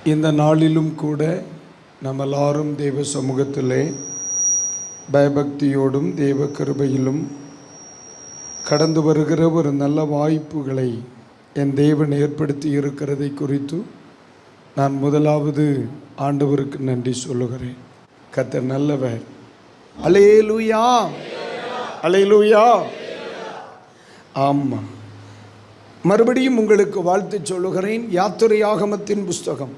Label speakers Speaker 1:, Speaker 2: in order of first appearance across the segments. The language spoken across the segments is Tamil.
Speaker 1: இந்த நாளிலும் கூட நம்ம எல்லாரும் தெய்வ சமூகத்திலே பயபக்தியோடும் தெய்வ கிருபையிலும் கடந்து வருகிற ஒரு நல்ல வாய்ப்புகளை என் தேவன் ஏற்படுத்தி இருக்கிறதை குறித்து நான் முதலாவது ஆண்டவருக்கு நன்றி சொல்லுகிறேன். கர்த்தர் நல்லவர். அல்லேலூயா, அல்லேலூயா. ஆமாம், மறுபடியும் உங்களுக்கு வாழ்த்து சொல்லுகிறேன். யாத்திரையாகமத்தின் புஸ்தகம்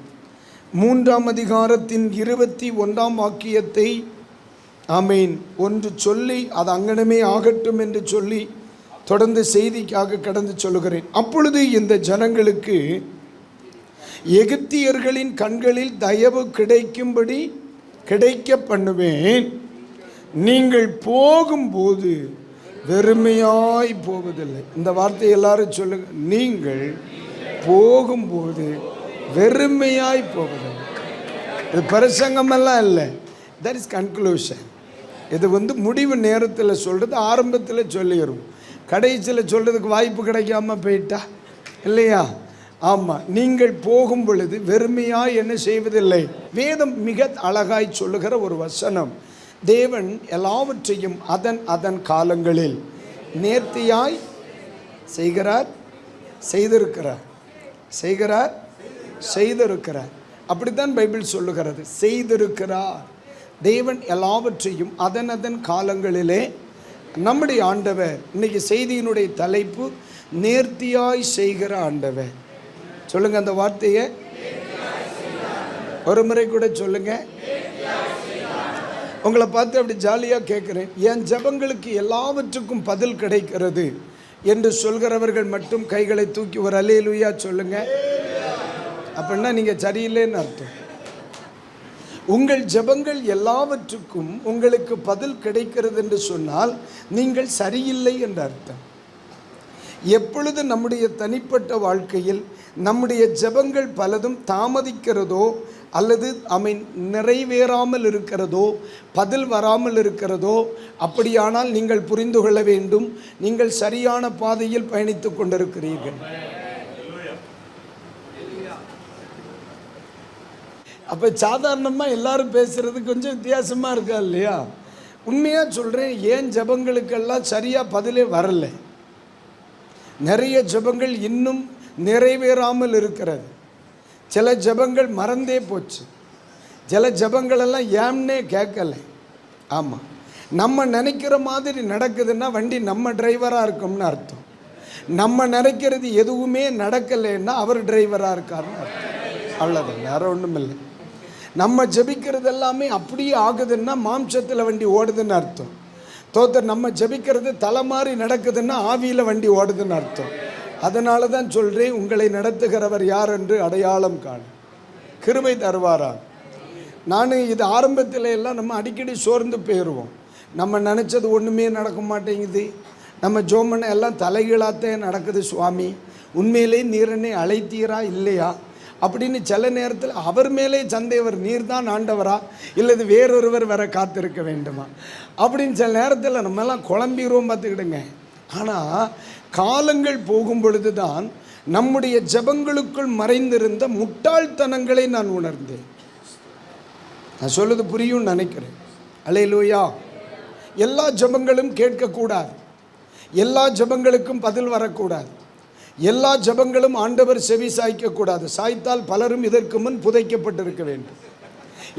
Speaker 1: 3ஆம் அதிகாரத்தின் 21ஆம் வாக்கியத்தை ஆமேன் ஒன்று சொல்லி அது அங்கனமே ஆகட்டும் என்று சொல்லி தொடர்ந்து செய்திக்காக கடந்து சொல்லுகிறேன். அப்பொழுது இந்த ஜனங்களுக்கு எகிப்தியர்களின் கண்களில் தயவு கிடைக்கும்படி கிடைக்க பண்ணுவேன். நீங்கள் போகும்போது வெறுமையாய் போவதில்லை. இந்த வார்த்தை எல்லாரும் சொல்லுங்க. நீங்கள் போகும்போது வெறுமையாய் போவதில்லை. இது பிரசங்கமெல்லாம் இல்லை, தட் இஸ் கன்க்ளூஷன். இது முடிவு நேரத்தில் சொல்கிறது, ஆரம்பத்தில் சொல்லிடுவோம், கடைசியில் சொல்கிறதுக்கு வாய்ப்பு கிடைக்காம போயிட்டா இல்லையா? ஆமாம், நீங்கள் போகும் பொழுது வெறுமையாய் என்ன செய்வதில்லை. வேதம் மிக அழகாய் சொல்லுகிற ஒரு வசனம். தேவன் எல்லாவற்றையும் அதன் காலங்களில் நேர்த்தியாய் செய்கிறார், செய்திருக்கிறார். அப்படித்தான் பைபிள் சொல்லுகிறது, செய்திருக்கிறார். தேவன் எல்லாவற்றையும் அதன் காலங்களிலே. நம்முடைய ஆண்டவர், இன்னைக்கு செய்தியினுடைய தலைப்பு நேர்த்தியாய் செய்கிற ஆண்டவர். சொல்லுங்க அந்த வார்த்தையை ஒரு முறை கூட சொல்லுங்க. உங்களை பார்த்து அப்படி ஜாலியாக கேட்குறேன், என் ஜெபங்களுக்கு எல்லாவற்றுக்கும் பதில் கிடைக்கிறது என்று சொல்கிறவர்கள் மட்டும் கைகளை தூக்கி ஒரு அல்லேலூயா சொல்லுங்க. அப்படின்னா நீங்கள் சரியில்லைன்னு அர்த்தம். உங்கள் ஜெபங்கள் எல்லாவற்றுக்கும் உங்களுக்கு பதில் கிடைக்கிறது என்று சொன்னால் நீங்கள் சரியில்லை என்ற அர்த்தம். எப்பொழுது நம்முடைய தனிப்பட்ட வாழ்க்கையில் நம்முடைய ஜெபங்கள் பலதும் தாமதிக்கிறதோ அல்லது நிறைவேறாமல் இருக்கிறதோ, பதில் வராமல் இருக்கிறதோ, அப்படியானால் நீங்கள் புரிந்து கொள்ள வேண்டும், நீங்கள் சரியான பாதையில் பயணித்து கொண்டிருக்கிறீர்கள். அப்போ சாதாரணமாக எல்லாரும் பேசுகிறது கொஞ்சம் வித்தியாசமாக இருக்கா இல்லையா? உண்மையாக சொல்கிறேன், ஏன் ஜெபங்களுக்கெல்லாம் சரியாக பதிலே வரலை. நிறைய ஜெபங்கள் இன்னும் நிறைவேறாமல் இருக்கிறது. சில ஜெபங்கள் மறந்தே போச்சு. சில ஜெபங்களெல்லாம் ஏம்னே கேட்கலை. ஆமாம், நம்ம நினைக்கிற மாதிரி நடக்குதுன்னா வண்டி நம்ம டிரைவராக இருக்கோம்னு அர்த்தம். நம்ம நினைக்கிறது எதுவுமே நடக்கலைன்னா அவர் டிரைவராக இருக்காருன்னு அர்த்தம். அவ்வளோதான், வேற ஒன்றும் இல்லை. நம்ம ஜெபிக்கிறது எல்லாமே அப்படியே ஆகுதுன்னா மாம்சத்தில் வண்டி ஓடுதுன்னு அர்த்தம். நம்ம ஜெபிக்கிறது தலை மாதிரி நடக்குதுன்னா ஆவியில் வண்டி ஓடுதுன்னு அர்த்தம். அதனால தான் சொல்கிறேன், உங்களை நடத்துகிறவர் யார் என்று அடையாளம் காண கிருபை தருவாரா. நான் இது ஆரம்பத்தில் எல்லாம் நம்ம அடிக்கடி சோர்ந்து போயிடுவோம். நம்ம நினச்சது ஒன்றுமே நடக்க மாட்டேங்குது, நம்ம ஜோமனை எல்லாம் தலைகீழாத்தே நடக்குது, சுவாமி உண்மையிலே நீரனை அழைத்தீரா இல்லையா அப்படின்னு சில நேரத்தில் அவர் மேலே சந்தேவர், நீர் தான் ஆண்டவரா இல்லது வேறொருவர் வர காத்திருக்க வேண்டுமா அப்படின்னு சில நேரத்தில் நம்மெல்லாம் குழம்பிடுவோம், பார்த்துக்கிடுங்க. ஆனால் காலங்கள் போகும் பொழுது தான் நம்முடைய ஜெபங்களுக்குள் மறைந்திருந்த முட்டாள்தனங்களை நான் உணர்ந்தேன். நான் சொல்லுது புரியும் நினைக்கிறேன். அல்லேலூயா. எல்லா ஜெபங்களும் கேட்கக்கூடாது, எல்லா ஜெபங்களுக்கும் பதில் வரக்கூடாது, எல்லா ஜெபங்களும் ஆண்டவர் செவி சாய்க்கக்கூடாது. சாய்த்தால் பலரும் இதற்கு முன் புதைக்கப்பட்டிருக்க வேண்டும்.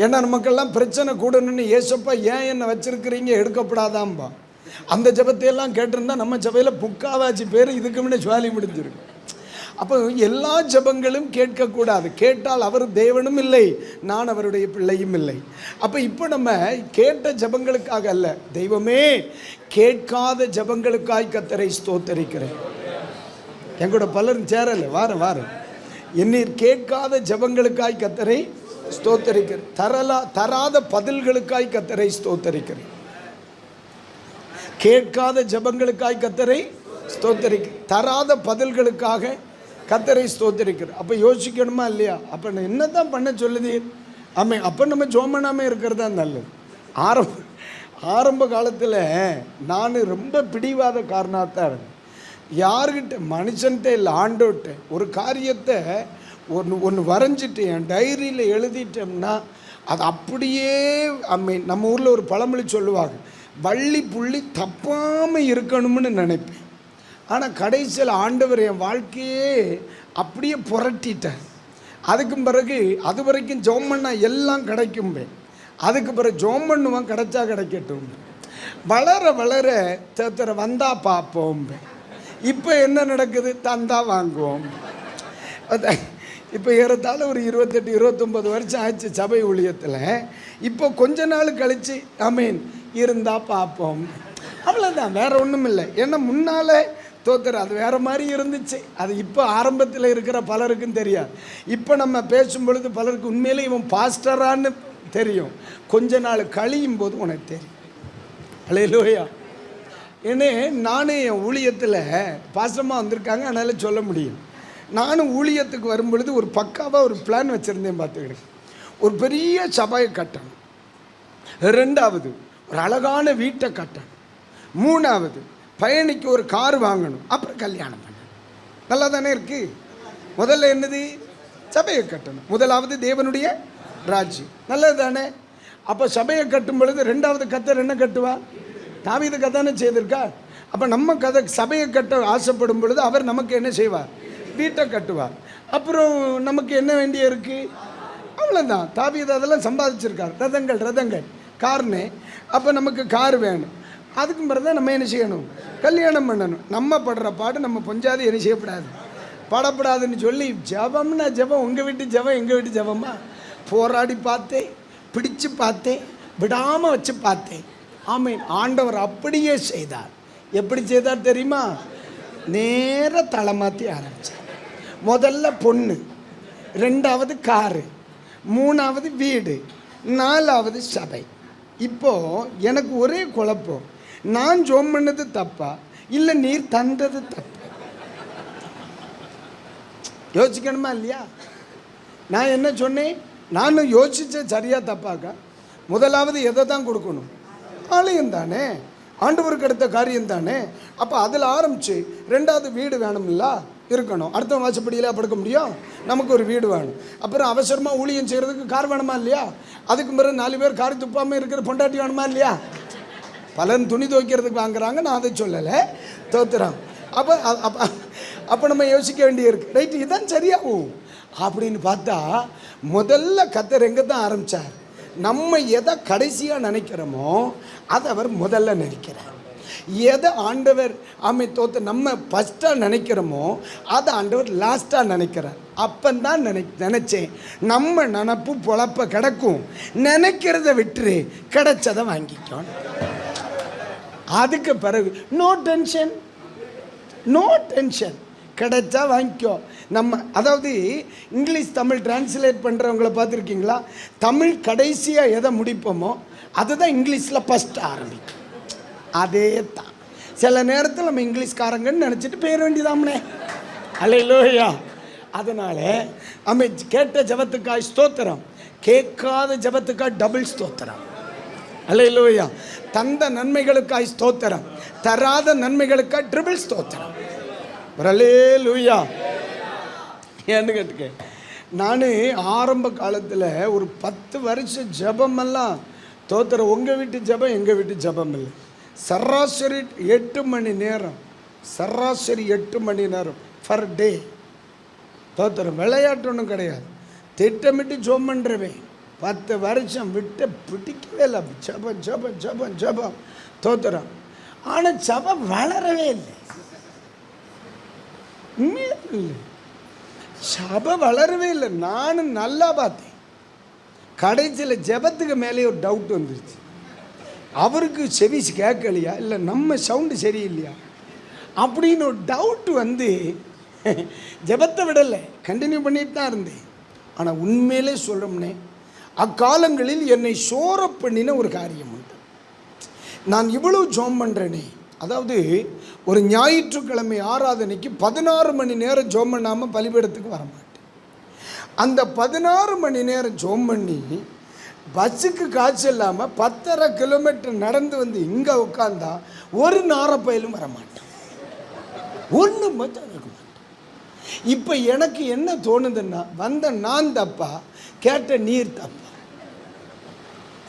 Speaker 1: ஏன்னா நமக்கெல்லாம் பிரச்சனை கூடணும்னு, ஏசப்பா ஏன் என்னை வச்சிருக்கிறீங்க, எடுக்கப்படாதாம்பா. அந்த ஜெபத்தையெல்லாம் கேட்டிருந்தா நம்ம சபையில் புக்காவாச்சி பேர் இதுக்கு முன்னே சுவாலி முடிஞ்சிருக்கு. அப்போ எல்லா ஜெபங்களும் கேட்கக்கூடாது. கேட்டால் அவர் தேவனும் இல்லை, நான் அவருடைய பிள்ளையும் இல்லை. அப்போ இப்போ நம்ம கேட்ட ஜெபங்களுக்காக அல்ல, தெய்வமே கேட்காத ஜெபங்களுக்காய் கர்த்தரை ஸ்தோத்தரிக்கிறேன். எங்கூட பலரும் சேரலை, வாரம் என்னீர் கேட்காத ஜெபங்களுக்காய் கர்த்தரை ஸ்தோத்தரிக்கிறேன். தராத பதில்களுக்காய் கர்த்தரை ஸ்தோத்தரிக்கிறேன். கேட்காத ஜெபங்களுக்காய் கர்த்தரை ஸ்தோத்தரிக்கிறேன், தராத பதில்களுக்காக கர்த்தரை ஸ்தோத்தரிக்கிறேன். அப்போ யோசிக்கணுமா இல்லையா? அப்போ நான் என்ன தான் பண்ண சொல்லுது? அப்போ நம்ம ஜோமனாமே இருக்கிறது தான் நல்லது. ஆரம்ப காலத்தில் நான் ரொம்ப பிடிவாத காரணத்தான் யார்கிட்ட, மனுஷன்கிட்ட இல்லை, ஆண்டோட்ட ஒரு காரியத்தை ஒன்று வரைஞ்சிட்டு என் டைரியில் எழுதிட்டோம்னா அது அப்படியே நம்ம ஊரில் ஒரு பழமொழி சொல்லுவாங்க, வள்ளி புள்ளி தப்பாமல் இருக்கணும்னு நினைப்பேன். ஆனால் கடைசியில் ஆண்டவர் என் வாழ்க்கையே அப்படியே புரட்டிட்டார். அதுக்கும் பிறகு அது வரைக்கும் ஜோம் பண்ணால் எல்லாம் கிடைக்கும்பேன், அதுக்கு பிறகு ஜோம் பண்ணுவான் கிடைச்சா கிடைக்கட்டும். வளர வளர தேத்தரை வந்தால் பார்ப்போம். இப்போ என்ன நடக்குது, தந்தா வாங்குவோம். இப்போ ஏறத்தாழ ஒரு 28-29 வருஷம் ஆச்சு சபை ஊழியத்தில். இப்போ கொஞ்ச நாள் கழித்து இருந்தால் பார்ப்போம், அவ்வளோதான், வேறு ஒன்றும் இல்லை. ஏன்னா முன்னால் தோத்துற அது வேறு மாதிரி இருந்துச்சு. அது இப்போ ஆரம்பத்தில் இருக்கிற பலருக்கும் தெரியாது. இப்போ நம்ம பேசும் பொழுது பலருக்கு உண்மையிலே இவன் பாஸ்டரான்னு தெரியும், கொஞ்ச நாள் கழியும் போது உனக்கு தெரியும். அல்லேலூயா. ஏன்னா நானும் என் ஊழியத்தில் பாஸ்டமாக வந்திருக்காங்க, அதனால் சொல்ல முடியும். நானும் ஊழியத்துக்கு வரும்பொழுது ஒரு பக்காவாக ஒரு பிளான் வச்சுருந்தேன். பார்த்துக்கிட்டு ஒரு பெரிய சபையை கட்டணும், 2வது ஒரு அழகான வீட்டை கட்டணும், 3வது பையனுக்கு ஒரு கார் வாங்கணும், அப்புறம் கல்யாணம் பண்ணணும். நல்லா தானே இருக்குது. முதல்ல என்னது, சபையை கட்டணும். முதலாவது தேவனுடைய ராஜ்யம். நல்லது தானே. அப்போ சபையை கட்டும் பொழுது 2வது கத்தர் என்ன கட்டுவா, தாவீது கதானே செய்திருக்கா. அப்போ நம்ம சபையை கட்ட ஆசைப்படும் பொழுது அவர் நமக்கு என்ன செய்வார், வீட்டை கட்டுவார். அப்புறம் நமக்கு என்ன வேண்டிய இருக்குது, அவ்வளோதான். தாவீது அதெல்லாம் சம்பாதிச்சிருக்கார், ரதங்கள் கார்னு. அப்போ நமக்கு கார் வேணும். அதுக்கும் பிறகு தான் நம்ம என்ன செய்யணும், கல்யாணம் பண்ணணும். நம்ம படுற பாடு நம்ம பொஞ்சாதி என்ன செய்யப்படாது, படப்படாதுன்னு சொல்லி ஜபம்னா ஜபம், உங்கள் வீட்டு ஜபம் எங்கள் வீட்டு ஜபமா, போராடி பார்த்தேன், பிடிச்சு பார்த்தேன், விடாமல் வச்சு பார்த்தேன். ஆண்டவர் அப்படியே செய்தார். எப்படி செய்தார் தெரியுமா, நேர தலைமாற்றி ஆரம்பித்தார். முதல்ல பொண்ணு, 2வது காரு, 3வது வீடு, 4வது சபை. இப்போது எனக்கு ஒரே குழப்பம், நான் ஜோம் பண்ணது தப்பா இல்லை நீர் தந்தது தப்பா? யோசிக்கணுமா இல்லையா? நான் என்ன சொன்னேன், நானும் யோசித்தேன், சரியா தப்பாக்கா? முதலாவது எதை தான் கொடுக்கணும், ஆலயம் தானே, ஆண்டவருக்கு எடுத்த காரியம் தானே. அப்போ அதில் ஆரம்பித்து 2வது வீடு வேணும்ல, இருக்கணும். அடுத்த வாசப்படியில் படுக்க முடியும், நமக்கு ஒரு வீடு வேணும். அப்புறம் அவசரமாக ஊழியம் செய்கிறதுக்கு கார் வேணுமா இல்லையா? அதுக்கு பிறகு 4 பேர் கார் துப்பாமல் இருக்கிற பொண்டாட்டி வேணுமா இல்லையா? பலன் துணி துவைக்கிறதுக்கு வாங்குறாங்க, நான் அதை சொல்லலை, தோத்துறான். அப்போ நம்ம யோசிக்க வேண்டியிருக்கு. ரைட்டு, இதுதான் சரியாகும் அப்படின்னு பார்த்தா முதல்ல கத்தர் எங்கே தான் ஆரம்பித்தார், நம்ம எதை கடைசியாக நினைக்கிறோமோ அதை அவர் முதல்ல நினைக்கிறார். எதை ஆண்டவர் நம்ம ஃபஸ்ட்டாக நினைக்கிறோமோ அதை ஆண்டவர் லாஸ்ட்டாக நினைக்கிறார். அப்பந்தான் நினச்சேன் நம்ம நினப்பு பொழப்ப கிடக்கும், நினைக்கிறத விட்டு கிடைச்சதை வாங்கிக்கணும். அதுக்கு பிறகு நோ டென்ஷன், கிடைச்சா வாங்கிக்கோ. நம்ம அதாவது இங்கிலீஷ் தமிழ் டிரான்ஸ்லேட் பண்ணுறவங்கள பார்த்துருக்கீங்களா? தமிழ் கடைசியாக எதை முடிப்போமோ அதுதான் இங்கிலீஷில் ஃபஸ்ட் ஆரம்பிக்கும். அதே தான் சில நேரத்தில் நம்ம இங்கிலீஷ்காரங்கன்னு நினச்சிட்டு போயிட வேண்டியதாம்னே. அல்லேலூயா. அதனால் கேட்ட ஜபத்துக்காய் ஸ்தோத்திரம், கேட்காத ஜபத்துக்காய் டபுள் ஸ்தோத்திரம். அல்லேலூயா. தந்த நன்மைகளுக்காய் ஸ்தோத்திரம், தராத நன்மைகளுக்காய் ட்ரிபிள் ஸ்தோத்திரம். அல்லேலூயா. ஏன்னு கேட்டுக்க, நான் ஆரம்ப காலத்தில் ஒரு 10 வருஷம் ஜபமெல்லாம் தோத்திரம். உங்கள் வீட்டு ஜபம் எங்கள் வீட்டு ஜபம் இல்லை. சராசரி 8 மணி நேரம், சராசரி 8 மணி நேரம் ஃபர் டே தோத்திரம். விளையாட்டு ஒன்றும் கிடையாது, திட்டமிட்டு ஜோம் பண்ணுறவேன். 10 வருஷம் விட்டு பிடிக்கவே இல்லை. ஜபம் ஜபம் ஜபம் ஜபம் தோத்திரம். ஆனால் ஜபம் வளரவே இல்லை, இல்லை, ஜபம் வளரவே இல்லை. நானும் நல்லா பார்த்தேன். கடைசியில் ஜபத்துக்கு மேலே ஒரு டவுட் வந்துருச்சு. அவருக்கு செவி கேட்கலையா, இல்லை நம்ம சவுண்டு சரியில்லையா அப்படின்னு ஒரு டவுட் வந்து ஜபத்தை விடலை, கண்டினியூ பண்ணிட்டு தான் இருந்தேன். ஆனால் உண்மையிலே சொல்கிறோம்னே, அக்காலங்களில் என்னை சோர பண்ணின ஒரு காரியம் உண்டு. நான் இவ்வளவு ஜோம் பண்ணுறேனே, அதாவது ஒரு ஞாயிற்றுக்கிழமை ஆராதனைக்கு 16 மணி நேரம் ஜோம் பண்ணாமல் பலிபீடத்துக்கு வரமாட்டேன். அந்த 16 மணி நேரம் ஜோம் பண்ணி பஸ்ஸுக்கு காய்ச்சல் இல்லாமல் 10.5 கிலோமீட்டர் நடந்து வந்து இங்கே உட்காந்தா ஒரு நாரப்பயிலும் வரமாட்டேன், ஒன்று மட்டும் இருக்க மாட்டேன். இப்போ எனக்கு என்ன தோணுதுன்னா, வந்த நான் தப்பா, கேட்ட நீர் தப்பா?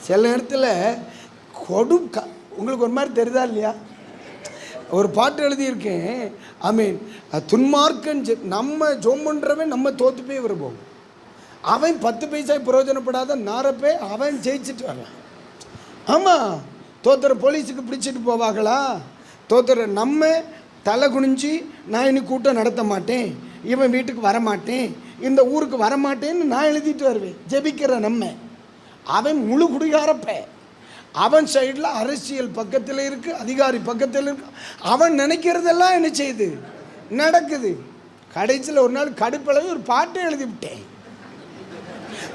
Speaker 1: சில நேரத்தில் உங்களுக்கு ஒரு மாதிரி தெரியுதா இல்லையா? ஒரு பாட்டு எழுதியிருக்கேன், ஐ மீன் துன்மார்க்கன் நம்ம ஜோம் பண்ணுறவன் நம்ம தோற்று போய் வருவோம், அவன் 10 பைசா பிரயோஜனப்படாத நாரப்பே அவன் ஜெயிச்சுட்டு வரலாம். ஆமாம், தோத்துற போலீஸுக்கு பிடிச்சிட்டு போவாங்களா? தோத்துற நம்ம தலை குனிஞ்சு நான் இன்னைக்கு கூட்டம் நடத்த மாட்டேன், இவன் வீட்டுக்கு வரமாட்டேன், இந்த ஊருக்கு வரமாட்டேன்னு நான் எழுதிட்டு வருவேன். ஜெபிக்கிற நம்ம, அவன் முழு குடிகாரப்ப, அவன் சைடில் அரசியல் பக்கத்தில் இருக்குது, அதிகாரி பக்கத்தில் இருக்கு, அவன் நினைக்கிறதெல்லாம் என்ன செய்யுது, நடக்குது. கடைசியில் ஒரு நாள் கடுப்பளவு ஒரு பாட்டை எழுதிவிட்டேன்.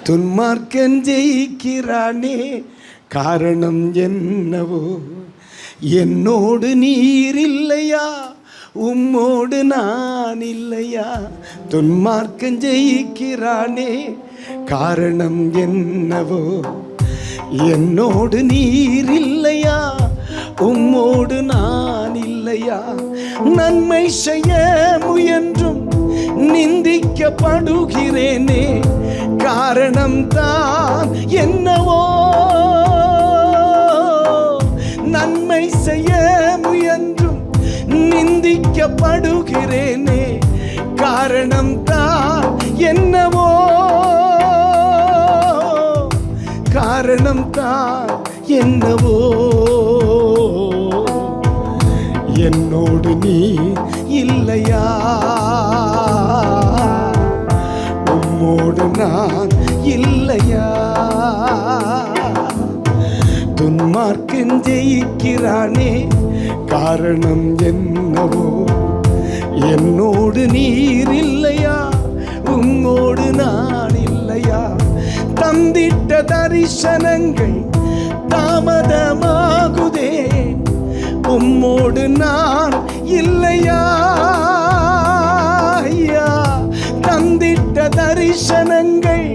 Speaker 1: துன்மார்க்கன் ஜெயிக்கிறானே காரணம் என்னவோ, என்னோடு நீர் இல்லையா, உம்மோடு நான் இல்லையா. துன்மார்க்கன் ஜெயிக்கிறானே காரணம் என்னவோ, என்னோடு நீர் இல்லையா, உம்மோடு நான் இல்லையா. நன்மை செய்ய முயன்றும் நிந்திக்கப்படுகிறேனே, காரணம் தான் என்னவோ. நன்மை செய்ய முயன்றும் நிந்திக்கப்படுகிறேனே, காரணம் தான் என்னவோ. காரணம் தான் என்னவோ. என்னோடு நீ இல்லையா, உம்மோடு நான் இல்லையா. துன்மார்க்கன் ஜெயிக்கிறானே காரணம் என்னவோ, என்னோடு நீர் இல்லையா, உம்மோடு நான் இல்லையா. தந்திட்ட தரிசனங்கள் தாமதமாகுதே, உம்மோடு நான் இல்லையா. தந்திட்ட தரிசனங்கள்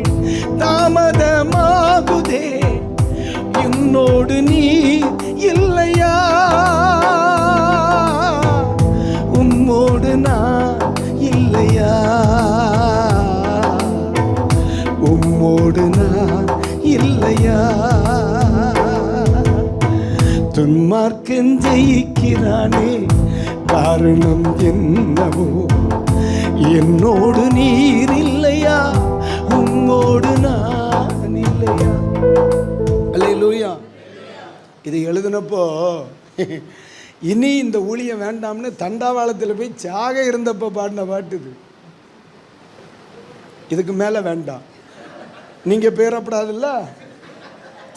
Speaker 1: தாமதமாகுதே, உன்னோடு நீ இல்லையா, உம்மோடு நான் இல்லையா, உம்மோடு நான் இல்லையா. துன்மார்க்கன் ஜெயிக்கிறானே காரணம் என்னவோ, என்னோடு நீர் இல்லையா, உம்மோடு நான் இல்லையா. அல்லேலூயா. இது எழுதினப்போ இனி இந்த ஊழியம் வேண்டாம்னு தண்டாவாளத்தில் போய் சாக இருந்தப்போ பாடின பாட்டு இது. இதுக்கு மேலே வேண்டாம், நீங்கள் பேரப்படாதுல்ல.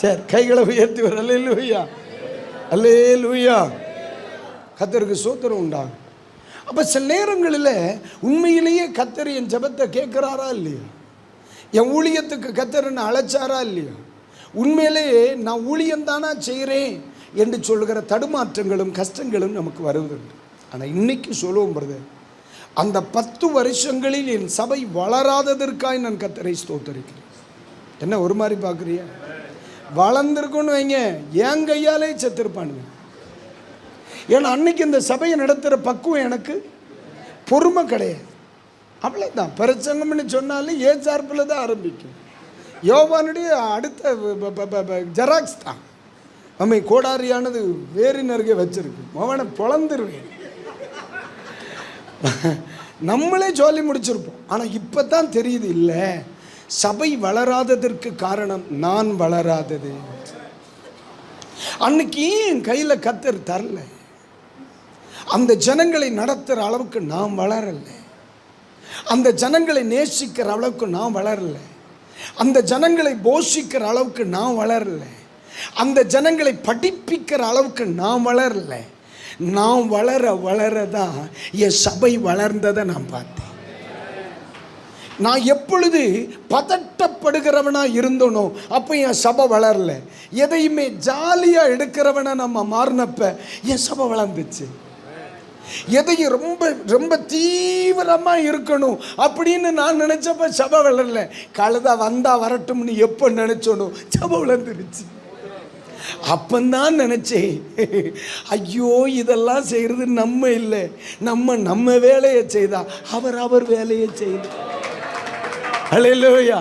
Speaker 1: சரி, கைகளை உயர்த்தி வர. அல்லேலூயா, அல்லேலூயா. கர்த்தருக்கு ஸ்தோத்திரம் உண்டாகும். அப்போ சில நேரங்களில் உண்மையிலேயே கர்த்தர் என் ஜெபத்தை கேட்குறாரா இல்லையா, என் ஊழியத்துக்கு கர்த்தர் என்ன அழைச்சாரா இல்லையா, உண்மையிலேயே நான் ஊழியம்தானா செய்கிறேன் என்று சொல்கிற தடுமாற்றங்களும் கஷ்டங்களும் நமக்கு வருவதுண்டு. ஆனால் இன்னைக்கு சொல்லுவோம் பிரதர், அந்த 10 வருஷங்களில் என் சபை வளராததற்காக நான் கர்த்தரை ஸ்தோத்தரிக்கிறேன். என்ன ஒரு மாதிரி பார்க்குறியா? வளர்ந்துருக்குன்னு வைங்க, என் கையாலே செத்துருப்பானுங்க. ஏன்னா அன்னைக்கு இந்த சபையை நடத்துகிற பக்குவம் எனக்கு பொறுமை கிடையாது. அவ்வளோதான். பிரசங்கம்னு சொன்னாலும் ஏ சார்பில் தான் ஆரம்பிக்கும். யோவானுடைய அடுத்த ஜெராக்ஸ் தான். அம்மை கோடாரியானது வேரின் அருகே வச்சிருக்கு, அவனை பொழந்துருவேன். நம்மளே சொல்லி முடிச்சிருப்போம். ஆனால் இப்போ தான் தெரியுது, இல்லை சபை வளராததற்கு காரணம் நான் வளராதது. அன்னைக்கு என் கையில் கர்த்தர் தரல, அந்த ஜனங்களை நடத்துகிற அளவுக்கு நான் வளரலை, அந்த ஜனங்களை நேசிக்கிற அளவுக்கு நான் வளரலை, அந்த ஜனங்களை போஷிக்கிற அளவுக்கு நான் வளரலை, அந்த ஜனங்களை படிப்பிக்கிற அளவுக்கு நான் வளரலை. நான் வளர வளரதான் என் சபை வளர்ந்ததை நான் பார்த்தேன். நான் எப்பொழுது பதட்டப்படுகிறவனாக இருந்தனோ அப்போ என் சபை வளரல. எதையுமே ஜாலியாக எடுக்கிறவனை நம்ம மாறினப்ப என் சபை வளர்ந்துச்சு. எதையும் ரொம்ப ரொம்ப தீவிரமாக இருக்கணும் அப்படின்னு நான் நினச்சப்ப சபை வளரல. கழுதா வந்தால் வரட்டும்னு எப்போ நினச்சோனோ சபை வளர்ந்துருச்சு. அப்பந்தான் நினைச்சேன், ஐயோ இதெல்லாம் செய்யறது நம்ம இல்லை, நம்ம வேலையை செய்தா அவர் வேலையை செய்து. அல்லேலூயா.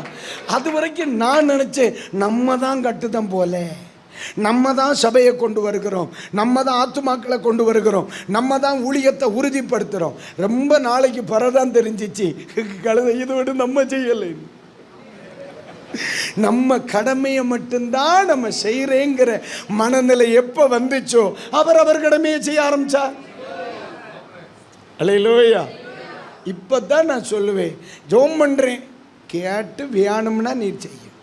Speaker 1: அது வரைக்கும் நான் நினைச்சேன் நம்ம தான் கட்டுதம் போல, நம்ம தான் சபையை கொண்டு வருகிறோம், நம்ம தான் ஆத்துமாக்களை கொண்டு வருகிறோம், நம்ம தான் ஊழியத்தை உறுதிப்படுத்துகிறோம். ரொம்ப நாளைக்கு பிறதான் தெரிஞ்சிச்சு கழுதை இதோடு நம்ம செய்யலை. நம்ம கடமையை மட்டும்தான் நம்ம செய்யறேங்கிற மனநிலை எப்ப வந்துச்சோ அவர் கடமையை செய்ய ஆரம்பிச்சார். அல்லேலூயா. இப்பதான் நான் சொல்லுவேன், ஜெபம் பண்றேன் கேட்டு வேணும்னா நீ செய்யும்.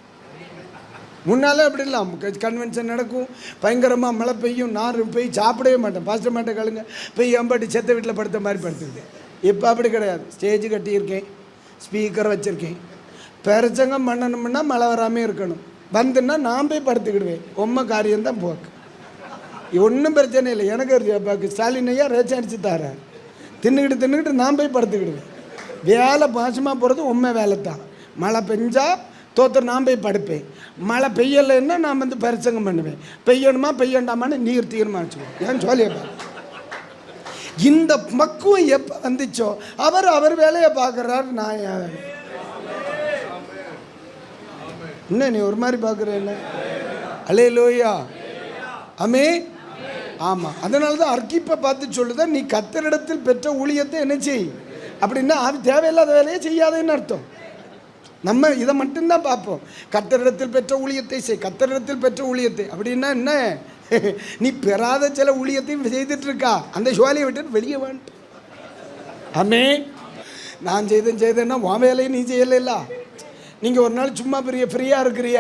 Speaker 1: முன்னாலே அப்படி இல்லை, கன்வென்ஷன் நடக்கும், பயங்கரமாக மழை பெய்யும், நான் போய் சாப்பிடவே மாட்டேன், பாஸ்டர் மாட்டேன் கழுங்க போய் எம்பாட்டி செத்த வீட்டில் படுத்த மாதிரி படுத்துருக்கேன். இப்போ அப்படி கிடையாது, ஸ்டேஜ் கட்டியிருக்கேன், ஸ்பீக்கர் வச்சுருக்கேன். பிரசங்கம் பண்ணணும்னா மழை வராமல் இருக்கணும், வந்துன்னா நான் போய் படுத்துக்கிடுவேன். உண்மை காரியம்தான் போக்கு, ஒன்றும் பிரச்சனை இல்லை. எனக்கு ஸ்டாலின் ஐயா ரேச்சம் அடிச்சு தரார், தின்னுக்கிட்டு நான் போய் படுத்துக்கிடுவேன். வேலை பாசமாக போகிறது உண்மை வேலை தான். மழை பெஞ்சா தோத்தர் நான் போய் படுப்பேன், மழை பெய்யலைன்னா நான் வந்து பிரசங்கம் பண்ணுவேன். பெய்யணுமா பெய்யண்டாமான்னு நீர் தீர்மானிச்சுக்குவேன். ஏன் சொல்லியிருப்பார். இந்த பக்குவம் எப்போ வந்துச்சோ அவர் வேலையை பார்க்குறாரு, நான் என் வேலை. என்ன நீ ஒரு மாதிரி பார்க்குறேன்? அல்லேலூயா. ஆமே. ஆமாம், அதனால தான் அர்க்கிப்பை பார்த்து சொல்லுதா, நீ கர்த்தரிடத்தில் பெற்ற ஊழியத்தை என்ன செய் அப்படின்னா அது தேவையில்லாத வேலையை செய்யாதேன்னு அர்த்தம். நம்ம இதை மட்டும்தான் பார்ப்போம். கர்த்தரிடத்தில் பெற்ற ஊழியத்தை செய், கர்த்தரிடத்தில் பெற்ற ஊழியத்தை அப்படின்னா என்ன? நீ பெறாத சில ஊழியத்தையும் செய்துட்டு இருக்கா, அந்த சுவாலியை விட்டு வெளியே வந்துட்டு. ஆமே. நான் செய்தேன்னா உன் வேலையை நீ செய்யலைல்ல. நீங்கள் ஒரு நாள் சும்மா ஃப்ரீயாக இருக்கிறிய,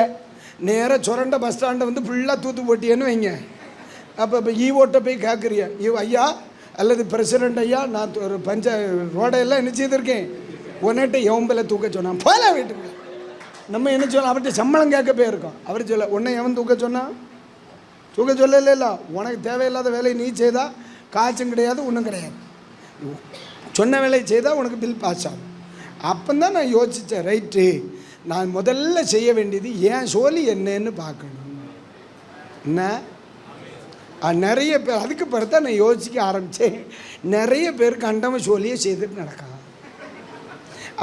Speaker 1: நேராக சுரண்ட பஸ் ஸ்டாண்டை வந்து ஃபுல்லாக தூத்து போட்டியன்னு வைங்க. அப்போ ஈவோட்ட போய் கேட்குறிய, ஐயா அல்லது பிரசிடெண்ட் ஐயா, நான் ஒரு ரோடையெல்லாம் என்ன செய்திருக்கேன், உன்னிட்ட எவம்பில் தூக்க சொன்னான், போல வீட்டுக்கு. நம்ம என்ன சொல்லலாம், அவர்கிட்ட சம்பளம் கேட்க போயிருக்கோம். அவர் சொல்ல உன்னை எவன் தூக்க சொன்னான்? தூக்க சொல்லல. உனக்கு தேவையில்லாத வேலையை நீ செய்தா காசும் கிடையாது, ஒன்றும் கிடையாது. சொன்ன வேலையை செய்தால் உனக்கு பில் பாஸ் ஆகும். அப்போ தான் நான் யோசித்தேன், ரைட்டு நான் முதல்ல செய்ய வேண்டியது ஏன் சோலி என்னன்னு பார்க்கணும். என்ன நிறைய பேர் அதுக்கு பிறகு தான் நான் யோசிக்க ஆரம்பித்தேன். நிறைய பேர் கண்டவன் சோழியை செய்துட்டு நடக்கான்.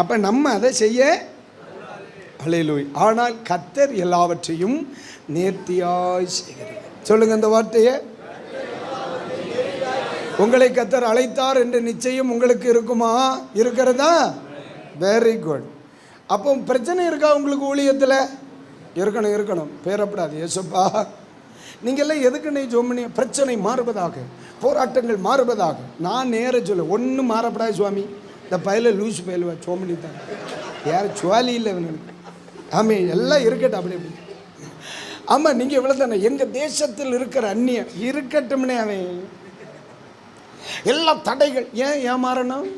Speaker 1: அப்போ நம்ம அதை செய்ய அல்லேலூயா. ஆனால் கர்த்தர் எல்லாவற்றையும் நேர்த்தியாய் செய்கிறார். சொல்லுங்க அந்த வார்த்தையை. உங்களை கர்த்தர் அழைத்தார் என்ற நிச்சயம் உங்களுக்கு இருக்குமா? இருக்கிறதா? Very good. அப்போ பிரச்சனை இருக்கா உங்களுக்கு ஊழியத்தில்? இருக்கணும். பேரப்படாது. ஏசப்பா நீங்கள்லாம் எதுக்கு நீ ஜோமனி பிரச்சனை மாறுவதாக, போராட்டங்கள் மாறுவதாக. நான் நேர சொல்ல ஒன்றும் மாறப்படாது சுவாமி. இந்த பயில லூஸ் பயிலுவா சோமனி தான், யார் சுவாலி இல்லை இவனுக்கு. ஆமே, எல்லாம் இருக்கட்டும் அப்படி அப்படி. ஆமாம், நீங்கள் இவ்வளோ தானே. எங்கள் தேசத்தில் இருக்கிற அந்நியம் இருக்கட்டும்னே, அவன் எல்லா தடைகள் ஏன் மாறணும்?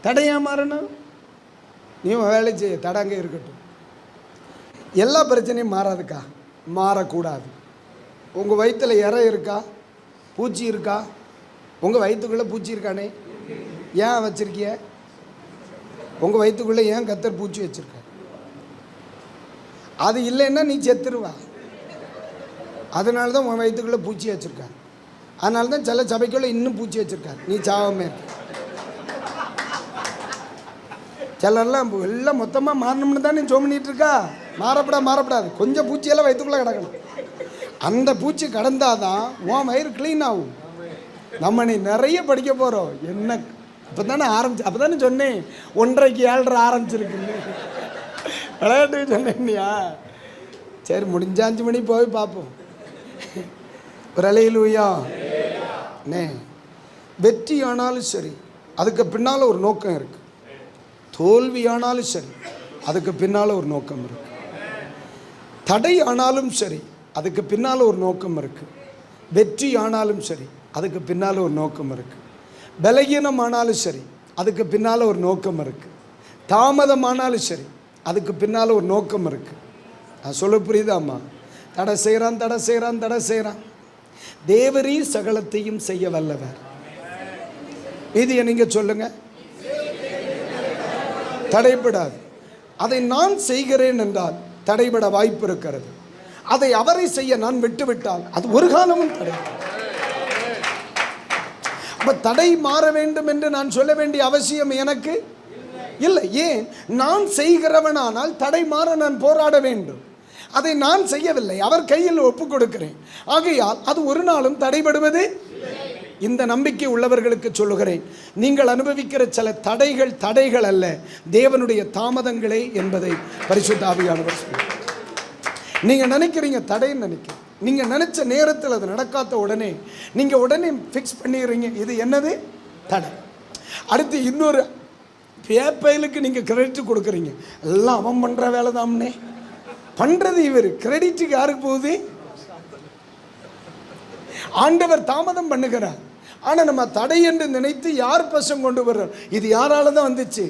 Speaker 1: தடை ஏன் மாறணும்? நீ வேலை செய்ய, தடங்க இருக்கட்டும். எல்லா பிரச்சனையும் மாறாதுக்கா, மாறக்கூடாது. உங்கள் வயிற்றில் இறை இருக்கா, பூச்சி இருக்கா? உங்கள் வயிற்றுக்குள்ளே பூச்சி இருக்கானே, ஏன் வச்சுருக்கிய? உங்கள் வயிற்றுக்குள்ளே ஏன் கர்த்தர் பூச்சி வச்சுருக்க? அது இல்லைன்னா நீ செத்துருவா. அதனால தான் உன் வயிற்றுக்குள்ளே பூச்சி வச்சுருக்காரு. அதனால தான் சில சபைக்குள்ளே இன்னும் பூச்சி வச்சுருக்காரு, நீ சாவமே இருக்க. சிலர்லாம் எல்லாம் மொத்தமாக மாறணும்னு தான் நீ சோமனிட்டு இருக்கா. மாறப்படாது. கொஞ்சம் பூச்சியெல்லாம் வயிற்றுக்குள்ளே கிடக்கணும். அந்த பூச்சி கடந்தாதான் உன் வயிறு க்ளீன் ஆகும். நம்ம நீ நிறைய படிக்க போகிறோம். என்ன இப்போ தானே அப்போ தானே சொன்னேன் 1:30க்கு 7:30 ஆரம்பிச்சிருக்குன்னு விளையாட்டு சொன்னேன்னியா. சரி, முடிஞ்ச 5 மணி போய் பார்ப்போம். ஒரு அல்லேலூயா. வெற்றி ஆனாலும் சரி, அதுக்கு பின்னால் ஒரு நோக்கம் இருக்குது. தோல்வி ஆனாலும் சரி, அதுக்கு பின்னால் ஒரு நோக்கம் இருக்குது. தடை ஆனாலும் சரி, அதுக்கு பின்னால் ஒரு நோக்கம் இருக்குது. வெற்றி ஆனாலும் சரி, அதுக்கு பின்னால் ஒரு நோக்கம் இருக்குது. பலகீனம் ஆனாலும் சரி, அதுக்கு பின்னால் ஒரு நோக்கம் இருக்குது. தாமதமானாலும் சரி, அதுக்கு பின்னால் ஒரு நோக்கம் இருக்குது. நான் சொல்ல புரியுதாம்மா? தடை செய்கிறான். தேவரீர் சகலத்தையும் செய்ய வல்லவர். இதை நீங்கள் சொல்லுங்க. தடைபடாது. அதை நான் செய்கிறேன் என்றால் தடைபட வாய்ப்பு இருக்கிறது. அதை அவரை செய்ய நான் விட்டுவிட்டால் அது ஒரு காலமும் தடை. அப்ப தடை மாற வேண்டும் என்று நான் சொல்ல வேண்டிய அவசியம் எனக்கு இல்லை. ஏன்? நான் செய்கிறவனானால் தடை மாற நான் போராட வேண்டும். அதை நான் செய்யவில்லை, அவர் கையில் ஒப்பு கொடுக்கிறேன். ஆகையால் அது ஒரு நாளும் தடைபடுவது. இந்த நம்பிக்கை உள்ளவர்களுக்கு சொல்லுகிறேன், நீங்கள் அனுபவிக்கிற சில தடைகள் அல்ல, தேவனுடைய தாமதங்களே என்பதை பரிசுத்த ஆவியானவர் சொல்றார். நீங்க நினைக்கிறீங்க தடைன்னு நினைக்கிறீங்க, நீங்க நினைச்ச நேரத்தில் அது நடக்காத உடனே நீங்க உடனே ஃபிக்ஸ் பண்ணிடுறீங்க இது என்னது தடை. அடுத்து இன்னொரு பேப்பைலுக்கு நீங்க கிரெடிட் கொடுக்குறீங்க, எல்லாம் அவன் பண்ற வேலை தாம்னே பண்றது இவர், கிரெடிட்டுக்கு யாருக்கு போகுது? ஆண்டவர் தாமதம் பண்ணுகிறார். ஆனா நம்ம தடை என்று நினைத்து யார் பசம் கொண்டு வர்றார்? இது யாரால தான் வந்துச்சு?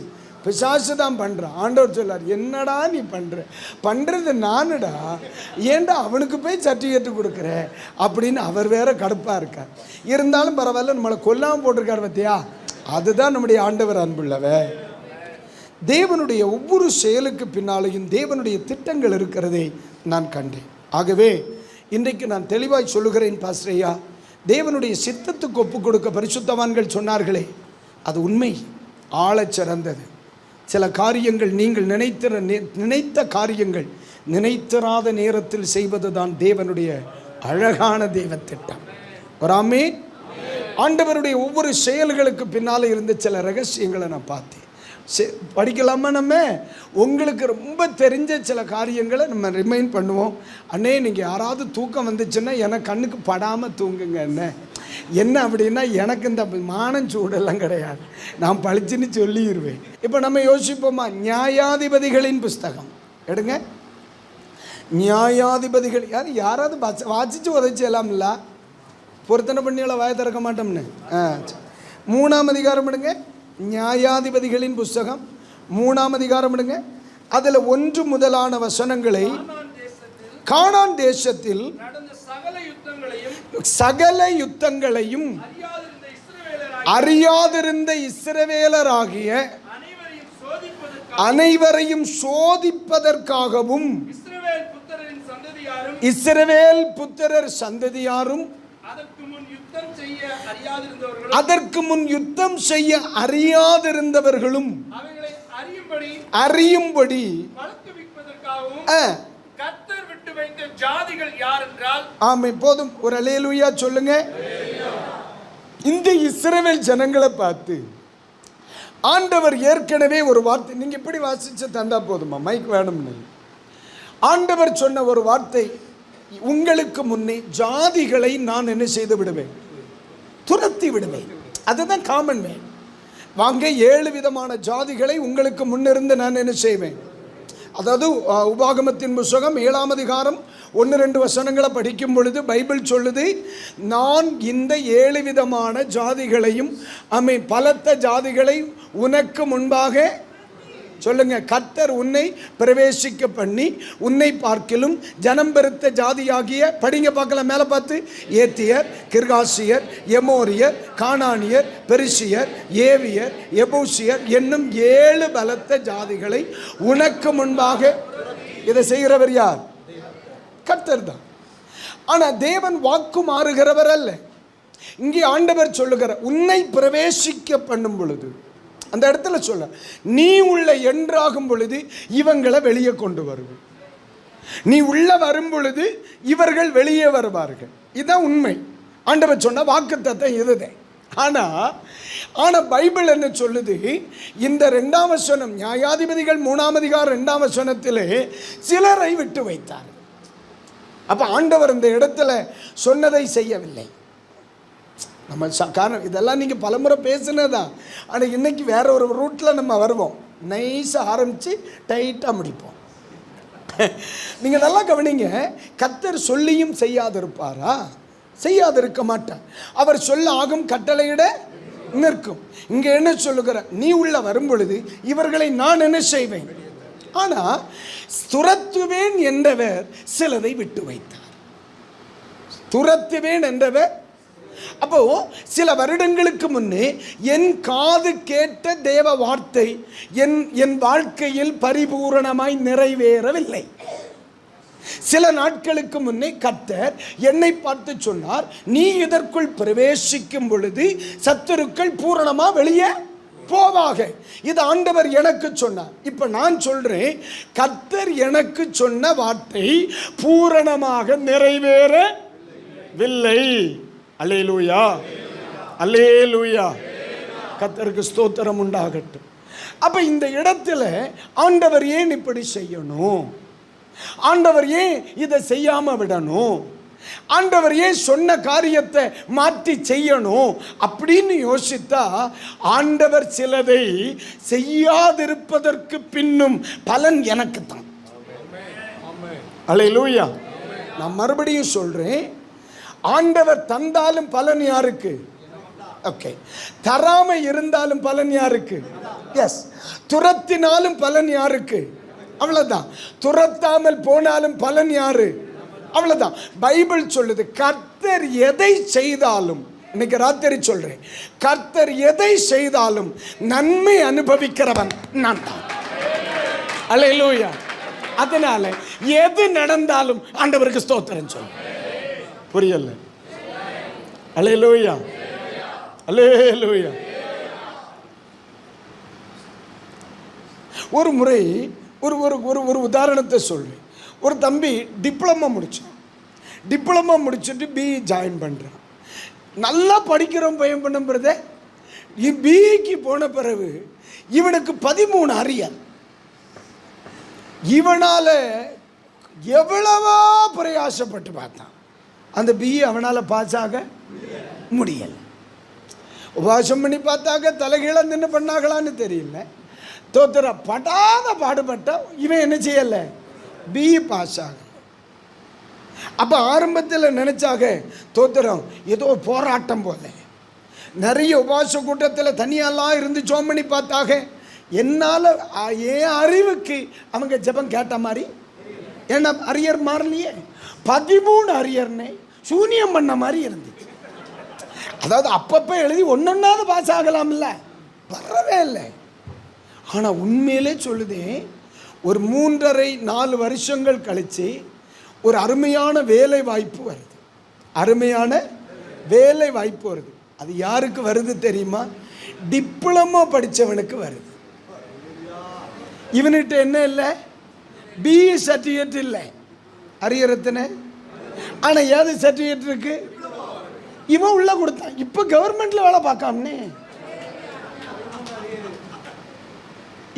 Speaker 1: பிசாசு தான் பண்றான். ஆண்டவர் சொல்லார், என்னடா நீ பண்றது நானுடா, ஏன்டா அவனுக்கு போய் சர்டிஃபிகேட் கொடுக்குற அப்படின்னு அவர் வேற கடுப்பா இருக்கார். இருந்தாலும் பரவாயில்ல, நம்மளை கொல்லாம போட்டிருக்காரு பத்தியா. அதுதான் நம்முடைய ஆண்டவர் அன்புள்ளவ. தேவனுடைய ஒவ்வொரு செயலுக்கு பின்னாலேயும் தேவனுடைய திட்டங்கள் இருக்கிறதை நான் கண்டேன். ஆகவே இன்றைக்கு நான் தெளிவாய் சொல்லுகிறேன் பாஸ்டரையா, தேவனுடைய சித்தத்துக்கு ஒப்பு கொடுக்க பரிசுத்தவான்கள் சொன்னார்களே, அது உண்மை, ஆழச் சிறந்தது. சில காரியங்கள் நீங்கள் நினைத்த காரியங்கள் நினைத்திராத நேரத்தில் செய்வது தான் தேவனுடைய அழகான தெய்வ திட்டம். வராமே ஆண்டவருடைய ஒவ்வொரு செயல்களுக்கு பின்னால் இருந்த சில ரகசியங்களை நான் பார்த்தேன். படிக்கலாமா? நம்ம உங்களுக்கு ரொம்ப தெரிஞ்ச சில காரியங்களை நம்ம ரிமைண்ட் பண்ணுவோம். அண்ணே நீங்கள் யாராவது தூக்கம் வந்துச்சுன்னா எனக்கு கண்ணுக்கு படாமல் தூங்குங்க. என்ன அப்படின்னா, எனக்கு இந்த மானச்சூடெல்லாம் கிடையாது, நான் பழிச்சுன்னு சொல்லிடுவேன். இப்போ நம்ம யோசிப்போமா, நியாயாதிபதிகளின் புஸ்தகம் எடுங்க. நியாயாதிபதிகள் யாராவது வாசிச்சு உதச்சலாம்ல, பொருத்தனை பண்ணியால வாய திறக்க மாட்டோம்னு. 3ஆம் அதிகாரம் எடுங்க, நியாயாதிபதிகளின் புஸ்தகம் 3ஆம் அதிகாரம் எடுங்க. அதில் 1 முதலான வசனங்களை, கானான் தேசத்தில் சகல யுத்தங்களையும் அறியாதிருந்த இஸ்ரவேலராகிய அனைவரையும் சோதிப்பதற்காகவும் இஸ்ரவேல் புத்திரர் சந்ததியாரும் அதற்கு முன் யுத்தம் செய்ய அறியாதிருந்தவர்களும் அறியும்படி கர்த்தர் விட்டு வைத்த ஜாதிகள் யார் என்றால், ஆமென். போதும், ஒரு அல்லேலூயா சொல்லுங்க. இந்த இஸ்ரவேல் ஜனங்களை பார்த்து ஆண்டவர் ஏற்கனவே ஒரு வார்த்தை, நீங்க இப்படி வாசிச்சு தந்தா போதுமா, மைக் வேணும்னு. ஆண்டவர் சொன்ன ஒரு வார்த்தை, உங்களுக்கு முன்னே ஜாதிகளை நான் என்ன செய்து விடுவேன், துரத்தி விடுவேன். அதுதான் காமன் மேன். வாங்க, 7 விதமான ஜாதிகளை உங்களுக்கு முன்னிருந்து நான் என்ன செய்வேன். அதாவது உபாகமத்தின் புஸ்தகம் 7ஆம் அதிகாரம் 1-2 வசனங்களை படிக்கும் பொழுது பைபிள் சொல்லுது, நான் இந்த 7 விதமான ஜாதிகளையும் பலத்த ஜாதிகளை உனக்கு முன்பாக சொல்லுங்க, கர்த்தர் உன்னை பிரவேசிக்க பண்ணி உன்னை பார்க்கிலும் ஜனம் பெருத்த ஜாதியாகிய, படிங்க பார்க்கலாம் மேலே பார்த்து, ஏத்தியர், கிர்காசியர், எமோரியர், கானானியர், பெரிசியர், ஏவியர், எபூசியர் என்னும் 7 பலத்த ஜாதிகளை உனக்கு முன்பாக. இதை செய்கிறவர் யார்? கர்த்தர் தான். ஆனா தேவன் வாக்கு மாறுகிறவர் அல்ல. இங்கே ஆண்டவர் சொல்லுகிற, உன்னை பிரவேசிக்க பண்ணும் பொழுது, அந்த இடத்துல சொல்ல, நீ உள்ள என்றாகும் பொழுது இவங்களை வெளியே கொண்டு வருவேன், நீ உள்ள வரும் பொழுது இவர்கள் வெளியே வருவார்கள். இதுதான் உண்மை. ஆண்டவர் சொன்ன வாக்குத்தத்தம் இதுதான். ஆனா பைபிள் என்ன சொல்லுது, இந்த 2ஆம் வசனம், நியாயாதிபதிகள் 3ஆம் அதிகாரம் 2ஆம் வசனத்திலே சிலரை விட்டு வைத்தார். அப்ப ஆண்டவர் இந்த இடத்துல சொன்னதை செய்யவில்லை. நம்ம காரணம் இதெல்லாம் நீங்கள் பலமுறை பேசுனதான். ஆனால் இன்னைக்கு வேற ஒரு ரூட்டில் நம்ம வருவோம், நைஸாக ஆரம்பித்து டைட்டாக முடிப்போம். நீங்கள் நல்லா கவனிங்க, கர்த்தர் சொல்லியும் செய்யாதிருப்பாரா? செய்யாதிருக்க மாட்டார். அவர் சொல்ல ஆகும், கட்டளையிட நிற்கும். இங்கே என்ன சொல்லுகிற, நீ உள்ள வரும் பொழுது இவர்களை நான் என்ன செய்வேன். ஆனால் துரத்துவேன் என்றவர் சிலதை விட்டு வைத்தார். துரத்துவேன் என்றவர், அப்போ சில வருடங்களுக்கு முன்னே என் காது கேட்ட தேவ வார்த்தை என் வாழ்க்கையில் பரிபூரணமாய் நிறைவேறவில்லை. சில நாட்களுக்கு முன்னே கர்த்தர் என்னை பார்த்து சொன்னார், நீ இதற்குள் பிரவேசிக்கும் பொழுது சத்துருக்கள் பூரணமா வெளியே போவாக. இது ஆண்டவர் எனக்கு சொன்னார். இப்ப நான் சொல்றேன், கர்த்தர் எனக்கு சொன்ன வார்த்தை பூரணமாக நிறைவேறவில்லை. அல்லேலூயா, அல்லேலூயா, கர்த்தருக்கு ஸ்தோத்திரம் உண்டாகட்டும். அப்ப இந்த இடத்துல ஆண்டவர் ஏன் இப்படி செய்யணும்? ஆண்டவர் ஏன் இதை செய்யாம விடணும்? ஆண்டவர் ஏன் சொன்ன காரியத்தை மாற்றி செய்யணும் அப்படின்னு யோசித்தா, ஆண்டவர் சிலதை செய்யாதிருப்பதற்கு பின்னும் பலன் எனக்கு தான். அல்லேலூயா. நான் மறுபடியும் சொல்றேன், ஆண்டவர் தந்தாலும் பலன் யாருக்கு? ஓகே. தராம இருந்தாலும் பலன் யாருக்கு? எஸ். துரத்தினாலும் பலன் யாருக்கு? அவ்வளவுதான். துரத்தாமல் போனாலும் பலன் யாரு? அவ்வளவுதான். பைபிள் சொல்லுது, கர்த்தர் எதை செய்தாலும், இன்னைக்கு ராத்திரி சொல்றேன், கர்த்தர் எதை செய்தாலும் நன்மை அனுபவிக்கிறவன் நான் தான். அல்லேலூயா. அதனால எது நடந்தாலும் ஆண்டவருக்கு ஸ்தோத்திரம் சொல்ல. புரியல? அல்லேலூயா, அல்லேலூயா. ஒரு முறை ஒரு ஒரு ஒரு உதாரணத்தை சொல்றேன். ஒரு தம்பி டிப்ளமோ முடிச்சான். டிப்ளமோ முடிச்சுட்டு பிஇ ஜாயின் பண்ணுறான். நல்லா படிக்கிறோம் பையன் பண்ணுறத. பிஇக்கு போன பிறகு இவனுக்கு 13 அரியர். இவனால் எவ்வளவா பிரயாசப்பட்டு பார்த்தான், அந்த பிஇ அவனால் பாஸ் ஆக முடியலை. உபவாசம் பண்ணி பார்த்தாக்க தலைகீழ நின்று பண்ணாங்களான்னு தெரியல. தோத்திர படாத பாடுபட்ட இவன் என்ன செய்யலை, பிஇ பாஸ் ஆக. அப்போ ஆரம்பத்தில் நினைச்சாக தோத்திரம் ஏதோ போராட்டம் போல, நிறைய உபவாச கூட்டத்தில் தனியெல்லாம் இருந்து ஜோம் பண்ணி பார்த்தாக என்னால் என் அறிவுக்கு அவங்க ஜெபம் கேட்ட மாதிரி. ஏன்னா அரியர் மாறலையே, 13 அரியர்னே சூனியம் பண்ண மாதிரி இருந்துச்சு. அதாவது அப்பப்போ எழுதி ஒன்னொன்னாவது பாஸ் ஆகலாம்ல, வரவே இல்லை. ஆனால் உண்மையிலே சொல்லுதேன், ஒரு 3.5-4 வருஷங்கள் கழித்து ஒரு அருமையான வேலை வாய்ப்பு வருது. அருமையான வேலை வாய்ப்பு வருது. அது யாருக்கு வருது தெரியுமா? டிப்ளமோ படித்தவனுக்கு வருது. இவன்கிட்ட என்ன இல்லை, பிஇ சர்டிஃபிகேட் இல்லை, அரியரத்தின. ஆனால் ஏது சர்டிஃபிகேட் இருக்கு, இவன் உள்ள கொடுத்தான். இப்போ கவர்மெண்ட்ல வேலை பார்க்காமனே.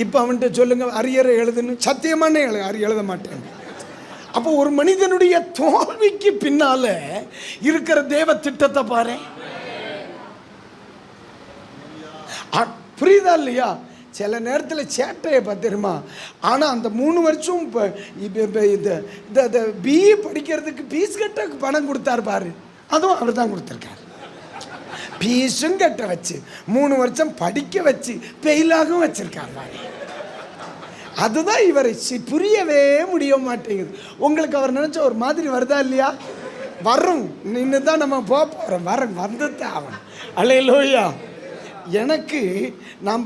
Speaker 1: இப்போ அவன்கிட்ட சொல்லுங்க அரியரை எழுதுன்னு, சத்தியமான எழுத மாட்டேன். அப்போ ஒரு மனிதனுடைய தோல்விக்கு பின்னால இருக்கிற தேவ திட்டத்தை பாரு. புரியுதா இல்லையா? சில நேரத்தில் சேட்டையை பார்த்துருமா. ஆனால் அந்த 3 வருஷம் இந்த பிஇ படிக்கிறதுக்கு ஃபீஸ் கட்ட பணம் கொடுத்தாரு பாரு, அதுவும் அவர் தான் கொடுத்துருக்காரு. ஃபீஸும் கட்ட வச்சு 3 வருஷம் படிக்க வச்சு ஃபெயிலாகவும் வச்சிருக்காரு பாரு. அதுதான் இவரை புரியவே முடிய மாட்டேங்குது. உங்களுக்கு அவர் நினச்ச ஒரு மாதிரி வருதா இல்லையா? வரும். நின்று தான் நம்ம போகிறோம். வந்துதான் ஆகணும். அல்லேலூயா. எனக்கு நான்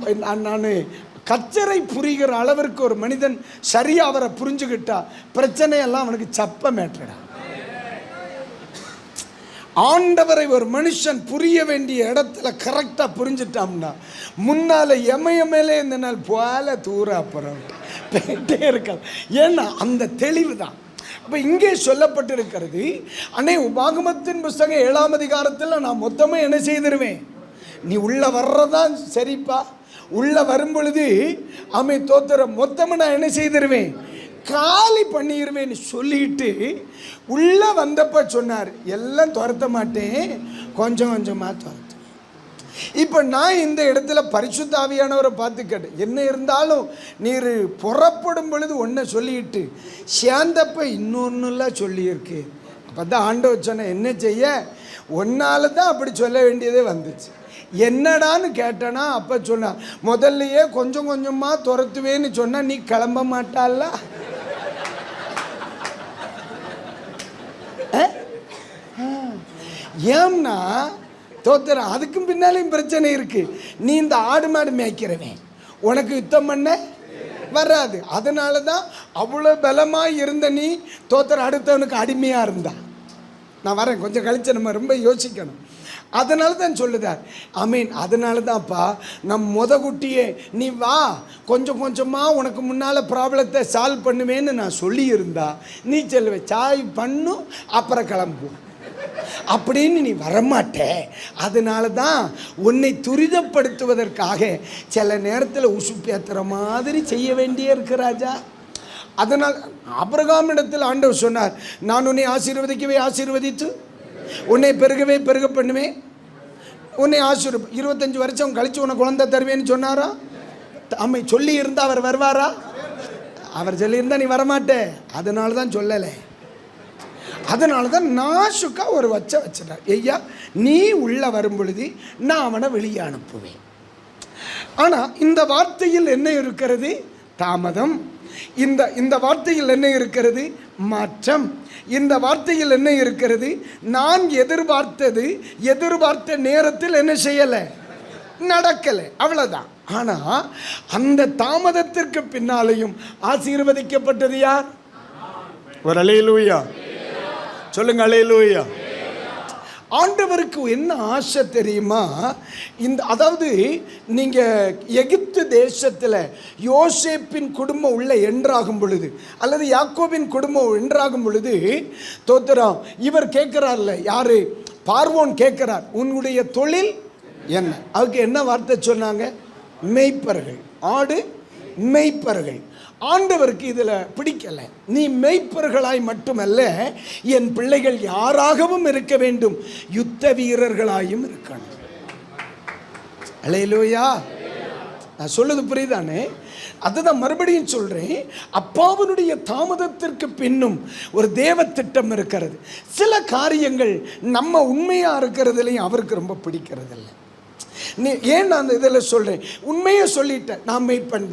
Speaker 1: கச்சரை புரிகிற அளவிற்கு ஒரு மனிதன் சரியாக அவரை புரிஞ்சுக்கிட்டா பிரச்சனையெல்லாம் அவனுக்கு சப்ப மேட்டடா. ஆண்டவரை ஒரு மனுஷன் புரிய வேண்டிய இடத்துல கரெக்டாக புரிஞ்சுட்டான்னா முன்னால் எமயமேலே இந்த நாள் போல தூர அப்புறம் போயிட்டே இருக்காது. ஏன்னா அந்த தெளிவு தான். அப்போ இங்கே சொல்லப்பட்டிருக்கிறது, அண்ணே உபாகமத்தின் புஸ்தகம் 7ஆம் அதிகாரத்தில் நான் மொத்தமாக என்ன செய்திருவேன், நீ உள்ள வர்றதான் சரிப்பா, உள்ள வரும் பொழுது அமை தோத்திர மொத்தமாக நான் என்ன செய்திருவேன், காலி பண்ணிடுவேன்னு சொல்லிட்டு உள்ள வந்தப்ப சொன்னார், எல்லாம் துரத்த மாட்டேன், கொஞ்சம் கொஞ்சமாக துரத்து. இப்போ நான் இந்த இடத்துல பரிசுத்த ஆவியானவரை பார்த்து கேட்டேன், என்ன இருந்தாலும் நீர் புறப்படும் பொழுது ஒன்றை சொல்லிட்டு சேர்ந்தப்ப இன்னொன்னுலாம் சொல்லியிருக்கு. அப்போ தான் ஆண்டவர் சொன்ன, என்ன செய்ய, ஒன்னால தான் அப்படி சொல்ல வேண்டியதே வந்துச்சு. என்னடான்னு கேட்டேன்னா அப்போ சொன்னான், முதல்லையே கொஞ்சம் கொஞ்சமாக துரத்துவேன்னு சொன்னால் நீ கிளம்ப மாட்டால. ஏன்னா தோத்திர அதுக்கும் பின்னாலையும் பிரச்சனை இருக்கு. நீ இந்த ஆடு மாடு மேய்க்கிறவன், உனக்கு யுத்தம் பண்ண வராது. அதனால தான் அவ்வளோ பலமாக இருந்த நீ தோத்தர் அடுத்தவனுக்கு அடிமையாக இருந்தா. நான் வரேன், கொஞ்சம் கழிச்சு நம்ம ரொம்ப யோசிக்கணும். அதனால தான் சொல்லுதார். மீன் அதனால தான்ப்பா நம் குட்டியே நீ வா, கொஞ்சம் கொஞ்சமாக உனக்கு முன்னால் ப்ராப்ளத்தை சால்வ் பண்ணுவேன்னு நான் சொல்லியிருந்தா நீ சொல்லுவேன் சாய் பண்ணும் அப்புறம் கிளம்பு அப்படின்னு நீ வரமாட்ட. அதனால தான் உன்னை துரிதப்படுத்துவதற்காக சில நேரத்தில் உசுப்பேத்துற மாதிரி செய்ய வேண்டிய இருக்கு ராஜா. அதனால் ஆபிரகாமிடத்தில் ஆண்டவர் சொன்னார், நான் உன்னை ஆசீர்வதிக்கவே ஆசீர்வதித்து உன்னை பெருகவே பெருக பண்ணுவேன், உன்னை 25 வருஷம் கழித்து உன்னை குழந்தை தருவேன்னு சொன்னாரா? அம்மை சொல்லி இருந்தால் அவர் வருவாரா? அவர் சொல்லியிருந்தா நீ வரமாட்டே. அதனால தான் சொல்லலை. அதனால தான் நாசுக்கா ஒரு வச்சிட்டார். ஐயா நீ உள்ள வரும் பொழுது நான் அவனை வெளியே அனுப்புவேன். ஆனால் இந்த வார்த்தையில் என்ன இருக்கிறது? தாமதம். இந்த வார்த்தையில் என்ன இருக்கிறது? மாற்றம். இந்த வார்த்தையில் என்ன இருக்கிறது? நான் எதிர்பார்த்த நேரத்தில் என்ன செய்யலை, நடக்கலை, அவ்வளோதான். ஆனால் அந்த தாமதத்திற்கு பின்னாலேயும் ஆசீர்வதிக்கப்பட்டது யார்? ஒரு அல்லேலூயா சொல்லுங்க, அல்லேலூயா. ஆண்டவருக்கு என்ன ஆசை தெரியுமா? அதாவது நீங்கள் எகிப்து தேசத்தில் யோசேப்பின் குடும்பம் உள்ள என்றாகும் பொழுது, அல்லது யாக்கோபின் குடும்பம் என்றாகும் பொழுது, தோத்திரம் இவர் கேட்குறார்ல, யார்? பார்வோன் கேட்குறார், உன்னுடைய தொழில் என்ன? அதுக்கு என்ன வார்த்தை சொன்னாங்க? மெய்ப்பர்கள், ஆடு மெய்ப்பர்கள். ஆண்டவருக்கு இதில் பிடிக்கலை. நீ மெய்ப்பர்களாய் மட்டுமல்ல, என் பிள்ளைகள் யாராகவும் இருக்க வேண்டும், யுத்த வீரர்களாயும் இருக்கணும். அல்லேலூயா. நான் சொல்லுது புரியுதானே? அதுதான் மறுபடியும் சொல்கிறேன். அப்பாவனுடைய தாமதத்திற்கு பின்னும் ஒரு தேவ திட்டம் இருக்கிறது. சில காரியங்கள் நம்ம உண்மையாக இருக்கிறதுலையும் அவருக்கு ரொம்ப பிடிக்கிறதில்ல. நீ ஏன் நான் அந்த இதில் சொல்கிறேன்? உண்மையை சொல்லிட்டேன், நான் மெய்ப்பன்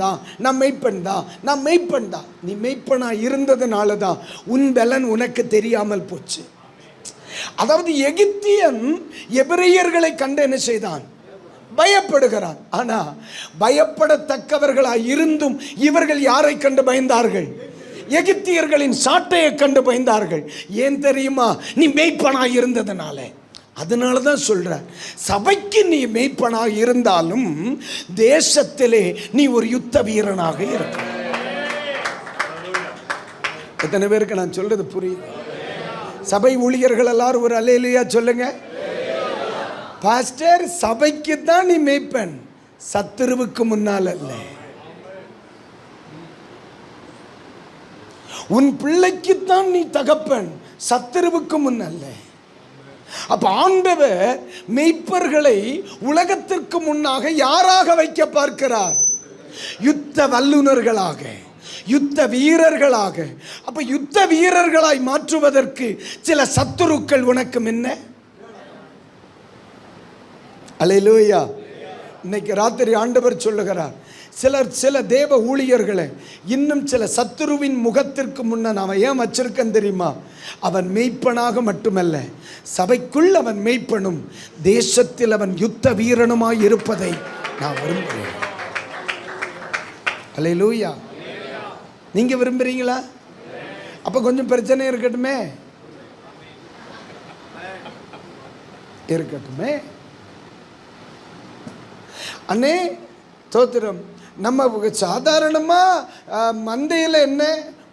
Speaker 1: தான். நீ மெய்ப்பனாக இருந்ததுனால தான் உன் பலன் உனக்கு தெரியாமல் போச்சு. அதாவது எகிப்தியன் எபிரெயர்களை கண்டு என்ன செய்தான்? பயப்படுகிறான். ஆனால் பயப்படத்தக்கவர்களாக இருந்தும் இவர்கள் யாரை கண்டு பயந்தார்கள்? எகிப்தியர்களின் சாட்டையை கண்டு பயந்தார்கள். ஏன் தெரியுமா? நீ மெய்ப்பனாக இருந்ததுனால. அதனால தான் சொல்கிறேன், சபைக்கு நீ மெய்ப்பனாக இருந்தாலும் தேசத்திலே நீ ஒரு யுத்த வீரனாக இருக்க. எத்தனை பேருக்கு நான் சொல்றது புரியுது? சபை ஊழியர்கள் எல்லாரும் ஒரு அல்லேலூயா சொல்லுங்க. பாஸ்டர், சபைக்கு தான் நீ மெய்ப்பன், சத்துருவுக்கு முன்னால் அல்ல. உன் பிள்ளைக்குத்தான் நீ தகப்பன், சத்துருவுக்கு முன்னல்ல. அப்ப ஆண்டவர் மெய்ப்பர்களை உலகத்திற்கு முன்னாக யாராக வைக்க பார்க்கிறார்? யுத்த வல்லுநர்களாக, யுத்த வீரர்களாக. அப்ப யுத்த வீரர்களாய் மாற்றுவதற்கு சில சத்துருக்கள் உனக்கு என்ன? அல்லேலூயா. இன்னைக்கு ராத்திரி ஆண்டவர் சொல்லுகிறார், சில தேவ ஊழியர்களை இன்னும் சில சத்துருவின் முகத்திற்கு முன்ன நான் ஏன் வச்சிருக்கேன் தெரியுமா? அவன் மெய்ப்பனாக மட்டுமல்ல, சபைக்குள் அவன் மெய்ப்பனும், தேசத்தில் அவன் யுத்த வீரனுமாய் இருப்பதை நான் விரும்புகிறேன். அல்லேலூயா. நீங்க விரும்புறீங்களா? அப்ப கொஞ்சம் பிரச்சனை இருக்கட்டுமே. அண்ணே தோத்திரம். நம்ம சாதாரணமாக மந்தையில் என்ன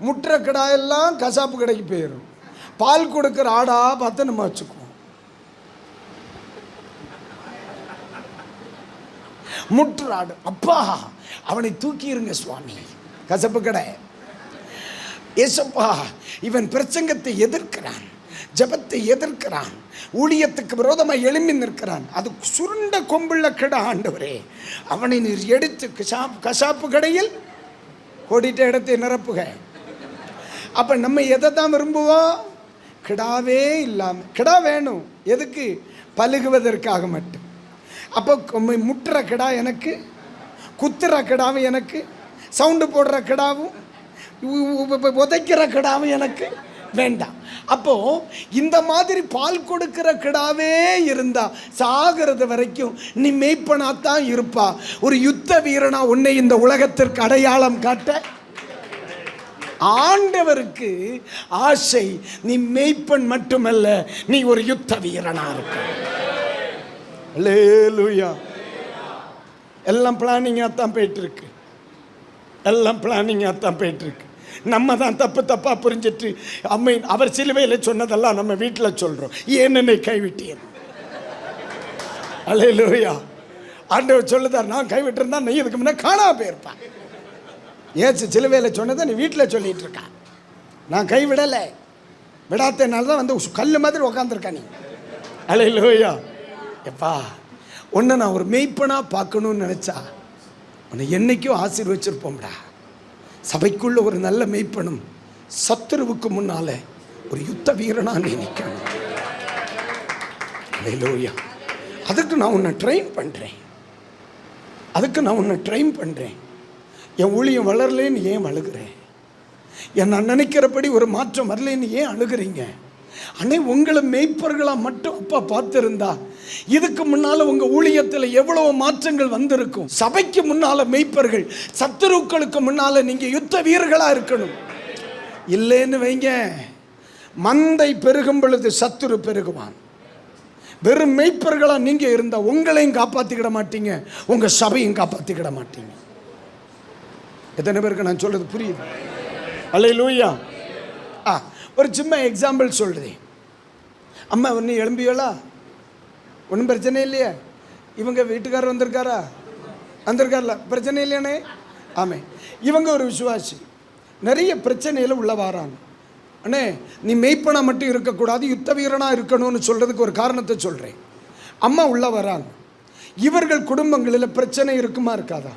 Speaker 1: முட்டுற கடாயெல்லாம் கசாப்பு கடைக்கு போயிடும். பால் கொடுக்குற ஆடா பார்த்து நம்ம வச்சுக்குவோம். முட்டுற ஆடு, அப்பா அவனை தூக்கிடுங்க சுவாமி. கசப்பு கடை, ஏசப்பா இவன் பிரசங்கத்தை எதிர்க்கிறான், ஜபத்தை எதிர்க்கிறான், ஊழியத்துக்கு விரோதமாக எழும்பி நிற்கிறான், அது சுருண்ட கொம்புள்ள கடை. ஆண்டவரே அவனை நீர் எடுத்து கசாப்பு கடையில் கோடிட்ட இடத்தை நிரப்புக. அப்போ நம்ம எதை தான் விரும்புவோம்? கிடாவே இல்லாமல். கிடா வேணும் எதுக்கு? பழுகுவதற்காக மட்டும். அப்போ முட்டுற கிடா எனக்கு, குத்துற கிடாவும் எனக்கு, சவுண்டு போடுற கிடாவும், உதைக்கிற கிடாவும் எனக்கு, வேண்டாம். அப்போ இந்த மாதிரி பால் கொடுக்கிற கிடாவே இருந்தா சாகிறது வரைக்கும் நீ மேய்ப்பனாத்தான் இருப்பா. ஒரு யுத்த வீரனா உன்னை இந்த உலகத்திற்கு அடையாளம் காட்ட ஆண்டவருக்கு ஆசை. நீ மேய்ப்பன் மட்டுமல்ல, நீ ஒரு யுத்த வீரனா இருக்க. அல்லேலூயா. எல்லாம் பிளானிங்காக தான் போயிட்டு இருக்கு. எல்லாம் பிளானிங்காக தான் போயிட்டு இருக்கு. நம்ம தான் தப்பாக புரிஞ்சிட்டு அவர் சிலுவையில் சொன்னதெல்லாம் நம்ம வீட்டில் சொல்கிறோம். ஏன் என்னை கைவிட்டீர்? அல்லேலூயா. ஆண்டவர் சொல்லுதார், நான் கைவிட்டிருந்தா நீ இதுக்கு முன்னே காணாம போயிருப்பான். ஏச்சு சிலுவையில் சொன்னதை நீ வீட்டில் சொல்லிட்டு இருக்கான். நான் கைவிடலை, விடாதனால தான் வந்து கல் மாதிரி உக்காந்துருக்கா நீ. அல்லேலூயா. எப்பா உன்னை நான் ஒரு மெய்ப்பனாக பார்க்கணும்னு நினச்சா உன்னை என்னைக்கும் ஆசீர்வச்சிருப்போம்டா. சபைக்குள்ள ஒரு நல்ல மெய்ப்பனும் சத்துருவுக்கு முன்னால ஒரு யுத்த வீரனா நீ நிற்கணும். அல்லேலூயா. அதுக்கு நான் உன்னை ட்ரெயின் பண்ணுறேன். என் ஊழியம் வளரலேன்னு ஏன் அழுகிறேன்? நான் நினைக்கிறபடி ஒரு மாற்றம் வரலேன்னு ஏன் அழுகிறீங்க? அன்னை உங்களை மெய்ப்பர்களாக மட்டும் அப்பா பார்த்துருந்தா இதுக்கு முன்னால உங்க ஊழியத்தில் எவ்வளவு மாற்றங்கள் வந்திருக்கும். சபைக்கு முன்னால மெய்ப்பர்கள், சத்துருக்களுக்கு முன்னால நீங்க யுத்த வீரர்களா இருக்கணும். இல்லைன்னு வைங்க, மந்தை பெருகும் பொழுது சத்துரு பெருகுவான். வெறும் மெய்ப்பர்களா நீங்க இருந்தா உங்களையும் காப்பாத்திக்கிட மாட்டீங்க, உங்க சபையும் காப்பாத்திக்கிட மாட்டீங்க. எத்தனை பேருக்கு நான் சொல்றது புரியுது? அல்லேலூயா. ஒரு சின்ன எக்ஸாம்பிள் சொல்றேன். அம்மா ஒன்று எழும்பியோளா? ஒன்றும் பிரச்சனை இல்லையா? இவங்க வீட்டுக்காரர் வந்திருக்கார்ல, பிரச்சனை இல்லையானே? ஆமே. இவங்க ஒரு விசுவாசி, நிறைய பிரச்சனையில் உள்ள வாராங்க. அண்ணே நீ மெய்ப்பனா மட்டும் இருக்கக்கூடாது, யுத்த வீரனாக இருக்கணும்னு சொல்கிறதுக்கு ஒரு காரணத்தை சொல்கிறேன். அம்மா உள்ள வராங்க. இவர்கள் குடும்பங்களில் பிரச்சனை இருக்குமா இருக்காதா?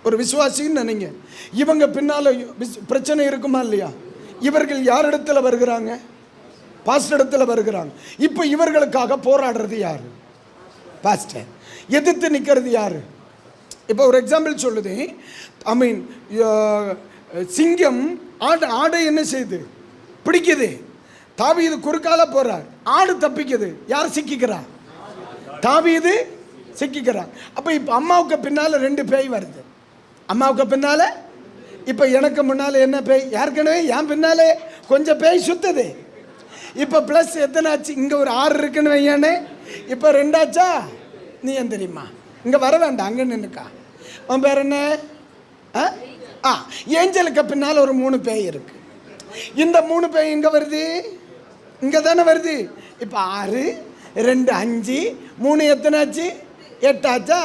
Speaker 1: ஒரு விசுவாசின்னு நினைங்க. இவங்க பின்னால் பிரச்சனை இருக்குமா இல்லையா? இவர்கள் யார் இடத்துல வருகிறாங்க? பாஸ்டர் இடத்துல வருகிறாங்க. இப்போ இவர்களுக்காக போராடுறது யாரு? பாஸ்டர். எதிர்த்து நிற்கிறது யாரு? இப்போ ஒரு எக்ஸாம்பிள் சொல்லுது. சிங்கம் ஆடை என்ன செய்யுது? பிடிக்குது. தாவீது குறுக்கால போறார், ஆடு தப்பிக்குது. யார் சிக்கிக்கிறா? தாவீது சிக்கிக்கிறார். அப்போ இப்போ அம்மாவுக்கு பின்னால் 2 பேய் வருது. அம்மாவுக்கு பின்னால இப்போ எனக்கு முன்னால் என்ன பேய்? ஏற்கனவே என் பின்னாலே கொஞ்சம் பேய் சுத்துது. இப்போ ப்ளஸ் எத்தனை ஆச்சு? இங்கே ஒரு 6 இருக்குன்னு வையானே, இப்போ 2 ஆச்சா? நீ ஏன் தெரியுமா? இங்கே வர வேண்டாம், அங்கே நின்றுக்கா. உன் பேர் என்ன? ஏஞ்சலுக்கு பின்னால் ஒரு 3 பேய் இருக்கு. இந்த 3 பேய் எங்கே வருது? இங்கே தானே வருது. இப்போ 6, 2, 5, 3 எத்தனை ஆச்சு? 8 ஆச்சா?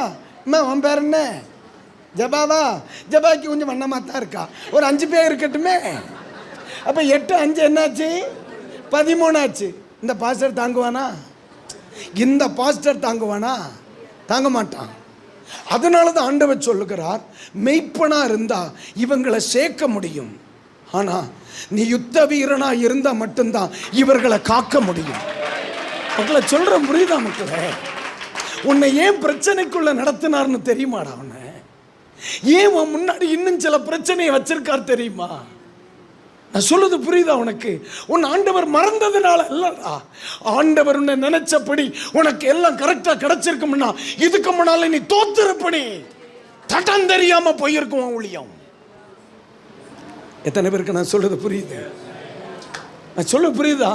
Speaker 1: உன் பேர் என்ன? ஜபாவா? ஜபாக்கு கொஞ்சம் வண்ணமாக தான் இருக்கா. ஒரு 5 பேர் இருக்கட்டுமே. அப்போ 8, 5 என்னாச்சு? 13 ஆச்சு. இந்த பாஸ்டர் தாங்குவானா? தாங்க மாட்டான். அதனால தான் ஆண்டவர் சொல்லுகிறார், மெய்ப்பனா இருந்தா இவங்களை சேர்க்க முடியும். ஆனா நீ யுத்த வீரனா இருந்தா மட்டும்தான் இவர்களை காக்க முடியும். மக்களை சொல்ற புரியுதா மக்களே? உன்னை ஏன் பிரச்சனைக்குள்ள நடத்தினார்னு தெரியுமாடா? அவனை ஏன் முன்னாடி இன்னும் சில பிரச்சனையை வச்சிருக்கார் தெரியுமா? நான் சொல்லுது புரியுதா உனக்கு? உன் ஆண்டவர் மறந்ததுனால இல்லடா. ஆண்டவர் உன்னை நினைச்சபடி உனக்கு எல்லாம் கரெக்டா கிடைச்சிருக்கும்னா இதுக்கு முன்னால நீ தோத்துருப்படி தட்டம் தெரியாம போயிருக்கும் ஊழியம். எத்தனை பேருக்கு நான் சொல்றது புரியுது? நான் சொல்ல புரியுதா?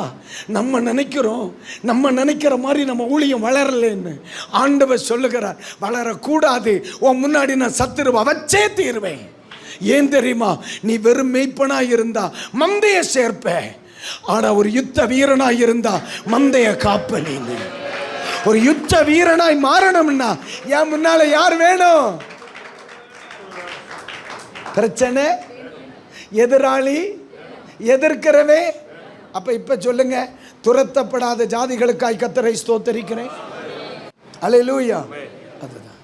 Speaker 1: நம்ம நினைக்கிற மாதிரி நம்ம ஊழியம் வளரலன்னு ஆண்டவர் சொல்லுகிறார். வளரக்கூடாது. உன் முன்னாடி நான் சத்துருவ வச்சே தீருவேன். ஏன் தெரியுமா? நீ வெறும் மெய்ப்பனா இருந்தா மந்தைய சேர்ப்ப. ஆனா ஒரு யுத்த வீரனாய் இருந்தா மந்தைய காப்ப. நீ ஒரு யுத்த வீரனாய் மாறணும்னா என் முன்னால யார் வேணும்? பிரச்சனை, எதிராளி, எதிர்க்கிறவே. அப்ப இப்ப சொல்லுங்க, துரத்தப்படாத ஜாதிகளுக்காய் கர்த்தரை ஸ்தோத்தரிக்கிறேன். அல்லேலூயா. அதுதான்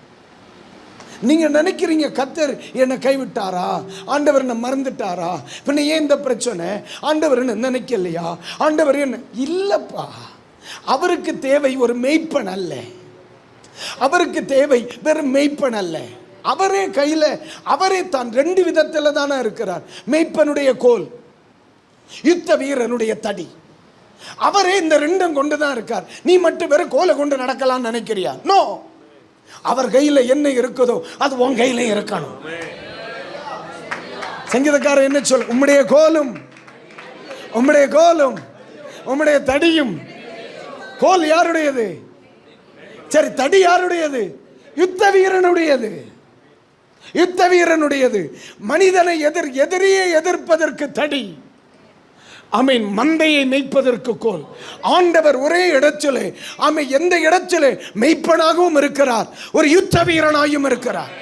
Speaker 1: நீங்க நினைக்கிறீங்க. கர்த்தர் என்னை கைவிட்டாரா? ஆண்டவர் என்ன மறந்துட்டாரா? பின்ன ஏன் இந்த பிரச்சனை? ஆண்டவர் என்ன நினைக்கலையா? ஆண்டவர் என்ன? இல்லப்பா. அவருக்கு தேவை ஒரு மெய்ப்பன் அல்ல. அவருக்கு தேவை வெறும் மெய்ப்பன் அல்ல. அவரே கையில அவரே தான் 2 விதத்தில் தானே இருக்கிறார். மெய்ப்பனுடைய கோல், யுத்த வீரனுடைய தடி. அவரே இந்த ரெண்டும் கொண்டுதான் இருக்கார். நீ மட்டும் வெறும் கோலை கொண்டு நடக்கலாம்னு நினைக்கிறியா? நோ, அவர் கையில என்ன இருக்குதோ அது உன் கையில இருக்கணும். சங்கீதக்காரர் என்ன சொல்? உம்முடைய கோலும் உம்முடைய கோலும் உம்முடைய தடியும். கோல் யாருடையது? சரி, தடி யாருடையது? யுத்த வீரனுடையது. யுத்த வீரனுடையது. மனிதனை எதிரியை எதிர்ப்பதற்கு தடி. ஆமென். மந்தையை மேய்ப்பதற்கு கோல். ஆண்டவர் ஒரே இடத்திலே, ஆமென், எந்த இடத்திலே மெய்ப்பனாகவும் இருக்கிறார், ஒரு யுத்த வீரனாயும் இருக்கிறார்.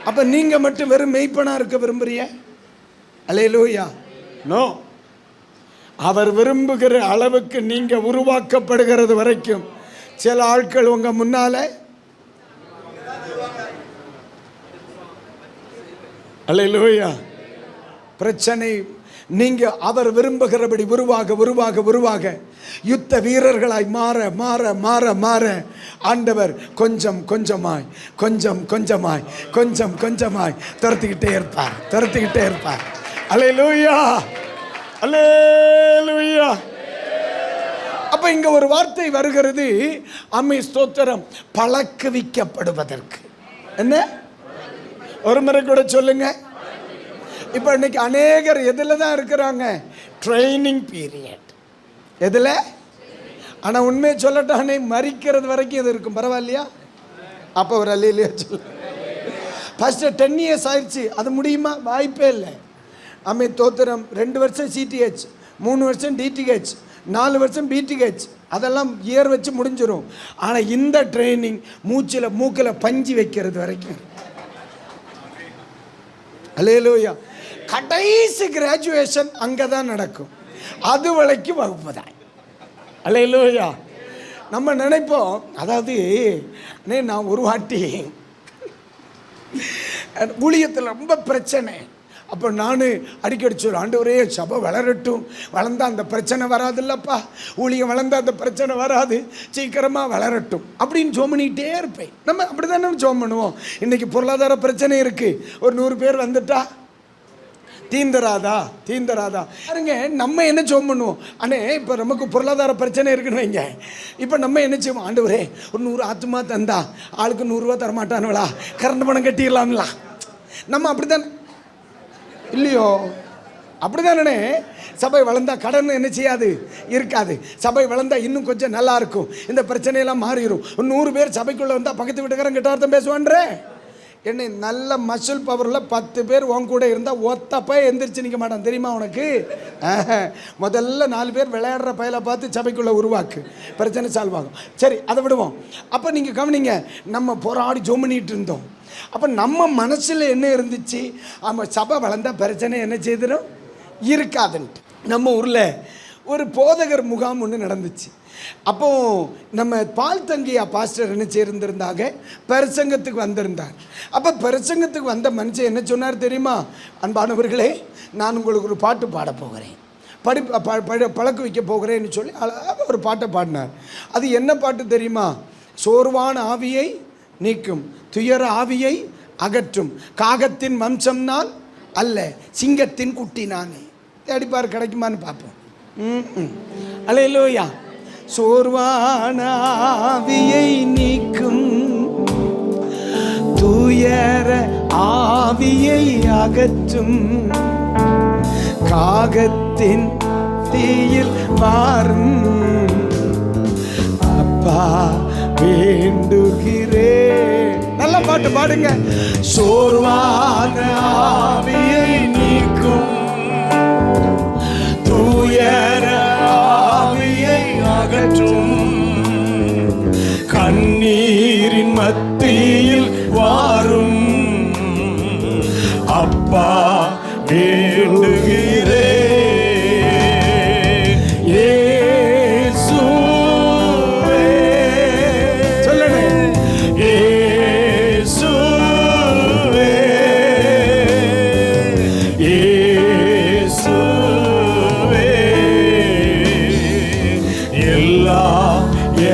Speaker 1: அப்ப நீங்க மட்டும் வெறும் மெய்ப்பனா இருக்க விரும்புறிய? அல்லேலூயா. நோ, அவர் விரும்புகிற அளவுக்கு நீங்க உருவாக்கப்படுகிறது வரைக்கும் சில ஆட்கள் உங்க முன்னால, அல்லேலூயா, பிரச்சனை. நீங்க அவர் விரும்புகிறபடி உருவாக உருவாக உருவாக யுத்த வீரர்களாய் மாற மாற மாற மாற ஆண்டவர் கொஞ்சம் கொஞ்சமாய் கொஞ்சம் கொஞ்சமாய் கொஞ்சம் கொஞ்சமாய் துரத்திக்கிட்டே இருப்பார், துரத்திக்கிட்டே இருப்பார். அல்லேலூயா, அல்லேலூயா. அப்ப இங்க ஒரு வார்த்தை வருகிறது, அம்மை ஸ்தோத்திரம், பழக்குவிக்கப்படுவதற்கு. என்ன? ஒரு முறை கூட சொல்லுங்க. இப்ப இன்னைக்கு அநேகர் எதுல தான் இருக்கிறாங்க? Training period. எதுல? ஆனா உண்மையை சொல்லட்டானே, மறிக்கிறது வரைக்கும் இது இருக்கும். பரவாயில்லையா? அப்ப ஒரு அல்லேலூயா சொல்லு. ஃபர்ஸ்ட் 10 இயர்ஸ் ஆயிடுச்சு, அது முடியுமா? வாய்ப்பே இல்லை. அம்மை தோத்திரம் 2 வருஷம் CTH, 3 வருஷம் DTH, 4 வருஷம் BTH, அதெல்லாம் இயர் வச்சு முடிஞ்சிடும். ஆனால் இந்த ட்ரைனிங் மூக்கில் பஞ்சு வைக்கிறது வரைக்கும். அல்லேலூயா. கடைசி கிராஜுவேஷன் அங்கே தான் நடக்கும். அது வரைக்கும் வகுப்பு தான். அல்லேலூயா. நம்ம நினைப்போம், அதாவது நான் ஒரு வாட்டி ஊழியத்தில் ரொம்ப பிரச்சனை. அப்போ நான் அடிக்கடி சொல்லுவேன், ஆண்டவரே சபை வளரட்டும், வளர்ந்தால் அந்த பிரச்சனை வராது இல்லைப்பா, ஊழியம் வளர்ந்தால் அந்த பிரச்சனை வராது, சீக்கிரமாக வளரட்டும் அப்படின்னு ஜோம் பண்ணிக்கிட்டே இருப்பேன். நம்ம அப்படி தானே ஜோம் பண்ணுவோம். இன்றைக்கி பொருளாதார பிரச்சனை இருக்குது, ஒரு 100 பேர் வந்துட்டா தீந்தராதா தீந்தராதா பாருங்க. நம்ம என்ன ஜோம் பண்ணுவோம்? அண்ணே இப்போ நமக்கு பொருளாதார பிரச்சனை இருக்குன்னு வைங்க. இப்போ நம்ம என்ன செய்வோம்? ஆண்டவரே ஒரு 100 ஆத்துமா தந்தா ஆளுக்கு 100 ரூபா தரமாட்டானுங்களா, கரண்ட் பணம் கட்டிடலாம்லாம். நம்ம அப்படி தானே இல்லையோ? அப்படிதானே? சபை வளர்ந்தா கடன் என்ன செய்யாது, இருக்காது. சபை வளர்ந்தா இன்னும் கொஞ்சம் நல்லா இருக்கும், இந்த பிரச்சனையெல்லாம் மாறிடும். 100 பேர் சபைக்குள்ளே வந்தால் பக்கத்து வீட்டுக்காரன் கிட்டார்த்தம் பேசுவான்றே. என்ன நல்ல மசில் பவரில் 10 பேர் உன் கூட இருந்தால் ஒத்தப்ப எந்திரிச்சு நிற்க மாட்டான், தெரியுமா உனக்கு? முதல்ல 4 பேர் விளையாடுற பயில பார்த்து சபைக்குள்ளே உருவாக்கு, பிரச்சனை சால்வ் ஆகும். சரி, அதை விடுவோம். அப்போ நீங்கள் கவனிங்க, நம்ம போராடி ஜோம் பண்ணிட்டு இருந்தோம். அப்போ நம்ம மனசில் என்ன இருந்துச்சு? ஆமாம், சபை வளர்ந்தால் பிரச்சனை என்ன செய்திடும், இருக்காதுன்ட்டு. நம்ம ஊரில் ஒரு போதகர் முகாம் ஒன்று நடந்துச்சு. அப்போ நம்ம பால் தங்கியா பாஸ்டர் என்ன செய்திருந்தாங்க, பிரசங்கத்துக்கு வந்திருந்தார். அப்போ பிரசங்கத்துக்கு வந்த மனுஷன் என்ன சொன்னார் தெரியுமா? அன்பானவர்களே, நான் உங்களுக்கு ஒரு பாட்டு பாட போகிறேன், பழக்க வைக்க போகிறேன்னு சொல்லி ஒரு பாட்டை பாடினார். அது என்ன பாட்டு தெரியுமா? சோர்வான ஆவியை நீக்கும், துயர ஆவியை அகற்றும், காகத்தின் வம்சம் நான் அல்ல, சிங்கத்தின் குட்டி நானே. அடிப்பார், கிடைக்குமான்னு பார்ப்போம். அல்லேலூயா. சோர்வான ஆவியை நீக்கும், துயர ஆவியை அகற்றும், காகத்தின் தீயில் மாறும் அப்பா வேண்டுகிறேன். நல்ல பாட்டு பாடுங்க. சோர்வான ஆவியை நீக்கும், துயர ஆவியை அகற்றும், கண்ணீரின் மத்தியில் வாரும் அப்பா வேண்டுகிறேன்.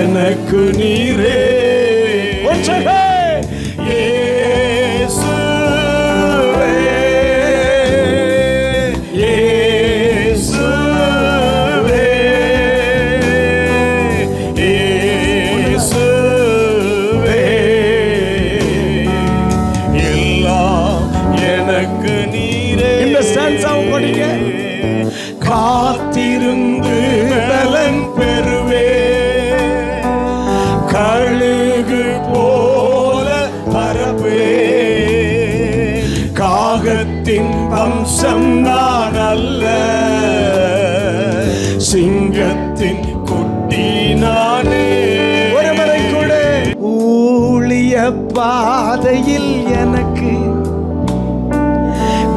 Speaker 1: எனக்கு நீரே ஸ்டான்ஸாவும் படிங்க.
Speaker 2: காத்திருந்து பலன் பெறுவே, கழுகு போல பரப்பே, காகத்தின் வம்சம் நான் அல்ல, சிங்கத்தின் குட்டி நானே.
Speaker 1: ஒரு முறை கூட ஊழிய பாதையில் எனக்கு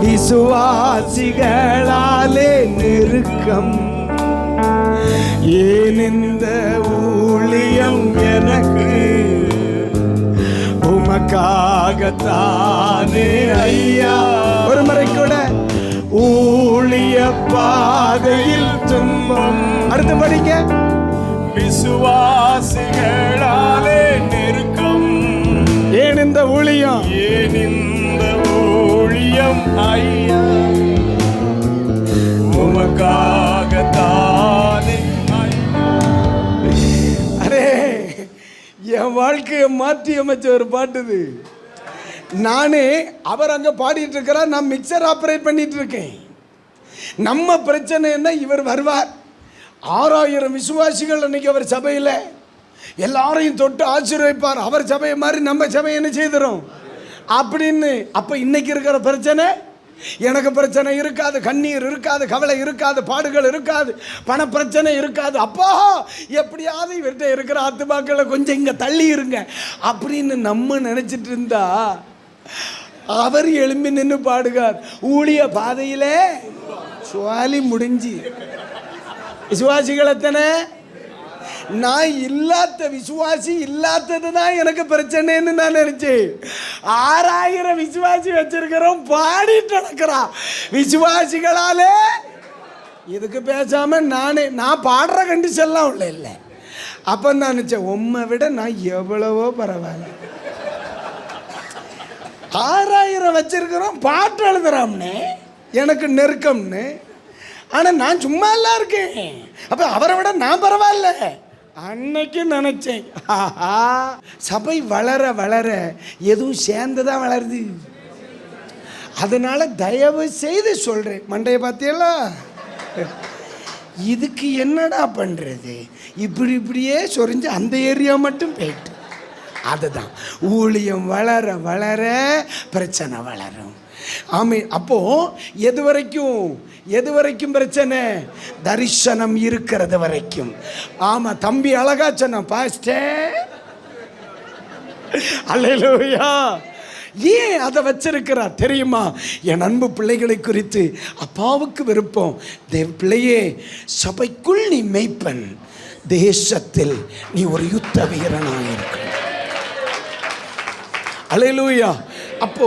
Speaker 1: விசுவாசிகளாலே நெருக்கம், ஏன் இந்த ஊழியம் எனக்கு உமக்காகத்தானே ஐயா. ஒரு முறை கூட ஊழிய பாதையில் துன்பம். அடுத்து படிங்க.
Speaker 2: விசுவாசிகளாலே நெருக்கம்,
Speaker 1: ஏன் இந்த ஊழியம்,
Speaker 2: ஏன் இந்த ஊழியம் ஐயா, உமக்காகத்தானே ஐயா.
Speaker 1: அரே, என் வாழ்க்கையை மாற்றி அமைச்ச ஒரு பாட்டுது. நானே அவர் அங்கே பாடிட்டு இருக்கிறார், நான் மிக்சர் ஆப்ரேட் பண்ணிட்டு இருக்கேன். நம்ம பிரச்சனை என்ன, இவர் வருவார், 6000 விசுவாசிகள் அன்னைக்கு அவர் சபையில் எல்லாரையும் தொட்டு ஆசீர்வதிப்பார். அவர் சபையை மாதிரி நம்ம சபையை என்ன செய்திரும் அப்படின்னு. அப்போ இன்னைக்கு இருக்கிற பிரச்சனை, எனக்கு பிரச்சனை இருக்காது, கண்ணீர் இருக்காது, கவலை இருக்காது, பாடுகள் இருக்காது, பண பிரச்சனை இருக்காது. அப்பா எப்படியாவது இவர்கிட்ட இருக்கிற ஆத்துமாக்களை கொஞ்சம் இங்கே தள்ளி இருங்க அப்படின்னு நம்ம நினச்சிட்டு இருந்தா, அவர் எழும்பி நின்று பாடுகார், ஊழிய பாதையிலே சுவாலி முடிஞ்சு. விசுவாசிகள் எத்தனை? நான் இல்லாத விசுவாசி இல்லாதது தான் எனக்கு பிரச்சனைன்னு நான் நினைச்சேன். 6000 விசுவாசி வச்சிருக்கிறோம், பாடிட்டு நடக்கிறான் விசுவாசிகளாலே. இதுக்கு பேசாம நான் பாடுற கண்டிஷன்லாம் உள்ள இல்லை. அப்போ நான் நினைச்சேன், உம்மை விட நான் எவ்வளவோ பரவாயில்ல. 6000 வச்சிருக்கிறோம், பாட்டு எழுதுறாம்னே, எனக்கு நெருக்கம்னு. ஆனால் நான் சும்மா எல்லாம் இருக்கேன், அப்போ அவரை விட நான் பரவாயில்ல அன்னைக்கு நினைச்சேன். சபை வளர வளர எதுவும் சேர்ந்துதான் வளருது. அதனால தயவு செய்து சொல்றேன், மண்டைய பார்த்தீங்களா, இதுக்கு என்னடா பண்றது, இப்படியே சொரிஞ்சு அந்த ஏரியா மட்டும் போயிட்டு. அதுதான் ஊழியம் வளர வளர பிரச்சனை வளரும். ஆமே. அப்போ எது வரைக்கும் பிரச்சனை? தரிசனம் இருக்கிறது வரைக்கும். ஆமா, தம்பி அழகா சொன்ன பாஸ்டர், அல்லேலூயா. ஏன் அதை வச்சிருக்கிறார் தெரியுமா? என் அன்பு பிள்ளைகளை குறித்து அப்பாவுக்கு விருப்பம். பிள்ளையே, சபைக்குள் நீ மெய்ப்பன், தேசத்தில் நீ ஒரு யுத்த வீரனாயிருக்க. அல்லேலூயா. அப்போ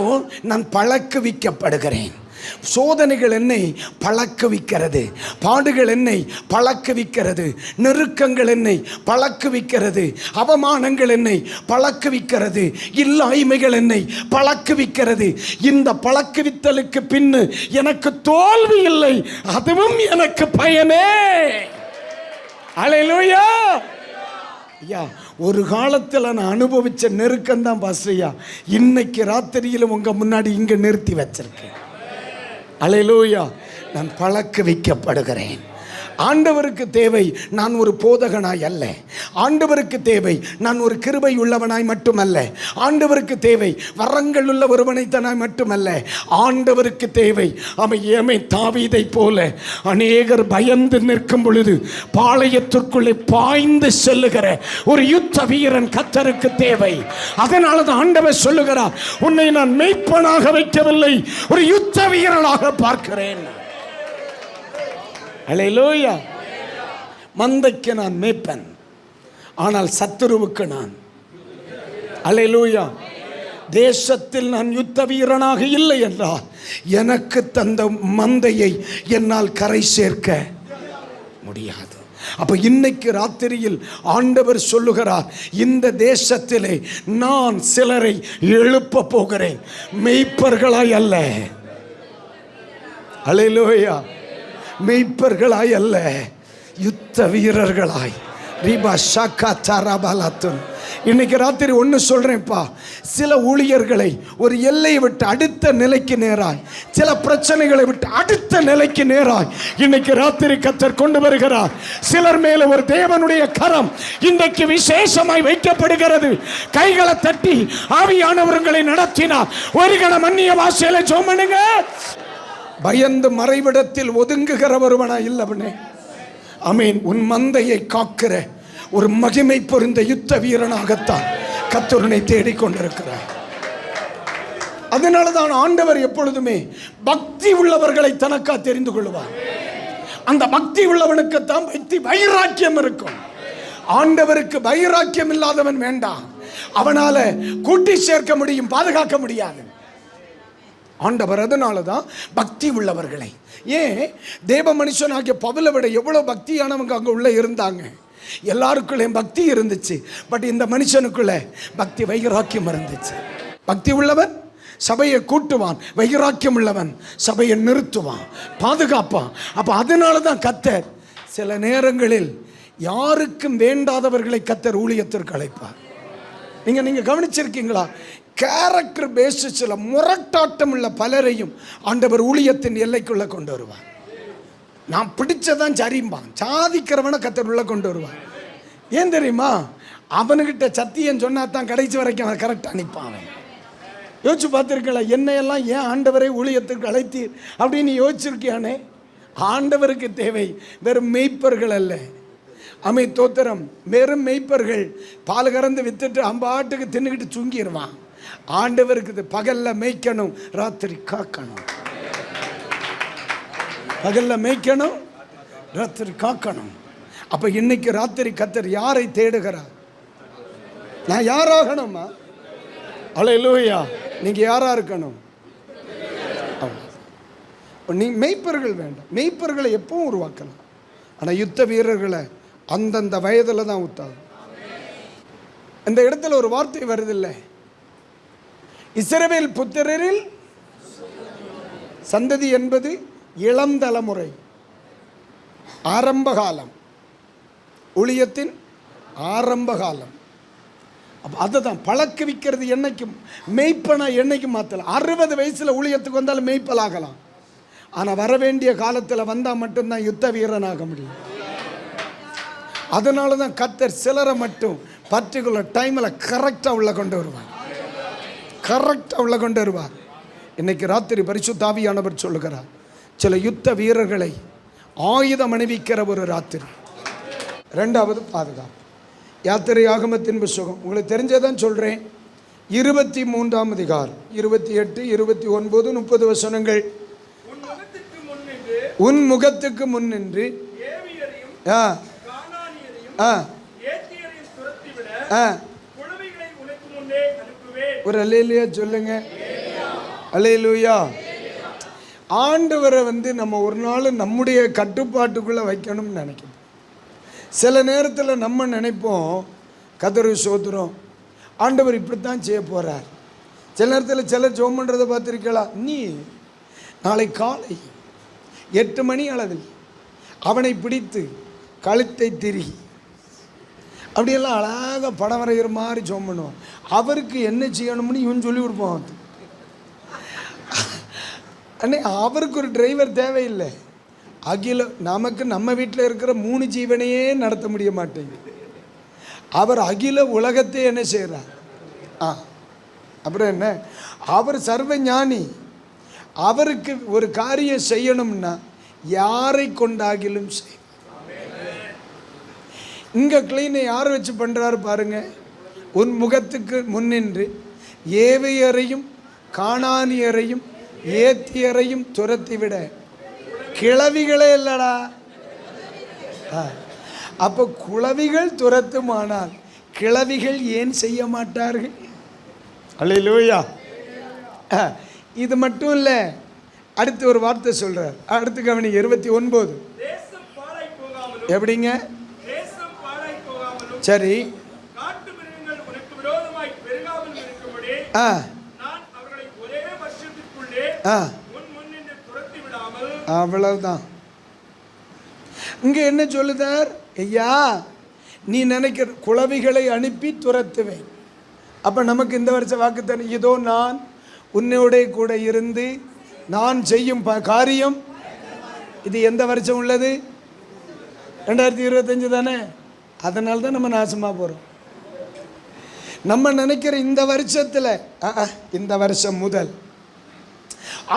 Speaker 1: நான் பழக்குவிக்கப்படுகிறேன். சோதனைகள் என்னை பழக்குவிக்கிறது, பாடுகள் என்னை பழக்குவிக்கிறது, நெருக்கங்கள் என்னை பழக்குவிக்கிறது, அவமானங்கள் என்னை பழக்குவிக்கிறது, இல்லாய்மைகள் என்னை பழக்குவிக்கிறது. இந்த பழக்குவித்தலுக்கு பின்னு எனக்கு தோல்வி இல்லை, அதுவும் எனக்கு பயனே. அல்லேலூயா. ஐயா, ஒரு காலத்தில் நான் அனுபவிச்ச நெருக்கம் தான் பாஸ்டர்யா இன்னைக்கு ராத்திரியில் உங்க முன்னாடி இங்க நிறுத்தி வச்சிருக்கேன். அல்லேலூயா. நான் பழக்குவிக்கப்படுகிறேன். ஆண்டவருக்கு தேவை நான் ஒரு போதகனாய் அல்ல, ஆண்டவருக்கு தேவை நான் ஒரு கிருபை உள்ளவனாய் மட்டுமல்ல, ஆண்டவருக்கு தேவை வரங்கள் உள்ள ஒருவனைத்தனாய் மட்டுமல்ல, ஆண்டவருக்கு தேவை அமை தாவீதை போல அநேகர் பயந்து நிற்கும் பொழுது பாளையத்திற்குள்ளே பாய்ந்து செல்லுகிற ஒரு யுத்த வீரன் கர்த்தருக்கு தேவை. அதனால தான் ஆண்டவர் சொல்லுகிறார், உன்னை நான் மெய்ப்பனாக வைக்கவில்லை, ஒரு யுத்த வீரனாக பார்க்கிறேன். அல்லேலூயா. மந்தைக்கு நான் மேய்ப்பன், ஆனால் சத்துருவுக்கு நான். அல்லேலூயா. தேசத்தில் நான் யுத்த வீரனாக இல்லை என்றால் எனக்கு தந்த மந்தையை என்னால் கரை சேர்க்க முடியாது. அப்ப இன்னைக்கு ராத்திரியில் ஆண்டவர் சொல்லுகிறார், இந்த தேசத்திலே நான் சிலரை எழுப்ப போகிறேன், மெய்ப்பர்களாய் அல்ல. அல்லேலூயா. மெய்ப்பர்களாய் அல்ல, யுத்த வீரர்களாய். ரீபா ஷாக்கா தரபாலத்துன். இன்னைக்கு ராத்திரி ஒன்று சொல்கிறேன்ப்பா, சில ஊழியர்களை ஒரு எல்லையை விட்டு அடுத்த நிலைக்கு நேராய், சில பிரச்சனைகளை விட்டு அடுத்த நிலைக்கு நேராய் இன்னைக்கு ராத்திரி கர்த்தர் கொண்டு வருகிறார். சிலர் மேல ஒரு தேவனுடைய கரம் இன்றைக்கு விசேஷமாய் வைக்கப்படுகிறது. கைகளை தட்டி ஆவியானவர்களை நடத்தினார். ஒரு கணம் அந்நிய பாஷையில ஜெபம் பண்ணுங்க. பயந்து மறைவிடத்தில் ஒதுங்குகிற ஒருவனா இல்லவனே. ஆமென். உன் மந்தையை காக்கிற ஒரு மகிமை பொருந்த யுத்த வீரனாகத்தான் கர்த்தரை தேடிக்கொண்டிருக்கிறார். அதனாலதான் ஆண்டவர் எப்பொழுதுமே பக்தி உள்ளவர்களை தனக்கா தெரிந்து கொள்வார். அந்த பக்தி உள்ளவனுக்குத்தான் பக்தி வைராக்கியம் இருக்கும். ஆண்டவருக்கு வைராக்கியம் இல்லாதவன் வேண்டாம். அவனால கூட்டி சேர்க்க முடியும், பாதுகாக்க முடியாது. ஆண்டவர் அதனாலதான் பக்தி உள்ளவர்களை, ஏன் தேவ மனுஷனாகிய பவுலை விட எவ்வளவு பக்தியானவங்க அங்க உள்ள இருந்தாங்க. எல்லாருக்குள்ளேயும் பக்தி இருந்துச்சு. பட் இந்த மனுஷனுக்குள்ள பக்தி வைராக்கியம் இருந்துச்சு. பக்தி உள்ளவன் சபையை கூட்டுவான், வைராக்கியம் உள்ளவன் சபையை நிறுத்துவான், பாதுகாப்பான். அப்ப அதனால தான் கர்த்தர் சில நேரங்களில் யாருக்கும் வேண்டாதவர்களை கர்த்தர் ஊழியத்திற்கு அழைப்பார். நீங்க கவனிச்சிருக்கீங்களா? கேரக்டர் பேசிஸ்ல முரட்டாட்டம் உள்ள பலரையும் ஆண்டவர் ஊழியத்தின் எல்லைக்குள்ள கொண்டு வருவார். நான் பிடிச்சதான் சரிம்பான், சாதிக்கிறவனை கர்த்தர் உள்ள கொண்டு வருவார். ஏன் தெரியுமா? அவனுக்கிட்ட சத்தியம் சொன்னா தான் கடைசி வரைக்கும் அவன் கரெக்டாக அனுப்பான். யோசிச்சு பார்த்துருக்கல, என்னையெல்லாம் ஏன் ஆண்டவரை ஊழியத்திற்கு அழைத்தீர் அப்படின்னு யோசிச்சிருக்கியானே. ஆண்டவருக்கு தேவை வெறும் மெய்ப்பர்கள் அல்ல. அமை தோத்திரம், வெறும் மெய்ப்பர்கள் பால் கறந்து வித்துட்டு அம்பாட்டுக்கு தின்னுக்கிட்டு தூங்கிடுவான். ஆண்டவருக்கு பகல்ல மேய்க்கணும், ராத்திரி காக்கணும். பகல்ல மேய்க்கணும், ராத்திரி காக்கணும். அப்ப இன்னைக்கு ராத்திரி கர்த்தர் யாரை தேடுகிறார்? நான் யாராகணுமா? அல்லேலூயா. நீங்க யாரா இருக்கணும்? நீ மெய்ப்பர்கள் வேண்டாம். மெய்ப்பர்களை எப்பவும் உருவாக்கலாம். ஆனா யுத்த வீரர்களை அந்தந்த வயதுல தான் ஊத்தாகும். இந்த இடத்துல ஒரு வார்த்தை வருதில்லை, இஸ்ரவேல் புத்திரரில் சந்ததி என்பது இளம் தலைமுறை, ஆரம்ப காலம், ஊழியத்தின் ஆரம்ப காலம். அதை தான் பழக்குவிக்கிறது. என்னைக்கும் மெய்ப்பனா என்னைக்கும் மாற்றலாம். 60 வயசுல ஊழியத்துக்கு வந்தாலும் மெய்ப்பலாகலாம். ஆனால் வர வேண்டிய காலத்தில் வந்தால் மட்டும்தான் யுத்த வீரனாக முடியும். அதனால தான் கர்த்தர் சிலரை மட்டும் பர்டிகுலர் டைமில் கரெக்டாக உள்ள கொண்டு வருவார். கரெக்டாக உள்ள கொண்டு வருவார். இன்னைக்கு ராத்திரி பரிசுத்த ஆவியானவர் சொல்லுகிறார், சில யுத்த வீரர்களை ஆயுதம் அணிவிக்கிற ஒரு ராத்திரி. ரெண்டாவது பாதுகாப்பு. யாத்திரை ஆகமத்தின் புத்தகம் உங்களுக்கு தெரிஞ்சதான் சொல்கிறேன். 23ஆம் அதிகாரம் 28, 29, 30 வசனங்கள். உன் முகத்துக்கு முன் நின்று ஒரு அல்லேலூயா சொல்லுங்க. அல்லேலூயா. ஆண்டவரை நம்ம ஒரு நாள் நம்முடைய கட்டுப்பாட்டுக்குள்ளே வைக்கணும்னு நினைக்கணும். சில நேரத்தில் நம்ம நினைப்போம், கதறு சோத்துறோம், ஆண்டவர் இப்படித்தான் செய்ய போகிறார். சில நேரத்தில் சிலர் ஜெபம் பண்ணுறதை பார்த்துருக்கலாம். நீ நாளை காலை 8 மணி அளவில் அவனை பிடித்து கழுத்தை திரி, அப்படியெல்லாம் அழகாக படம் வரைகிற மாதிரி ஜெபம் பண்ணுவான். அவருக்கு என்ன செய்யணும்னு இவன் சொல்லி கொடுப்பான். அண்ணே, அவருக்கு ஒரு டிரைவர் தேவையில்லை. அகில நமக்கு நம்ம வீட்டில் இருக்கிற 3 ஜீவனையே நடத்த முடிய மாட்டேங்குது. அவர் அகில உலகத்தை என்ன செய்கிறார்? அப்புறம் என்ன? அவர் சர்வ ஞானி. அவருக்கு ஒரு காரியம் செய்யணும்னா யாரை கொண்டாகிலும் செய். இங்க கிளீனை யார் வச்சு பண்றாரு பாருங்க. உன் முகத்துக்கு முன்னின்று ஏவையரையும் கானானியரையும் ஏத்தியரையும் துரத்தி விட கிழவிகளே இல்லடா. அப்போ குளவிகள் துரத்துமானால் கிழவிகள் ஏன் செய்ய மாட்டார்கள்? அல்லேலூயா. இது மட்டும் இல்ல, அடுத்து ஒரு வார்த்தை சொல்றார். அடுத்து கவனி 29. எப்படிங்க? சரி, அவ்வளவுதான். இங்க என்ன சொல்லுதார்? ஐயா, நீ நினைக்கிற குளவிகளை அனுப்பி துரத்துவேன். அப்போ நமக்கு இந்த வருஷம் வாக்குத்தனை, இதோ நான் உன்னோட கூட இருந்து நான் செய்யும் காரியம். இது எந்த வருஷம் உள்ளது? 2025 தானே. அதனால தான் நம்ம நாசமாக போகிறோம். நம்ம நினைக்கிற இந்த வருஷத்தில், இந்த வருஷம் முதல்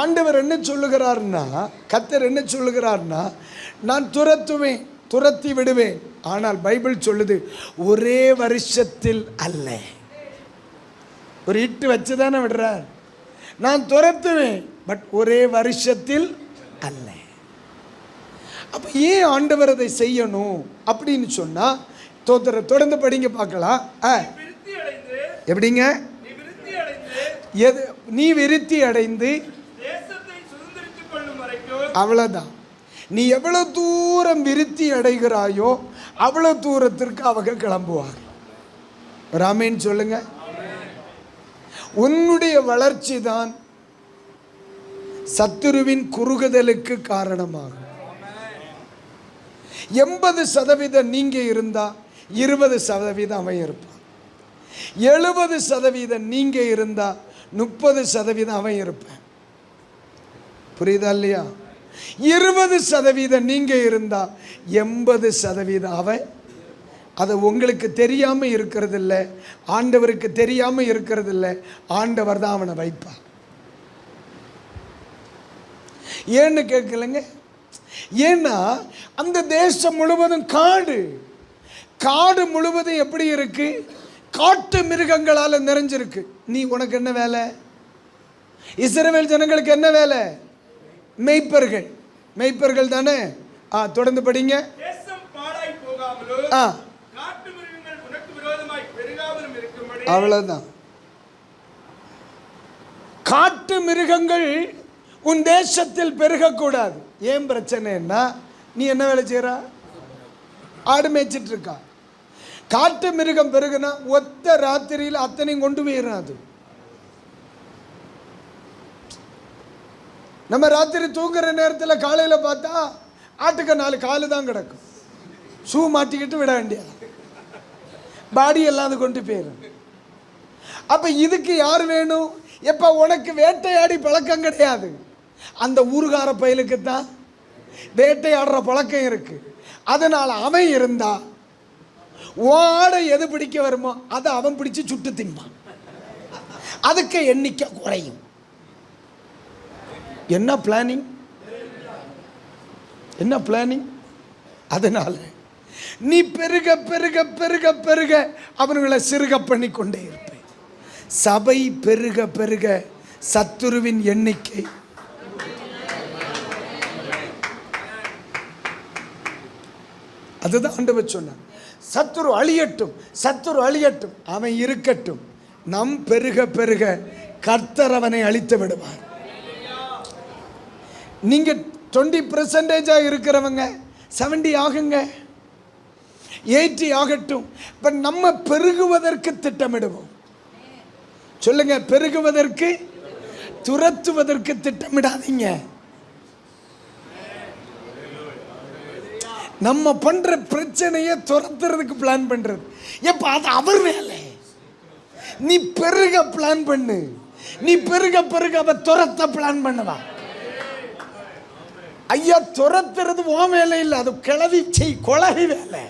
Speaker 1: ஆண்டவர் என்ன சொல்லுகிறார்னா, கர்த்தர் என்ன சொல்லுகிறார்னா, நான் துரத்துவேன், துரத்தி விடுவேன். ஆனால் பைபிள் சொல்லுது ஒரே வருஷத்தில் அல்ல. ஒரு இட்டு வச்சு தானே விடுறார். நான் துரத்துவேன், பட் ஒரே வருஷத்தில் அல்ல. அப்போ ஏன் ஆண்டவர் அதை செய்யணும் அப்படின்னு சொன்னால், தொடர்ந்து படிங்க பார்க்கலாம். எப்படிங்க? நீ விருத்தி அடைந்து அவ்வளோதான். நீ எவ்வளோ தூரம் விருத்தி அடைகிறாயோ அவ்வளோ தூரத்திற்கு அவங்க கிளம்புவார். ராமேன்னு சொல்லுங்க. உன்னுடைய வளர்ச்சி தான் சத்துருவின் குறுகுதலுக்கு காரணமாகும். 80% நீங்க இருந்தா 20% அவன் இருப்பான். 70% நீங்க இருந்தா 30% அவன் இருப்பான். புரியுதா இல்லையா? 20% நீங்க இருந்தா 80% அவன். அது உங்களுக்கு தெரியாம இருக்கிறது இல்லை, ஆண்டவருக்கு தெரியாம இருக்கிறது இல்லை. ஆண்டவர் தான் அவனை வைப்பார். ஏன்னு கேட்கலங்க. ஏன்னா அந்த தேசம் முழுவதும் காடு. காடு முழுவதும் எப்படி இருக்கு? காட்டு மிருகங்களால் நிறைஞ்சிருக்கு. நீ உனக்கு என்ன வேலை? இஸ்ரவேல் ஜனங்களுக்கு என்ன வேலை? மெய்ப்பர்கள். மெய்ப்பர்கள் தானே. தொடர்ந்து படிங்க. அவ்வளவுதான். காட்டு மிருகங்கள் உன் தேசத்தில் பெருகக்கூடாது. ஏன் பிரச்சனைன்னா, நீ என்ன வேலை செய்யற? ஆடு மேய்ச்சிட்டு இருக்கா. காட்டு மிருகம் பெருகுனா ஒத்த ராத்திரியில் அத்தனையும் கொண்டு போயிடாது. நம்ம ராத்திரி தூங்குற நேரத்தில் காலையில் பார்த்தா ஆட்டுக்கு 4 காலு தான் கிடக்கும். ஷூ மாட்டிக்கிட்டு விட வேண்டியது, பாடி எல்லாம் அது கொண்டு போயிடும். அப்போ இதுக்கு யார் வேணும்? எப்போ உனக்கு வேட்டையாடி பழக்கம் கிடையாது, அந்த ஊர்கார பயலுக்கு தான் வேட்டையாடுற பழக்கம் இருக்கு. அதனால் அவன் இருந்தா ஓட எது பிடிக்க வருமோ அதை அவன் பிடிச்சு சுட்டு தின்பான். அதுக்கு எண்ணிக்கை குறையும். என்ன பிளானிங்? என்ன பிளானிங்? அதனால நீ பெருக பெருக பெருக பெருக அவர்களை சிறுக பண்ணி கொண்டே இருப்பேன். சபை பெருக பெருக சத்துருவின் எண்ணிக்கை அதுதான் ஆண்டவர் சொன்னார். சத்துரு அழியட்டும், சத்துரு அழியட்டும், அவன் இருக்கட்டும். நம் பெருக பெருக கர்த்தர் அவனை அழித்து விடுவார். நீங்க 20% இருக்கிறவங்க 70 ஆகுங்க, 80 ஆகட்டும். இப்ப நம்ம பெருகுவதற்கு திட்டமிடுவோம். சொல்லுங்க, பெருகுவதற்கு, துரத்துவதற்கு திட்டமிடாதீங்க. நம்ம பண்ற பிரச்சனையை துரத்துறதுக்கு பிளான் பண்றது எப்ப? அது அவர் வேலை. நீ பெருக பிளான் பண்ணு. நீ பெருக பெருக அவ துரத்த பிளான் பண்ணுவா. ஐயா, துரத்துறது உன் வேலை இல்லை, அது கிளவி கொலவி வேலை.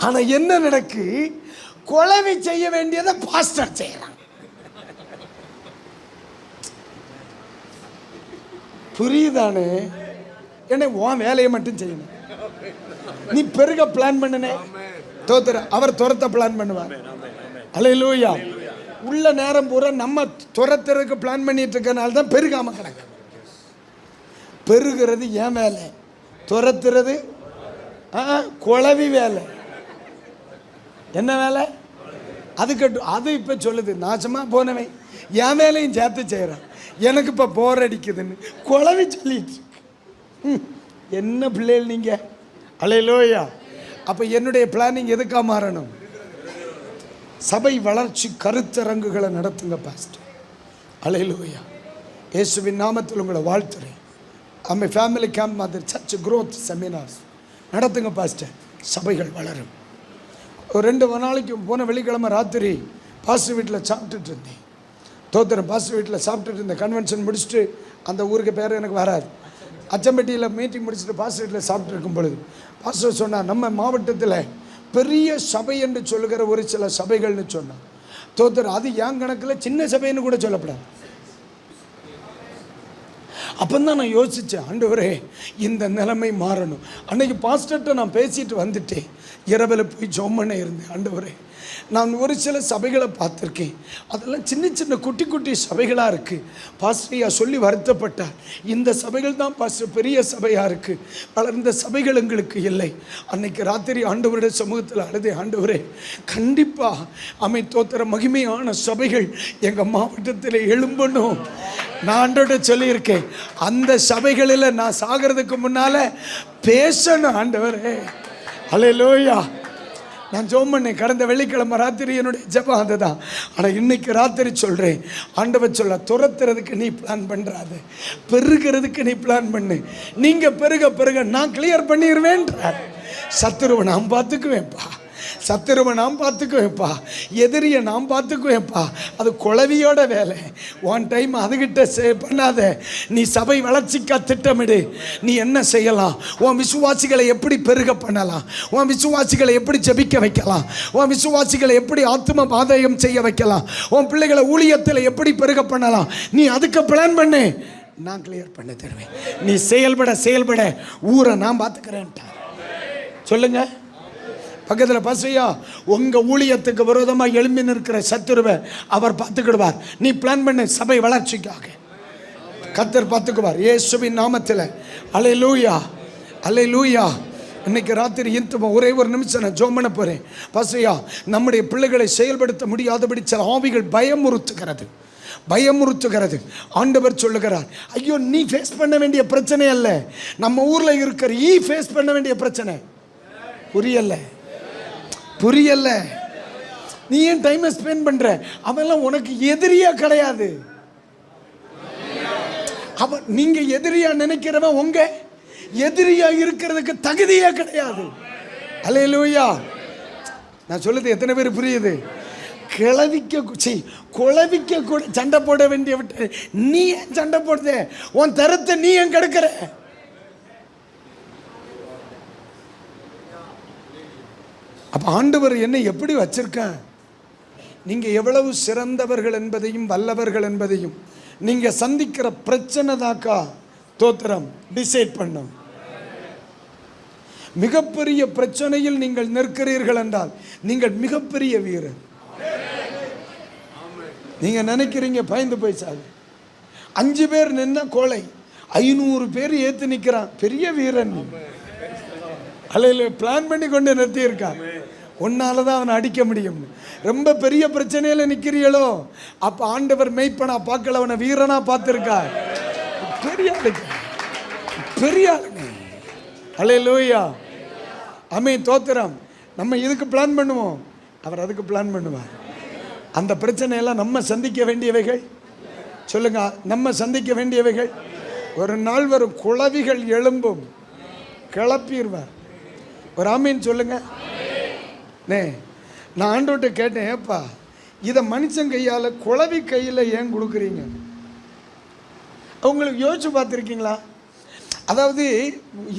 Speaker 1: ஆனா என்ன நடக்கு? கொலவி செய்ய வேண்டியதை பாஸ்டர் செய்யறான். புரியுதானே? என்ன உன் வேலையை மட்டும் செய்யணும். நீ பெருக பிளான் பண்ணனே, தோத்துற. அவர் துரத்த பிளான் பண்ணுவார். அல்லேலூயா. உள்ள நேரம் பூரா நம்ம துரத்துறதுக்கு பிளான் பண்ணிட்டு இருக்கனால தான் பெருகாம கிடக்கு. பெருகிறது ஏன் வேலை, துரத்துறது குழவி வேலை. என்ன வேலை? அது கட்டும். அது இப்போ சொல்லுது, நாசமா போனவன் என் வேலையும் சேர்த்து செய்கிறான், எனக்கு இப்போ போர் அடிக்குதுன்னு குழவி சொல்லிட்டு. என்ன பிள்ளைகள் நீங்க? அல்லேலூயா. அப்போ என்னுடைய பிளானிங் எதுக்காக மாறணும்? சபை வளர்ச்சி கருத்தரங்குகளை நடத்துங்க பாஸ்டர். அல்லேலூயா. இயேசுவின் நாமத்தில் உங்களை வாழ்த்துறேன். ஃபேமிலி கேம்ப் மாதிரி சர்ச் growth செமினார்ஸ் நடத்துங்க பாஸ்டர். சபைகள் வளரும். ஒரு 2 நாளைக்கு போன வெள்ளிக்கிழமை ராத்திரி பாஸ்டர் வீட்டில் சாப்பிட்டுட்டு இருந்தேன். தோத்திரம் பாஸ்டர் வீட்டில் சாப்பிட்டுட்டு இருந்தேன். கன்வென்ஷன் முடிச்சுட்டு, அந்த ஊருக்கு பேர் எனக்கு வராது, அச்சம்பட்டியில் மீட்டிங் முடிச்சுட்டு பாஸ்டர் வீட்டில் சாப்பிட்டு இருக்கும் பொழுது பாஸ்டர் சொன்னார், நம்ம மாவட்டத்தில் பெரிய சபை என்று சொல்லுகிற ஒரு சில சபைகள்னு சொன்னார். தோத்திரம் அது என் கணக்கில் சின்ன சபைன்னு கூட சொல்லப்படாது. அப்போ தான் நான் யோசித்தேன், ஆண்டவரே இந்த நிலைமை மாறணும். அன்றைக்கி பாஸ்டர்கிட்ட நான் பேசிட்டு வந்துட்டேன். இரவில் போய் ஜெபம் பண்ண இருந்தேன். ஆண்டவரே, நான் ஒரு சில சபைகளை பார்த்துருக்கேன், அதெல்லாம் சின்ன சின்ன குட்டி குட்டி சபைகளாக இருக்குது. பாஸ்டரையா சொல்லி வருத்தப்பட்டார், இந்த சபைகள் தான் பாஸ்டர் பெரிய சபையாக இருக்குது, வளர்ந்த சபைகள் எங்களுக்கு இல்லை. அன்னைக்கு ராத்திரி ஆண்டவருடைய சமூகத்தில் அழுதே, ஆண்டவரே கண்டிப்பாக தோத்திர மகிமையான சபைகள் எங்கள் மாவட்டத்தில் எழும்பணும். நான் ஆண்டவர்கிட்ட சொல்லியிருக்கேன், அந்த சபைகளில் நான் சாகிறதுக்கு முன்னால் பேசணும் ஆண்டவரே. அல்லேலூயா. நான் ஜெபம் பண்ணேன் கடந்த வெள்ளிக்கிழமை ராத்திரி, என்னுடைய ஜெபம் அதுதான். ஆனால் இன்னைக்கு ராத்திரி சொல்கிறேன், ஆண்டவர் சொல்ல, துரத்துறதுக்கு நீ பிளான் பண்ணுறாது, பெருகிறதுக்கு நீ பிளான் பண்ணு. நீங்கள் பெருக பெருக நான் கிளியர் பண்ணிடுவேன்றார். சத்துருவை நான் பார்த்துக்குவேன்ப்பா, சத்துருவை நான் பார்த்துக்குவேன்ப்பா, எதிரியை நான் பார்த்துக்குவேன்ப்பா. அது குளவியோட வேலை. ஒன் டைம் அதுகிட்ட பண்ணாத. நீ சபை வளர்ச்சிக்கா திட்டமிடு. நீ என்ன செய்யலாம், உன் விசுவாசிகளை எப்படி பெருக பண்ணலாம், உன் விசுவாசிகளை எப்படி ஜெபிக்க வைக்கலாம், உன் விசுவாசிகளை எப்படி ஆத்ம பாதயம் செய்ய வைக்கலாம், உன் பிள்ளைகளை ஊழியத்தில் எப்படி பெருக பண்ணலாம், நீ அதுக்கு பிளான் பண்ணு, நான் கிளியர் பண்ண தருவேன். நீ செயல்பட செயல்பட ஊரை நான் பார்த்துக்கிறேன்ட்டார். சொல்லுங்க பக்கத்தில் பசையா, உங்கள் ஊழியத்துக்கு விரோதமாக எழும்பி நிற்கிற சத்துருவை அவர் பார்த்துக்கிடுவார். நீ பிளான் பண்ணு, சபை வளர்ச்சிக்காக கர்த்தர் பார்த்துக்குவார் இயேசுவின் நாமத்தில். அல்லேலூயா, அல்லேலூயா. இன்னைக்கு ராத்திரி ஒரே ஒரு நிமிஷம் நான் ஜெபம் பண்ண போகிறேன். பசையா, நம்முடைய பிள்ளைகளை செயல்படுத்த முடியாதபடி சில ஆவிகள் பயமுறுத்துகிறது. ஆண்டவர் சொல்லுகிறார், ஐயோ நீ ஃபேஸ் பண்ண வேண்டிய பிரச்சனை அல்ல, நம்ம ஊரில் இருக்கிற ஃபேஸ் பண்ண வேண்டிய பிரச்சனை. புரியல. நீ ஏன் டைமை ஸ்பெண்ட் பண்ற? அவெல்லாம் உனக்கு எதிரியா கிடையாது. அவன் நீங்க எதிரியா நினைக்கிறவன் உங்க எதிரியா இருக்கிறதுக்கு தகுதியே கிடையாது. அல்லேலூயா. நான் சொல்லுது எத்தனை பேர் புரியுது? குளவிக்க கூட சண்டை போட வேண்டிய விட்டு நீ ஏன் சண்டை போடுத? உன் தரத்தை நீ ஏன் கெடுக்கிற? அப்போ ஆண்டவர் என்னை எப்படி வச்சிருக்கேன்? நீங்கள் எவ்வளவு சிறந்தவர்கள் என்பதையும் வல்லவர்கள் என்பதையும் நீங்கள் சந்திக்கிற பிரச்சனை தாக்கா தோத்திரம் டிசைட் பண்ணும். மிகப்பெரிய பிரச்சனையில் நீங்கள் நிற்கிறீர்கள் என்றால் நீங்கள் மிகப்பெரிய வீரர். நீங்கள் நினைக்கிறீங்க பயந்து போய் சாகு. 5 பேர் நின்ன கோலை 500 பேர் ஏற்று நிற்கிறான், பெரிய வீரன். அல்ல பிளான் பண்ணி கொண்டு நிறுத்தியிருக்கான். உன்னால தான் அவனை அடிக்க முடியும். ரொம்ப பெரிய பிரச்சனையில் நிற்கிறீங்களோ, அப்போ ஆண்டவர் மெய்ப்பனா பார்க்கல, அவனை வீரனா பார்த்துருக்கார். பெரிய ஆளுங்க. அல்லேலூயா. தோத்திரம். நம்ம இதுக்கு பிளான் பண்ணுவோம், அவர் அதுக்கு பிளான் பண்ணுவார். அந்த பிரச்சனையெல்லாம் நம்ம சந்திக்க வேண்டியவைகள். சொல்லுங்க, நம்ம சந்திக்க வேண்டியவைகள். ஒரு நாள் வரும், குளவிகள் எழும்பும், கிளப்பிடுவார். ஒரு ஆமீன் சொல்லுங்க. நான் ஆண்டவர்கிட்ட கேட்டேன், ஏப்பா இதை மனுஷன் கையால் குளவி கையில் ஏன் கொடுக்குறீங்க? அவங்களுக்கு யோசிச்சு பார்த்துருக்கீங்களா? அதாவது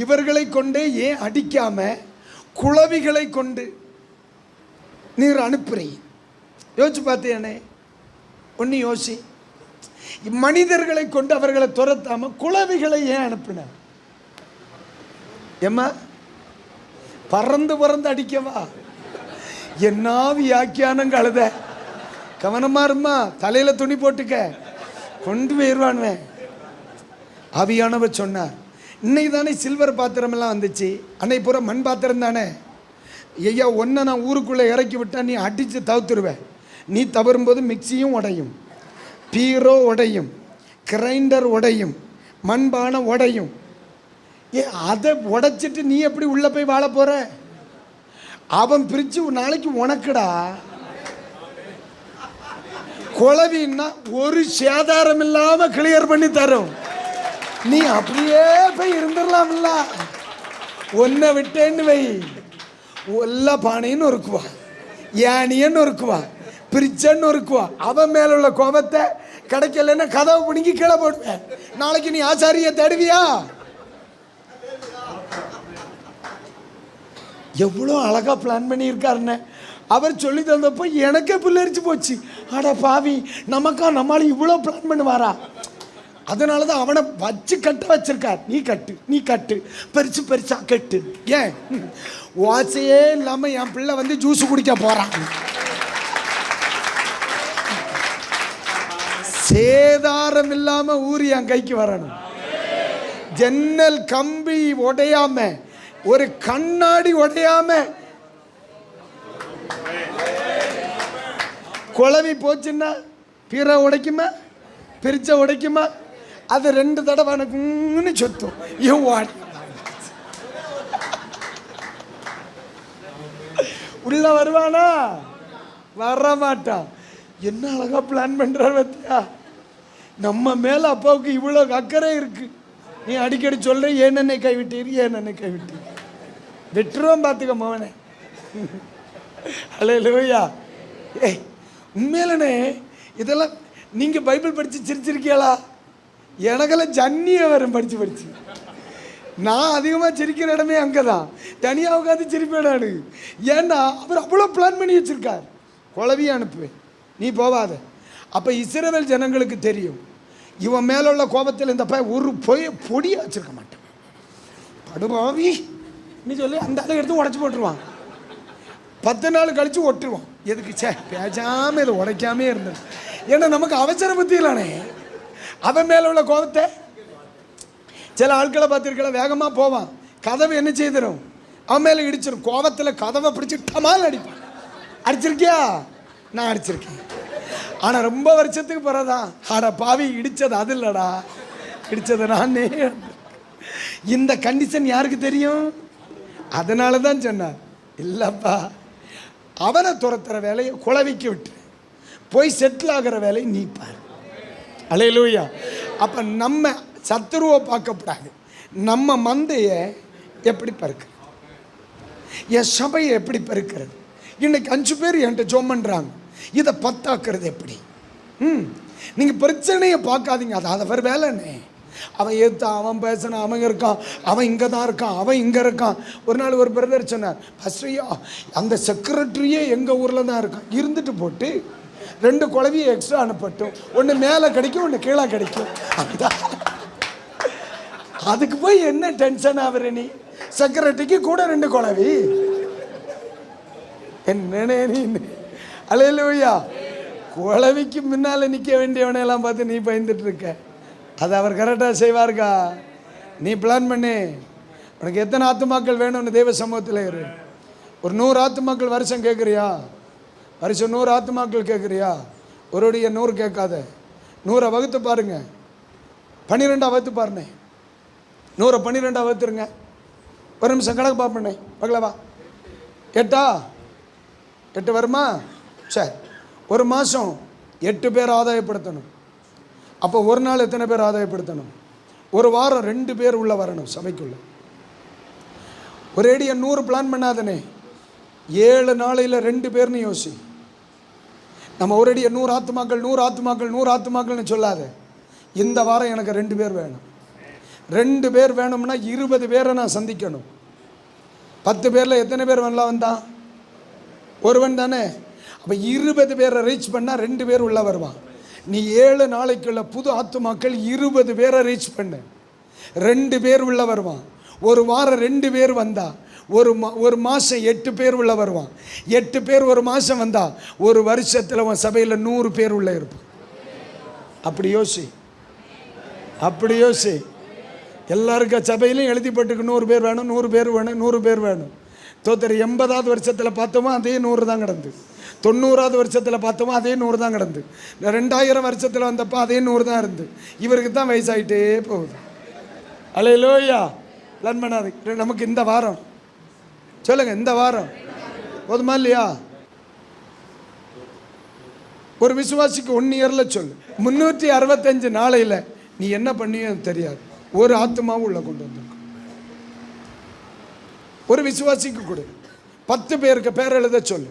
Speaker 1: இவர்களை கொண்டே ஏன் அடிக்காம குளவிகளை கொண்டு நீர் அனுப்புறீங்க? யோசிச்சு பார்த்தேனே. ஒன்று யோசி. மனிதர்களை கொண்டு அவர்களை துரத்தாம குளவிகளை ஏன் அனுப்பின? ஏம்மா பறந்து அடிக்கவா? என்ன வியாக்கியானம் கழுத. கவனமா இருமா, தலையில துணி போட்டுக்க, கொண்டு போயிடுவானுவேன். ஆவியானவர் சொன்னார், இன்னைக்கு தானே சில்வர் பாத்திரம் எல்லாம் வந்துச்சு, அன்னைக்கு பூரா மண் பாத்திரம் தானே. ஐயா ஒன்றை நான் ஊருக்குள்ளே இறக்கி விட்டா நீ அடித்து தவிர்த்துருவேன். நீ தவறும்போது மிக்சியும் உடையும், பீரோ உடையும், கிரைண்டர் உடையும், மண்பானை உடையும். அதை உடைச்சிட்டு நீ எப்படி உள்ளே போய் வாழ போகிற? அவன் பிரித்து நாளைக்கு உனக்குடா. குளவின்னா ஒரு சேதாரம் இல்லாமல் கிளியர் பண்ணி தரும். நீ அப்படியே போய் இருந்துடலாம்ல. ஒன்றை விட்டேன்னு வை, எல்லா பானையும் நொறுக்குவா, ஏனியன்னு நொறுக்குவா, பிரிச்சன்னு நொறுக்குவா. அவன் மேல உள்ள கோபத்தை கிடைக்கலன்னா கதவை பிடிங்கி கீழே போடுவேன். நாளைக்கு நீ ஆசாரிய தேடுவியா? எவ்வளோ அழகா பிளான் பண்ணியிருக்காருன்னு அவர் சொல்லி தந்தப்போ எனக்கே புல்லரிச்சு போச்சு. ஆடா பாவி, நமக்கா நம்மளால இவ்வளோ பிளான் பண்ணுவாரா? அதனால தான் அவனை வச்சு கட்ட வச்சிருக்கார். நீ கட்டு, நீ கட்டு, பெருசு பெருசா கட்டு. ஏன் வாசையே இல்லாம என் பிள்ளை வந்து ஜூஸ் குடிக்க போறான். சேதாரம் இல்லாம ஊறி என் கைக்கு வரணும். ஜன்னல் கம்பி உடையாம, ஒரு கண்ணாடி உடையாம, குழவி போச்சுன்னா பிற உடைக்குமா, பிரிச்ச உடைக்குமா? அது 2 தடவை எனக்குன்னு சொத்தும். உள்ள வருவானா? வர மாட்டான். என்ன அழகா பிளான் பண்றாரு பத்தியா? நம்ம மேல அப்பாவுக்கு இவ்வளவு அக்கறை இருக்கு. நீ அடிக்கடி சொல்ற, ஏன் என்னை கைவிட்டீர், ஏன் என்னை கைவிட்டீர். வெற்றுவோம் பார்த்துக்க மவனே. அல்லேலூயா. ஏய், உண்மையிலனே இதெல்லாம் நீங்க பைபிள் படிச்சு சிரிச்சிருக்கீங்களா? எனக்கெல்லாம் ஜன்னியை வரும் படிச்சு படிச்சு. நான் அதிகமாக சிரிக்கிற இடமே அங்கே தான். தனியாக உட்காந்து சிரிப்பேன் நான். ஏன்னா அவர் அவ்வளோ பிளான் பண்ணி வச்சிருக்கார். குழவியை அனுப்புவேன், நீ போவாத. அப்போ இஸ்ரவேல் ஜனங்களுக்கு தெரியும், இவன் மேலே உள்ள கோபத்தில் இந்த பையன் ஒரு பொடியை வச்சிருக்க மாட்டான். படுபாவி நீ சொல்லி அந்த அதை எடுத்து உடச்சி போட்டுருவான். 10 நாள் கழித்து ஒட்டுருவான். எதுக்கு பேசாமல் இதை உடைக்காமே இருந்தது. ஏன்னா நமக்கு அவசர புத்தியிலானே. அவன் மேலே உள்ள கோபத்தை சில ஆட்களை பார்த்துருக்கலாம், வேகமாக போவான், கதவை என்ன செய்திடும், அவன் மேலே இடிச்சிடும். கோபத்தில் கதவை பிடிச்சி டமால் அடிப்பான். அடிச்சிருக்கியா? நான் அடிச்சிருக்கேன். ஆனால் ரொம்ப வருஷத்துக்கு பிறகுதான், ஆடா பாவி, இடித்தது அது இல்லைடா, இடித்தது நானே. இந்த கண்டிஷன் யாருக்கு தெரியும்? அதனால தான் சொன்னார், இல்லைப்பா அவனை துரத்துற வேலையை குழவிக்கு விட்டு போய் செட்டில் ஆகிற வேலையை நீ பாரு. அல்லேலூயா. அப்போ நம்ம சத்துருவை பார்க்கப்படாது. நம்ம மந்தையை எப்படி பருக்கிறது, என் சபையை எப்படி பருக்கிறது. இன்னைக்கு 5 பேர் என்கிட்ட ஜோம் பண்ணுறாங்க, இதை 10 ஆக்குறது எப்படி? நீங்கள் பிரச்சனையை பார்க்காதீங்க, அது அவர் வேலைண்ணே. அவன் ஏற்றான், அவன் பேசினான், அவன் இருக்கான், அவன் இங்கே தான் இருக்கான், அவன் இங்கே இருக்கான். ஒரு நாள் ஒரு பிரதர் சொன்னார், பஸ்ரையா அந்த செக்ரட்டரியே எங்கள் ஊரில் தான் இருக்கான். இருந்துட்டு போட்டு 2 குழவியை எக்ஸ்ட்ரா அனுப்பட்டும், ஒன்று மேலே கிடைக்கும், ஒன்று கீழே கிடைக்கும். அதுக்கு போய் என்ன டென்ஷன் ஆகுற நீ? செக்ரட்டரிக்கு கூட 2 குழவி என்னன்னே நீ? அல்லேலூயா. குழவிக்கு முன்னால் நிற்க வேண்டியவனையெல்லாம் பார்த்து நீ பயந்துட்டு இருக்க. அது அவர் கரெக்டாக செய்வார்க்கா. நீ பிளான் பண்ணு. உனக்கு எத்தனை ஆத்துமாக்கள் வேணும்னு தெய்வ சமூகத்தில் இரு. ஒரு 100 ஆத்துமாக்கள் வருஷம் கேட்குறியா? வருஷம் 100 ஆத்துமாக்கள் கேட்குறியா? ஒருடைய 100 கேட்காத, 100 வகுத்து பாருங்க. 12 வகுத்து பாருண்ணே. 100 12 வகுத்துருங்க. ஒரு நிமிஷம் கணக்கு பார்ப்பண்ணே, பார்க்கலவா? 8 வருமா? சரி, ஒரு மாதம் 8 பேர் ஆதாயப்படுத்தணும். அப்போ ஒரு நாள் எத்தனை பேர் ஆதாயப்படுத்தணும்? ஒரு வாரம் 2 பேர் உள்ள வரணும் சபைக்குள்ள. ஒரேடியா 100 பிளான் பண்ணாதனே. 7 நாளையில் 2 பேர்னு யோசி. நம்ம ஒரேடியா 100 ஆத்துமாக்கள் 100 ஆத்துமாக்கள் 100 ஆத்துமாக்கள்னு சொல்லாத. இந்த வாரம் எனக்கு 2 பேர் வேணும். 2 பேர் வேணும்னா 20 பேரை நான் சந்திக்கணும். 10 பேரில் எத்தனை பேர் வரலாம் வந்தான்? ஒருவன் தானே. அப்போ 20 பேரை ரீச் பண்ணால் 2 பேர் உள்ள வருவான். நீ 7 நாளைக்குள்ள புது ஆத்துமாக்கள் 20 பேரை ரீச் பண்ணு, 2 பேர் உள்ள வருவான். ஒரு வாரம் 2 பேர் வந்தா ஒரு மாதம் 8 பேர் உள்ள வருவான். 8 பேர் ஒரு மாதம் வந்தா ஒரு வருஷத்தில் உன் சபையில் 100 பேர் உள்ள இருப்பான். அப்படி யோசி, அப்படி யோசி. எல்லாருக்கும் சபையிலையும் எழுதி போட்டுக்கு 100 பேர் வேணும், 100 பேர் வேணும், 100 பேர் வேணும். தோத்தர் 80வது வருஷத்தில் பார்த்தோமா அதே 100 தான் கிடந்து. 90வது வருஷத்தில் பார்த்தோமா அதே 100 தான் கிடந்து. 2000 வருஷத்தில் வந்தப்போ அதே 100 தான் இருந்து. இவருக்கு தான் வயசாகிட்டே போகுது. அல்லேலூயா. பிளான் பண்ணாது. நமக்கு இந்த வாரம் சொல்லுங்க, இந்த வாரம் போதுமா இல்லையா? ஒரு விசுவாசிக்கு 1 இயரில் சொல்லு, 365 நாளையில் நீ என்ன பண்ணியோ தெரியாது, ஒரு ஆத்மாவும் உள்ள கொண்டு வந்திருக்கும். ஒரு விசுவாசிக்கு கொடு. 10 பேருக்கு பேர் எழுத சொல்லு,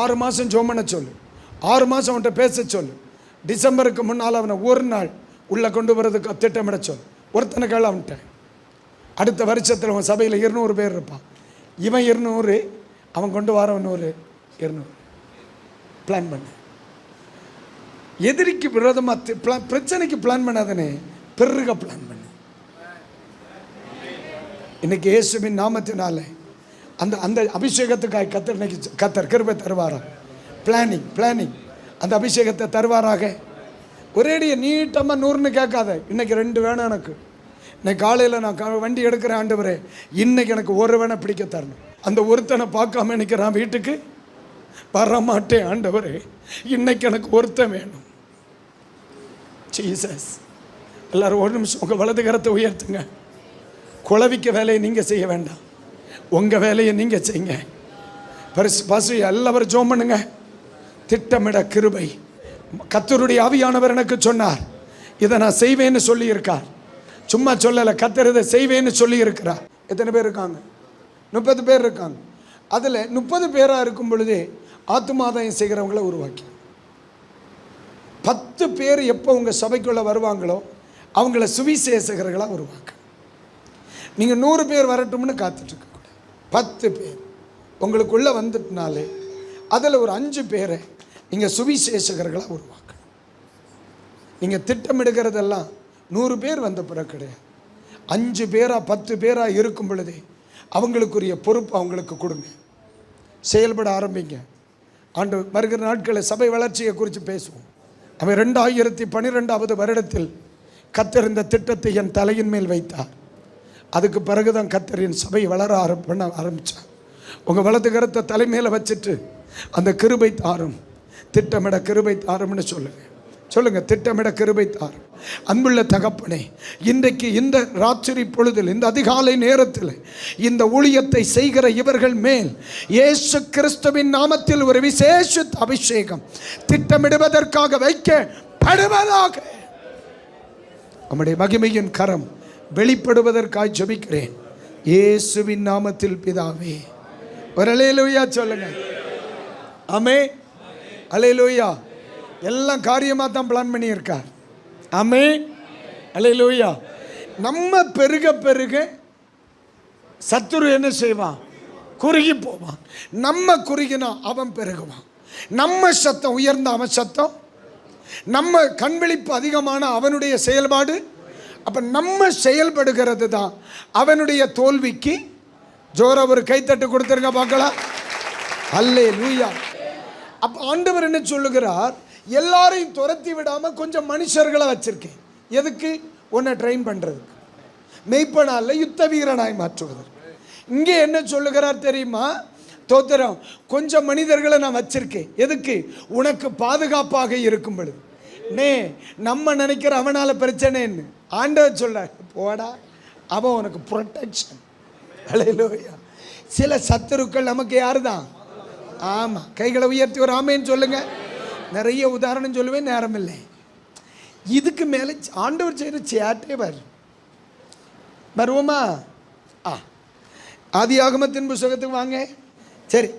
Speaker 1: 6 மாதம் ஜெபம் பண்ண சொல்லு, 6 மாதம் அவன்கிட்ட பேச சொல்லு, டிசம்பருக்கு முன்னால் அவனை ஒரு நாள் உள்ளே கொண்டு வரதுக்கு திட்டமிட சொல்லு. ஒருத்தனுக்கால அவன்கிட்ட அடுத்த வருஷத்தில் அவன் சபையில் 200 பேர் இருப்பான். இவன் 200, அவன் கொண்டு வரவன் 200 பிளான் பண்ண. எதிரிக்கு விரோதமாக பிரச்சனைக்கு பிளான் பண்ணாதனே, பெருக பிளான் பண்ணு. இன்னைக்கு இயேசுவின் நாமத்தினால அந்த அந்த அபிஷேகத்துக்காக கத்தர் கிருபை தருவாரா? பிளானிங் அந்த அபிஷேகத்தை தருவாராக. ஒரேடிய நீட்டமாக 100ன்னு கேட்காத. இன்னைக்கு 2 வேணும் எனக்கு. இன்னைக்கு காலையில் நான் வண்டி எடுக்கிறேன், ஆண்டவரே இன்னைக்கு எனக்கு ஒரு வேணை பிடிக்க தரணும். அந்த ஒருத்தனை பார்க்காம இன்னைக்கு நான் வீட்டுக்கு வரமாட்டேன். ஆண்டவரே இன்னைக்கு எனக்கு ஒருத்தன் வேணும். ஜீசஸ். எல்லாரும் ஒரு நிமிஷம் உங்கள் வலது கரத்தை உயர்த்துங்க. குளவிக்க வேலையை நீங்கள் செய்ய வேண்டாம், உங்கள் வேலையை நீங்கள் செய்யுங்க. பசு எல்லாரும் ஜெபம் பண்ணுங்க. திட்டமிட கிருபை. கர்த்தருடைய ஆவியானவர் எனக்கு சொன்னார், இதை நான் செய்வேன்னு சொல்லியிருக்கார். சும்மா சொல்லலை, கர்த்தர் இதை செய்வேன்னு சொல்லியிருக்கிறார். எத்தனை பேர் இருக்காங்க? 30 பேர் இருக்காங்க. அதில் 30 பேராக இருக்கும் பொழுதே ஆத்துமாதாயம் செய்கிறவங்கள உருவாக்கி 10 பேர் எப்போ உங்கள் சபைக்குள்ளே வருவாங்களோ அவங்கள சுவிசேஷகர்களாக உருவாக்க. நீங்கள் 100 பேர் வரட்டும்னு காத்துட்ருக்கக்கூடாது. 10 பேர் உங்களுக்குள்ளே வந்துட்டுனாலே அதில் ஒரு 5 பேரை நீங்கள் சுவிசேஷகர்களாக உருவாக்க. நீங்கள் திட்டமிடுகிறதெல்லாம் 100 பேர் வந்த பிறகு கிடையாது. 5 பேராக 10 பேராக இருக்கும் பொழுதே அவங்களுக்குரிய பொறுப்பு அவங்களுக்கு கொடுங்க. செயல்பட ஆரம்பிங்க. ஆண்டு வருகிற நாட்களில் சபை வளர்ச்சியை குறித்து பேசுவோம். அவன் 2012 வருடத்தில் கர்த்தர் இந்த திட்டத்தை என் தலையின் மேல் வைத்தார். அதுக்கு பிறகுதான் கர்த்தரின் சபை வளர ஆரம்பித்தார். உங்கள் வலது கரத்தை தலைமையில் வச்சுட்டு அந்த கிருபை தாரும், திட்டமிட கிருபை தாரும்னு சொல்லுங்கள். திட்டமிட கிருபை தாரும். அன்புள்ள தகப்பனே, இன்றைக்கு இந்த ராத்திரி பொழுதில், இந்த அதிகாலை நேரத்தில் இந்த ஊழியத்தை செய்கிற இவர்கள் மேல் இயேசு கிறிஸ்துவின் நாமத்தில் ஒரு விசேஷ அபிஷேகம் திட்டமிடுவதற்காக வைக்கப்படுவதாக. நம்முடைய மகிமையின் கரம் வெளிப்படுவதற்காக ஜெபிக்கிறேன் இயேசுவின் நாமத்தில் பிதாவே. ஒரு அல்லேலூயா சொல்லுங்க. ஆமென். அல்லேலூயா. எல்லாம் காரியமாக தான் பிளான் பண்ணியிருக்கார். ஆமென். அல்லேலூயா. நம்ம பெருக பெருக சத்துரு என்ன செய்வான்? குறுகி போவான். நம்ம குறுகினா அவன் பெருகுவான். நம்ம சத்தம் உயர்ந்த அவன் சத்தம், நம்ம கண்விழிப்பு அதிகமான அவனுடைய செயல்பாடு. அப்போ நம்ம செயல்படுகிறது தான் அவனுடைய தோல்விக்கு. ஜோரா ஒரு கைத்தட்டு கொடுத்துருங்க பார்க்கலாம். அல்லேலூயா. அப்போ ஆண்டவர் என்ன சொல்லுகிறார்? எல்லாரையும் துரத்தி விடாமல் கொஞ்சம் மனுஷர்களை வச்சிருக்கேன். எதுக்கு? உன்னை ட்ரெயின் பண்ணுறதுக்கு, மெய்ப்பனால யுத்த வீரனாய் மாற்றுவதற்கு. இங்கே என்ன சொல்லுகிறார் தெரியுமா? தோத்திரம், கொஞ்சம் மனிதர்களை நான் வச்சிருக்கேன். எதுக்கு? உனக்கு பாதுகாப்பாக இருக்கும் பொழுது. நம்ம நினைக்கிற அவனால் பிரச்சனைன்னு ஆண்டவர் சொல்ல போடா, அவன் உனக்கு ப்ரொடெக்ஷன். அல்லேலூயா. சில சத்துருக்கள் நமக்கு யாரு தான்? ஆமாம். கைகளை உயர்த்தி ஒரு ஆமேன்னு சொல்லுங்க. நிறைய உதாரணம் சொல்லுவேன், நேரம் இல்லை. இதுக்கு மேலே ஆண்டவர் செய்கிற சேட்டே வருவோமா? ஆதியாகமத்தின் புத்தகத்துக்கு வாங்க. சரி,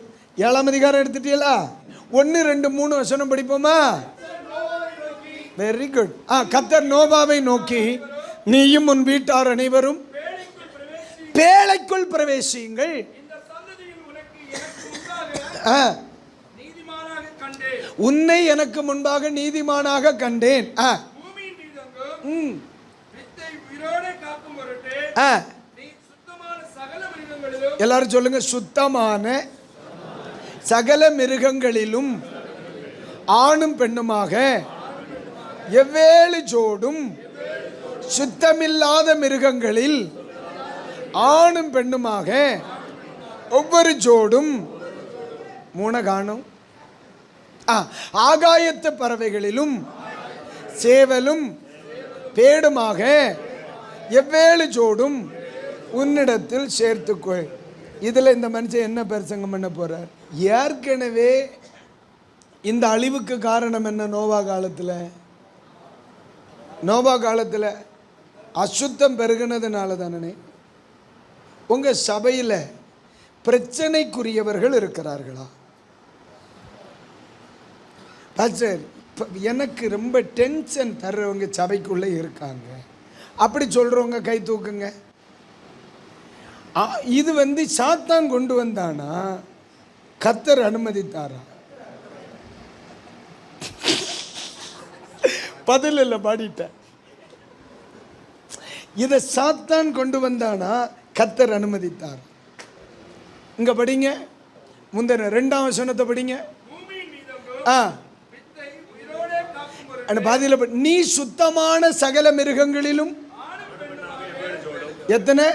Speaker 1: 7ஆம் அதிகாரம் எடுத்துட்டீங்களா? 1, 2, 3 வசனம் படிப்போமா? Very good. கர்த்தர் நோவாவை நோக்கி, நீயும் உன் வீட்டார் அனைவரும் பேழைக்குள் பிரவேசியுங்கள். உன்னை எனக்கு முன்பாக நீதிமானாக கண்டேன். எல்லாரும் சொல்லுங்க. சுத்தமான சகல மிருகங்களிலும் ஆணும் பெண்ணுமாக எவ்வேளு ஜோடும், சுத்தமில்லாத மிருகங்களில் ஆணும் பெண்ணுமாக ஒவ்வொரு ஜோடும் 3 காணும். ஆகாயத்து பறவைகளிலும் சேவலும் பேடுமாக எவ்வேளு ஜோடும் உன்னிடத்தில் சேர்த்துக்கொள். இதில் இந்த மனுஷன் என்ன பிரசங்கம் பண்ண போறார்? ஏற்கனவே இந்த அழிவுக்கு காரணம் என்ன? நோவா காலத்தில் அசுத்தம் பெருகினதுனால தானே. உங்கள் சபையில் பிரச்சனைக்குரியவர்கள் இருக்கிறார்களா? பாஸ்டர், எனக்கு ரொம்ப டென்ஷன் தர்றவங்க சபைக்குள்ளே இருக்காங்க, அப்படி சொல்கிறவங்க கை தூக்குங்க. இது சாத்தான் கொண்டு வந்தானா கர்த்தர் அனுமதித்தாரா? பதில் இல்லை, பாடிட்டேன். இதை சாத்தான் கொண்டு வந்தானா கர்த்தர் அனுமதித்தார்? இங்க படிங்க, முந்தின 2ஆம் வசனத்தை படிங்க. பாதியில நீ சுத்தமான சகல மிருகங்களிலும் எத்தனை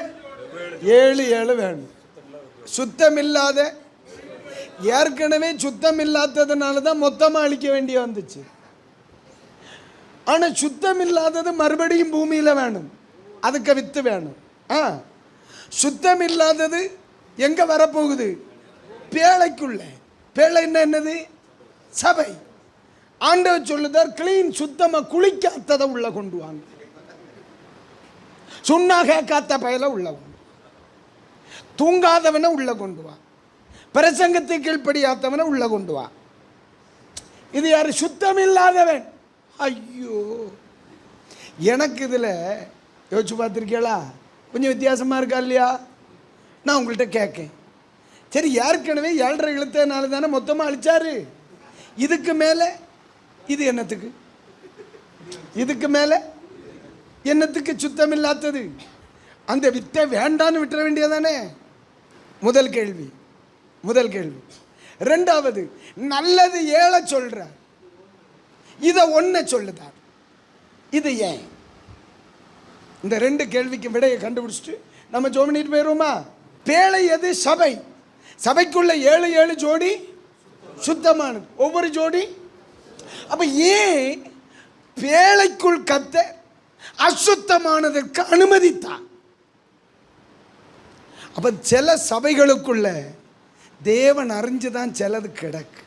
Speaker 1: 7 வேணும். சுத்தமில்லாத, ஏற்கனவே சுத்தம் இல்லாததுனால தான் மொத்தமா அழிக்க வேண்டிய வந்துச்சு. ஆனா சுத்தம் இல்லாதது மறுபடியும் பூமியில வேணும், அதுக்கு வித்து வேணும். சுத்தம் இல்லாதது எங்க வரப்போகுது? பேழைக்குள்ள. பேழை என்னது? சபை. ஆண்டவர் சொல்லுதார், கிளீன், சுத்தமா குளிக்காத்ததை உள்ள கொண்டு வாங்க, சுண்ணா கேட்காத்த பயல உள்ள கொண்டு, தூங்காதவனை உள்ள கொண்டு வா, பிரசங்கத்தை கீழ்ப்படியாத்தவனை உள்ள கொண்டு வா. இது யாரு? சுத்தம் இல்லாதவன். ஐயோ, எனக்கு இதில் யோசிச்சு பார்த்துருக்கீங்களா? கொஞ்சம் வித்தியாசமாக இருக்கா இல்லையா? நான் உங்கள்கிட்ட கேட்கேன், சரி, ஏற்கனவே 7.5 இழுத்தனால தானே மொத்தமாக அழிச்சாரு. இதுக்கு மேலே இது என்னத்துக்கு? இதுக்கு மேலே என்னத்துக்கு சுத்தம் இல்லாதது? அந்த வித்தை வேண்டான்னு விட்டுற வேண்டியதானே? முதல் கேள்வி. 2வது, நல்லது 7 சொல்ற, இதை 1 சொல்லுதார். இது ஏன்? இந்த 2 கேள்விக்கு விடையை கண்டுபிடிச்சிட்டு நம்ம ஜெபம் பண்ணிட்டு போயிடுவோமா? பேழை எது? சபை. சபைக்குள்ள 7 ஜோடி சுத்தமானது, ஒவ்வொரு ஜோடி. அப்ப ஏன் பேழைக்குள் கர்த்தர் அசுத்தமானதற்கு அனுமதித்தார்? அப்ப சில சபைகளுக்குள்ள தேவன் அறிஞ்சுதான் சிலது கிடக்கு.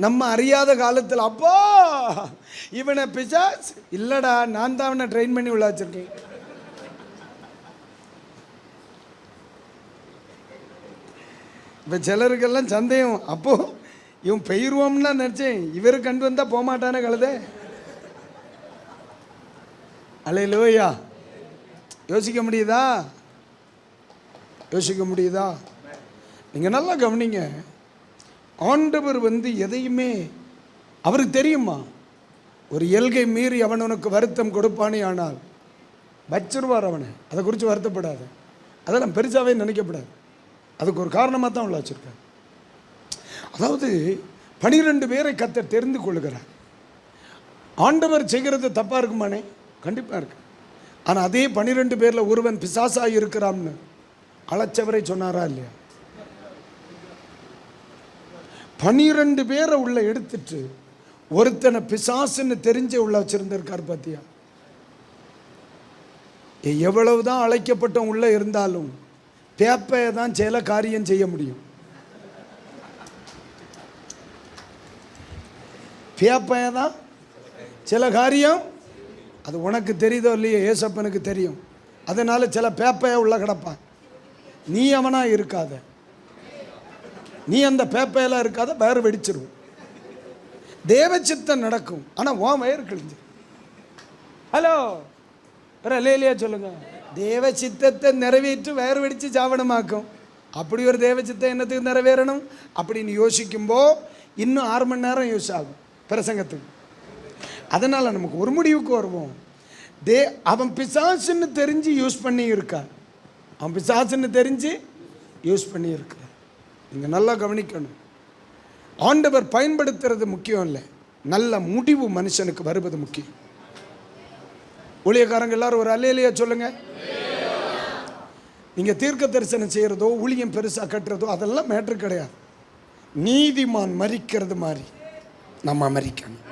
Speaker 1: நம்ம அறியாத காலத்தில் அப்போ இவனை பிசாஸ் இல்லடா, நான் தான் அவனை ட்ரெயின் பண்ணி உள்ள வச்சிருக்கேன். இப்போ சிலருக்கெல்லாம் சந்தேகம், அப்போ இவன் பெயர்வோம்னா நினச்சேன், இவரு கண்டு வந்தா போகமாட்டானே கழுதே. அல்லேலூயா. யோசிக்க முடியுதா? நீங்கள் நல்லா கவனிங்க. ஆண்டவர் எதையுமே அவருக்கு தெரியுமா? ஒரு எல்கை மீறி அவன் உனக்கு வருத்தம் கொடுப்பானே ஆனால் வச்சிருவார் அவனை. அதை குறித்து வருத்தப்படாது, அதெல்லாம் பெருசாகவே நினைக்கப்படாது. அதுக்கு ஒரு காரணமாக தான் உள்ள வச்சிருக்கார். அதாவது 12 பேரை கர்த்தர் தெரிந்து கொள்கிறார். ஆண்டவர் செய்கிறது தப்பாக இருக்குமானே? கண்டிப்பாக இருக்கு. ஆனால் அதே 12 பேரில் ஒருவன் பிசாசாக இருக்கிறான்னு அழைச்சவரை சொன்னாரா இல்லையா? 12 பேரை உள்ள எடுத்துட்டு ஒருத்தனை பிசாசுன்னு தெரிஞ்ச உள்ள வச்சிருந்திருக்கார். பார்த்தியா? எவ்வளவுதான் அழைக்கப்பட்ட உள்ள இருந்தாலும் பேப்பையை தான் சில காரியம் செய்ய முடியும். பேப்பையை தான் சில காரியம், அது உனக்கு தெரியுதோ இல்லையோ, ஏசப்பனுக்கு தெரியும். அதனால சில பேப்பையை உள்ள கிடப்பான். நீ அவனா இருக்காத, நீ அந்த பேப்பையெல்லாம் இருக்காத, வயிறு வெடிச்சிரும். தேவச்சித்தம் நடக்கும், ஆனால் உன் வயிறு கிழிஞ்சு. ஹலோ, இல்லையா சொல்லுங்க. தேவ சித்தத்தை நிறைவேற்றி வயிறு வெடித்து சாவணமாக்கும். அப்படி ஒரு தேவ சித்தம் என்னத்துக்கு நிறைவேறணும் அப்படின்னு யோசிக்கும்போ இன்னும் 6 மணி நேரம் யூஸ் ஆகும் பிரசங்கத்துக்கு. அதனால் நமக்கு ஒரு முடிவுக்கு வருவோம். அவன் பிசாசுன்னு தெரிஞ்சு யூஸ் பண்ணி இருக்கான். அவன் பிசாசுன்னு தெரிஞ்சு யூஸ் பண்ணி இருக்கிறான். நீங்கள் நல்லா கவனிக்கணும். ஆண்டவர் பயன்படுத்துறது முக்கியம் இல்லை, நல்ல முடிவு மனுஷனுக்கு வருவது முக்கியம். ஊழியக்காரங்க எல்லாரும் ஒரு அல்லேலூயா சொல்லுங்க. நீங்கள் தீர்க்க தரிசனம் செய்கிறதோ ஊழியம் பெருசாக கட்டுறதோ அதெல்லாம் மேட்ரு கிடையாது. நீதிமான் மரிக்கிறது மாதிரி நம்ம மரிக்கணும்.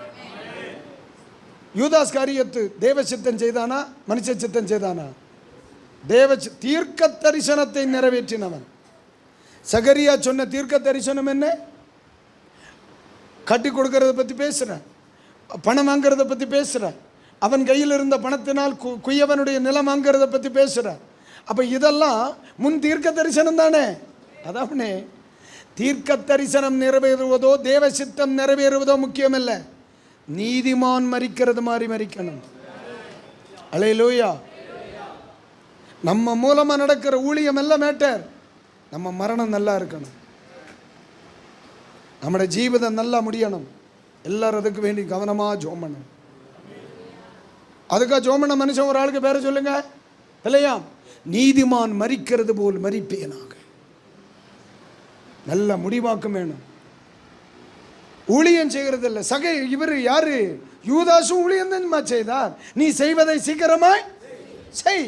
Speaker 1: யூதாஸ் காரியத்து தேவ சித்தம் செய்தானா மனுஷ சித்தம் செய்தானா? தீர்க்க தரிசனத்தை நிறைவேற்றினவன். சகரியா சொன்ன தீர்க்க தரிசனம் என்ன? கட்டி கொடுக்கறத பற்றி பேசுகிறேன், பணம் வாங்கிறத பற்றி பேசுகிறேன், அவன் கையில் இருந்த பணத்தினால் குயவனுடைய நிலம் வாங்கிறத பற்றி பேசுகிறேன். அப்போ இதெல்லாம் முன் தீர்க்க தரிசனம் தானே. அதாவனே தீர்க்க தரிசனம் நிறைவேறுவதோ தேவ சித்தம் நிறைவேறுவதோ முக்கியமல்ல, நீதிமான் மரிக்கிறது மாதிரி மரிக்கணும். அல்லேலூயா. நம்ம மூலமா நடக்கிற ஊழியம் எல்லாம் மேட்டர், நம்ம மரணம் நல்லா இருக்கணும், நம்முடைய ஜீவிதம் நல்லா முடியணும். எல்லாரும் அதுக்கு வேண்டி கவனமாக ஜோம் பண்ணணும். அதுக்காக ஜோம் பண்ண மனுஷன் ஒரு ஆளுக்கு பேரை சொல்லுங்க இல்லையா? நீதிமான் மரிக்கிறது போல் மரிப்பேனாக. நல்ல முடிவாக்கம் வேணும். ஊழியம் செய்கிறது இல்லை சகை. இவர் யாரு? யூதாசும் ஊழியம் தான் செய்தார். நீ செய்வதை சீக்கிரமாய் செய்.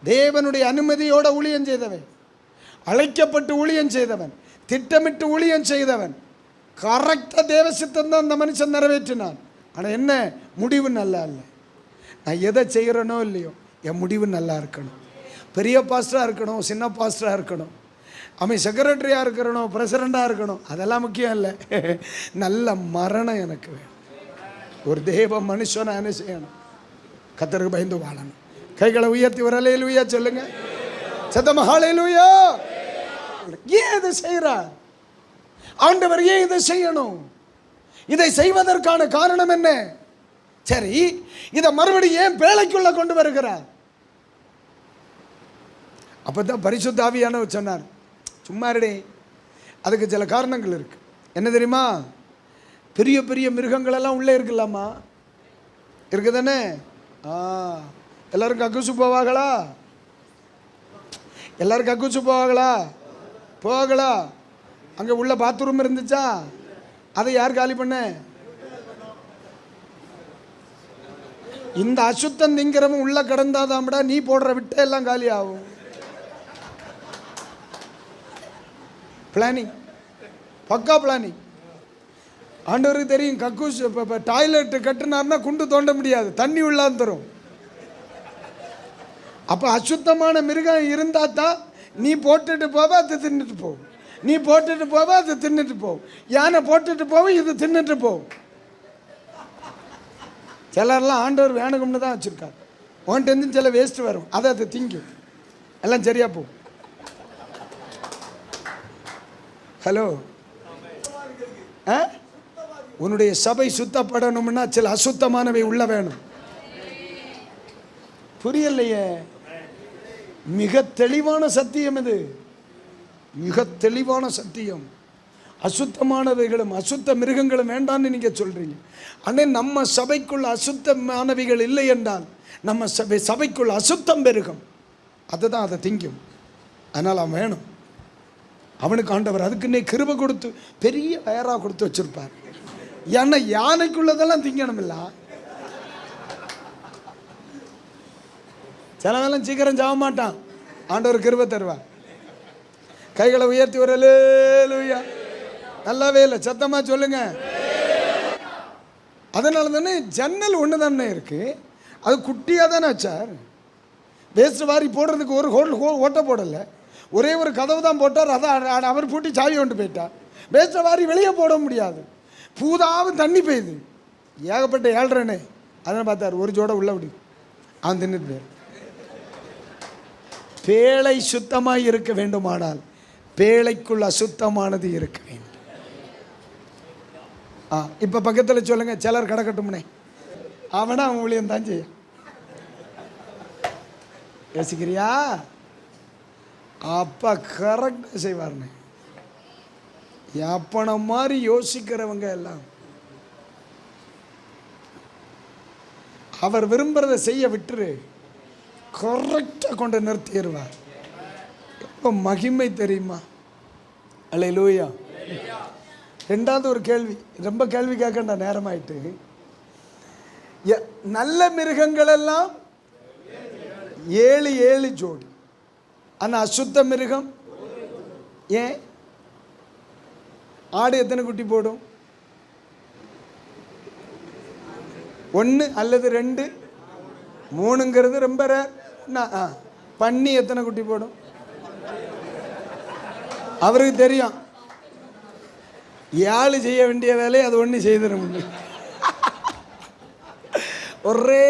Speaker 1: தேவனுடைய அனுமதியோட ஊழியம் செய்தவன், அழைக்கப்பட்டு ஊழியம் செய்தவன், திட்டமிட்டு ஊழியம் செய்தவன், கரெக்டாக தேவ சித்தம் தான் அந்த மனுஷன் நிறைவேற்றினான். ஆனால் என்ன முடிவு நல்லா இல்லை. நான் எதை செய்கிறேனோ இல்லையோ என் முடிவு நல்லா இருக்கணும். பெரிய பாஸ்டராக இருக்கணும், சின்ன பாஸ்டராக இருக்கணும், அவன் செக்ரட்டரியாக இருக்கணும், பிரசிடண்டாக இருக்கணும், அதெல்லாம் முக்கியம் இல்லை. நல்ல மரணம் எனக்கு வேணும். ஒரு தேவ மனுஷனை என்ன செய்யணும்? கர்த்தருக்கு பயந்து வாழணும். கைகளை உயர்த்தி ஒரு அல்லேலூயா சொல்லுங்க. சத்தமா ஹல்லேலூயா. ஏன் இதை செய்கிறார் ஆண்டவர்? ஏன் இதை செய்யணும்? இதை செய்வதற்கான காரணம் என்ன? சரி, இதை மறுபடியும் ஏன் பேழைக்குள்ள கொண்டு வருகிறார்? அப்பதான் பரிசுத்த ஆவியானவர் சொன்னார், சும்மா இருடே, அதுக்கு சில காரணங்கள் இருக்கு. என்ன தெரியுமா? பெரிய பெரிய மிருகங்கள் எல்லாம் உள்ளே இருக்குல்லாமா, இருக்குதானே? எல்லாரும் கக்கூசு போவாங்களா? எல்லாரும் கக்கூசு போவாங்களா? போகலா? அங்கே உள்ள பாத்ரூம் இருந்துச்சா? அதை யார் காலி பண்ண? இந்த அசுத்தம் திங்கிறவன் உள்ள கடந்தாதாம்டா நீ போடுற விட்ட எல்லாம் காலி ஆகும். பிளானிங், பக்கா பிளானிங். ஆண்டவருக்கு தெரியும். கக்கூஸ் இப்போ டாய்லெட் கட்டினார்னா குண்டு தோண்ட முடியாது, தண்ணி உள்ளாந்து தரும். அப்போ அசுத்தமான மிருகம் இருந்தால் தான் நீ போட்டுட்டு போவ, அது தின்னுட்டு போகும். நீ போட்டுட்டு போவ, அது தின்னுட்டு போகும். யானை போட்டுட்டு போவோம், இது தின்னுட்டு போகும். சிலர்லாம் ஆண்டவர் வேணும்னு தான் வச்சுருக்காரு. உன்ட்டு சில வேஸ்ட் வரும், அதை அது திங்கும், எல்லாம் சரியா போகும். ஹலோ, உன்னுடைய சபை சுத்தப்படணும்னா சில அசுத்தமானவை உள்ள வேணும். புரியலையே? மிக தெளிவான சத்தியம் இது, மிக தெளிவான சத்தியம். அசுத்தமானவைகளும் அசுத்த மிருகங்களும் வேண்டான்னு நீங்க சொல்றீங்க. ஆனால் நம்ம சபைக்குள்ள அசுத்தமானவைகள் இல்லை என்றால் நம்ம சபைக்குள்ள அசுத்தம் பெருகும், அதுதான் அதை திங்கும். அதனால் அவன் வேணும். அவனுக்கு ஆண்டவர் அதுக்குன்னே கிருபை கொடுத்து பெரிய வயராக கொடுத்து வச்சிருப்பார். ஏன்னா யானைக்குள்ளதெல்லாம் திங்கணும் இல்ல. சிலவெல்லாம் சீக்கிரம் சாக மாட்டான், ஆண்டவர் கிருபை தருவார். கைகளை உயர்த்தி ஒரு அல்லேலூயா. நல்லாவே இல்லை, சத்தமா சொல்லுங்க. அதனால தானே ஜன்னல் ஒன்று தானே இருக்கு, அது குட்டியாக தானே வச்சார். வேஸ்ட் வாரி போடுறதுக்கு ஒரு ஓட்ட போடலை, ஒரே ஒரு கதவு தான் போட்டார். அதை அவர் பூட்டி சாவி கொண்டு போயிட்டார். வேஸ்ட்டை வாரி வெளியே போட முடியாது, பூதாவும் தண்ணி பெய்யுது, ஏகப்பட்ட ஏழ்றனே. அதனால் பார்த்தார், ஒரு ஜோட உள்ள விடு, அவன் தின்னுட்டு போய். பேழை சுத்தமாக இருக்க வேண்டுமானால் பேழைக்குள் அசுத்தமானது இருக்க வேண்டும். இப்போ பக்கத்தில் சொல்லுங்க, சிலர் கிடக்கட்டும்னே, அவனா அவன் ஊழியம் தான் செய்ய. யோசிக்கிறியா? அப்பா கரெக்டாக செய்வார்னே. அப்பனை மாதிரி யோசிக்கிறவங்க எல்லாம் அவர் விரும்புறத செய்ய விட்டுரு, கரெக்டாக கொண்டு நிறுத்திடுவார். எப்போ மகிமை தெரியுமா? அல்லேலூயா. ரெண்டாவது ஒரு கேள்வி, ரொம்ப கேள்வி கேட்கண்டா, நேரமாயிட்டு. நல்ல மிருகங்கள் எல்லாம் 7 ஜோடி, ஆனால் அசுத்த மிருகம் ஏன்? ஆடு எத்தனை குட்டி போடும்? 1 அல்லது 2, 3ங்கிறது ரொம்ப ரேர். பன்னி எத்தனை குட்டி போடும்? அவருக்கு தெரியும். 7 செய்ய வேண்டிய வேலையை அது 1 செய்திட முடியும். ஒரே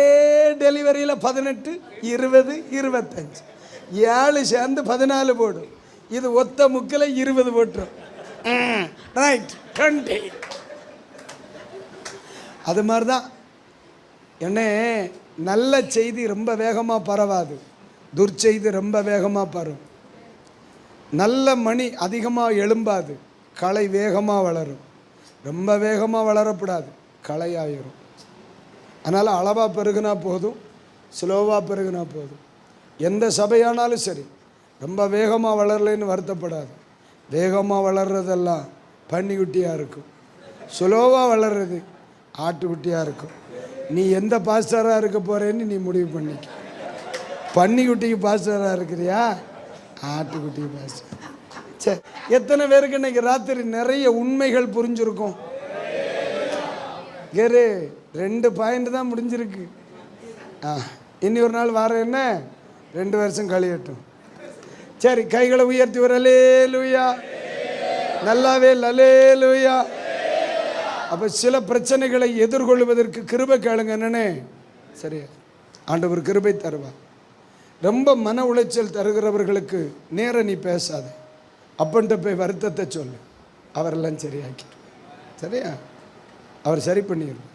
Speaker 1: டெலிவரியில் 18, 20, 25 7 சேர்ந்து 14 போடும். இது ஒத்த முக்கில் 20 போட்டுரும். ரைட் 20. அது மாதிரி தான் என்ன, நல்ல செய்தி ரொம்ப வேகமாக பரவாது, துர்ச்செய்தி ரொம்ப வேகமாக பரவும். நல்ல மணி அதிகமாக எழும்பாது, களை வேகமாக வளரும். ரொம்ப வேகமாக வளரக்கூடாது, களை ஆயிரும். அதனால் அளவாக பெருகுனா போதும், ஸ்லோவாக பெருகுனா போதும். எந்த சபையானாலும் சரி, ரொம்ப வேகமாக வளரலைன்னு வருத்தப்படாது. வேகமாக வளர்றதெல்லாம் பன்னிக்குட்டியாக இருக்கும், ஸ்லோவாக வளர்றது ஆட்டுக்குட்டியாக இருக்கும். நீ எந்த பாஸ்டராக இருக்க போகிறேன்னு நீ முடிவு பண்ணிக்க. பன்னிக்குட்டிக்கு பாஸ்டராக இருக்கிறியா, ஆட்டுக்குட்டிக்கு பாஸ்டர்? சரி, எத்தனை பேருக்கு இன்னைக்கு ராத்திரி நிறைய உண்மைகள் புரிஞ்சிருக்கும்? கேரு 2 பாயிண்ட் தான் முடிஞ்சிருக்கு. இனி ஒரு நாள் வார என்ன 2 வருஷம் கழியட்டும். சரி, கைகளை உயர்த்தி ஒரு அல்லேலூயா, நல்லாவே அல்லேலூயா. அப்போ சில பிரச்சனைகளை எதிர்கொள்வதற்கு கிருபை கேளுங்க. என்னன்னே சரியா, ஆண்டவர் கிருபை தருவார். ரொம்ப மன உளைச்சல் தருகிறவர்களுக்கு நேர நீ பேசாத, அப்பன்ட்ட போய் வருத்தத்தை சொல்லு, அவரெல்லாம் சரியாக்கிடுவார். சரியா, அவர் சரி பண்ணிடுவார்.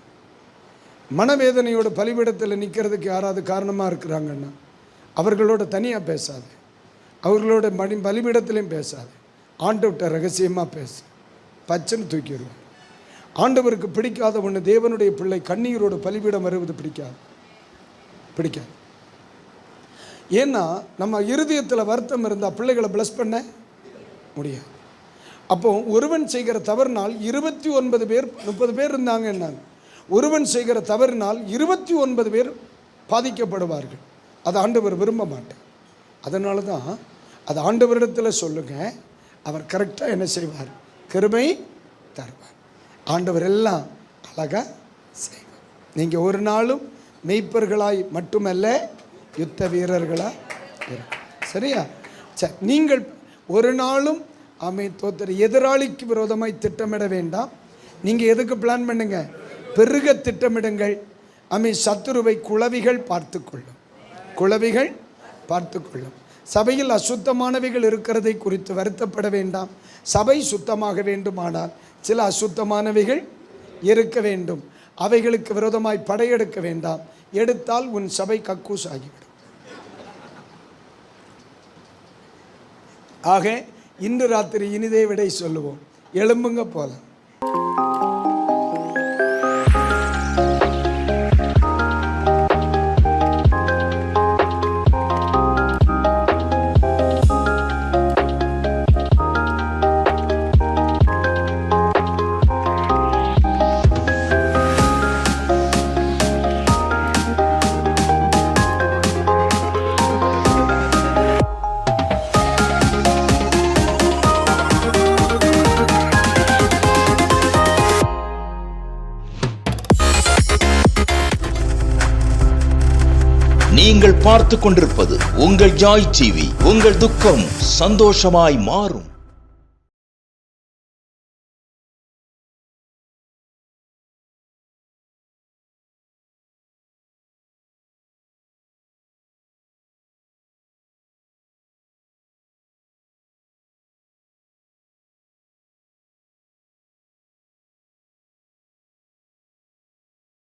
Speaker 1: மனவேதனையோட பலிபீடத்தில் நிற்கிறதுக்கு யாராவது காரணமாக இருக்கிறாங்கன்னா அவர்களோட தனியாக பேசாது, அவர்களோட பலிபீடத்திலையும் பேசாது. ஆண்டவர்கிட்ட ரகசியமாக பேசு, பச்சைன்னு தூக்கிடுவார். ஆண்டவருக்கு பிடிக்காத ஒன்று, தேவனுடைய பிள்ளை கண்ணீரோட பலிபீடம் வருவது பிடிக்காது. ஏன்னா நம்ம இருதயத்தில் வருத்தம் இருந்தால் பிள்ளைகளை பிளஸ் பண்ண முடியாது. அப்போ ஒருவன் செய்கிற தவறினால் 29 பேர் 30 பேர் இருந்தாங்க என்னாங்க, ஒருவன் செய்கிற தவறினால் 29 பேர் பாதிக்கப்படுவார்கள். அது ஆண்டவர் விரும்ப மாட்டார். அதனால தான் அது ஆண்டவரிடத்தில் சொல்லுங்க, அவர் கரெக்டாக என்ன செய்வார், கிருபை தருவார். ஆண்டவர் எல்லாம் அழகாக செய்வார். நீங்கள் ஒரு நாளும் மெய்ப்பர்களாய் மட்டுமல்ல யுத்த வீரர்களாக இருக்கும். சரியா? சரி, நீங்கள் ஒரு நாளும் தோத்தர் எதிராளிக்கு விரோதமாய் திட்டமிட வேண்டாம். நீங்கள் எதுக்கு பிளான் பண்ணுங்க, பெருக திட்டமிடுங்கள். சத்துருவை குளவிகள் பார்த்துக்கொள்ளும். சபையில் அசுத்தமானவைகள் இருக்கிறதை குறித்து வருத்தப்பட வேண்டாம். சபை சுத்தமாக வேண்டுமானால் சில அசுத்தமானவைகள் இருக்க வேண்டும். அவைகளுக்கு விரோதமாய் படையெடுக்க வேண்டாம். எடுத்தால் உன் சபை கக்கூஸ் ஆகிவிடும். ஆக இன்று ராத்திரி இனிதே விடை சொல்லுவோம். எழும்புங்க போலாம்.
Speaker 3: நீங்கள் பார்த்து கொண்டிருப்பது உங்கள் ஜாய் டிவி. உங்கள் துக்கம் சந்தோஷமாய் மாறும்.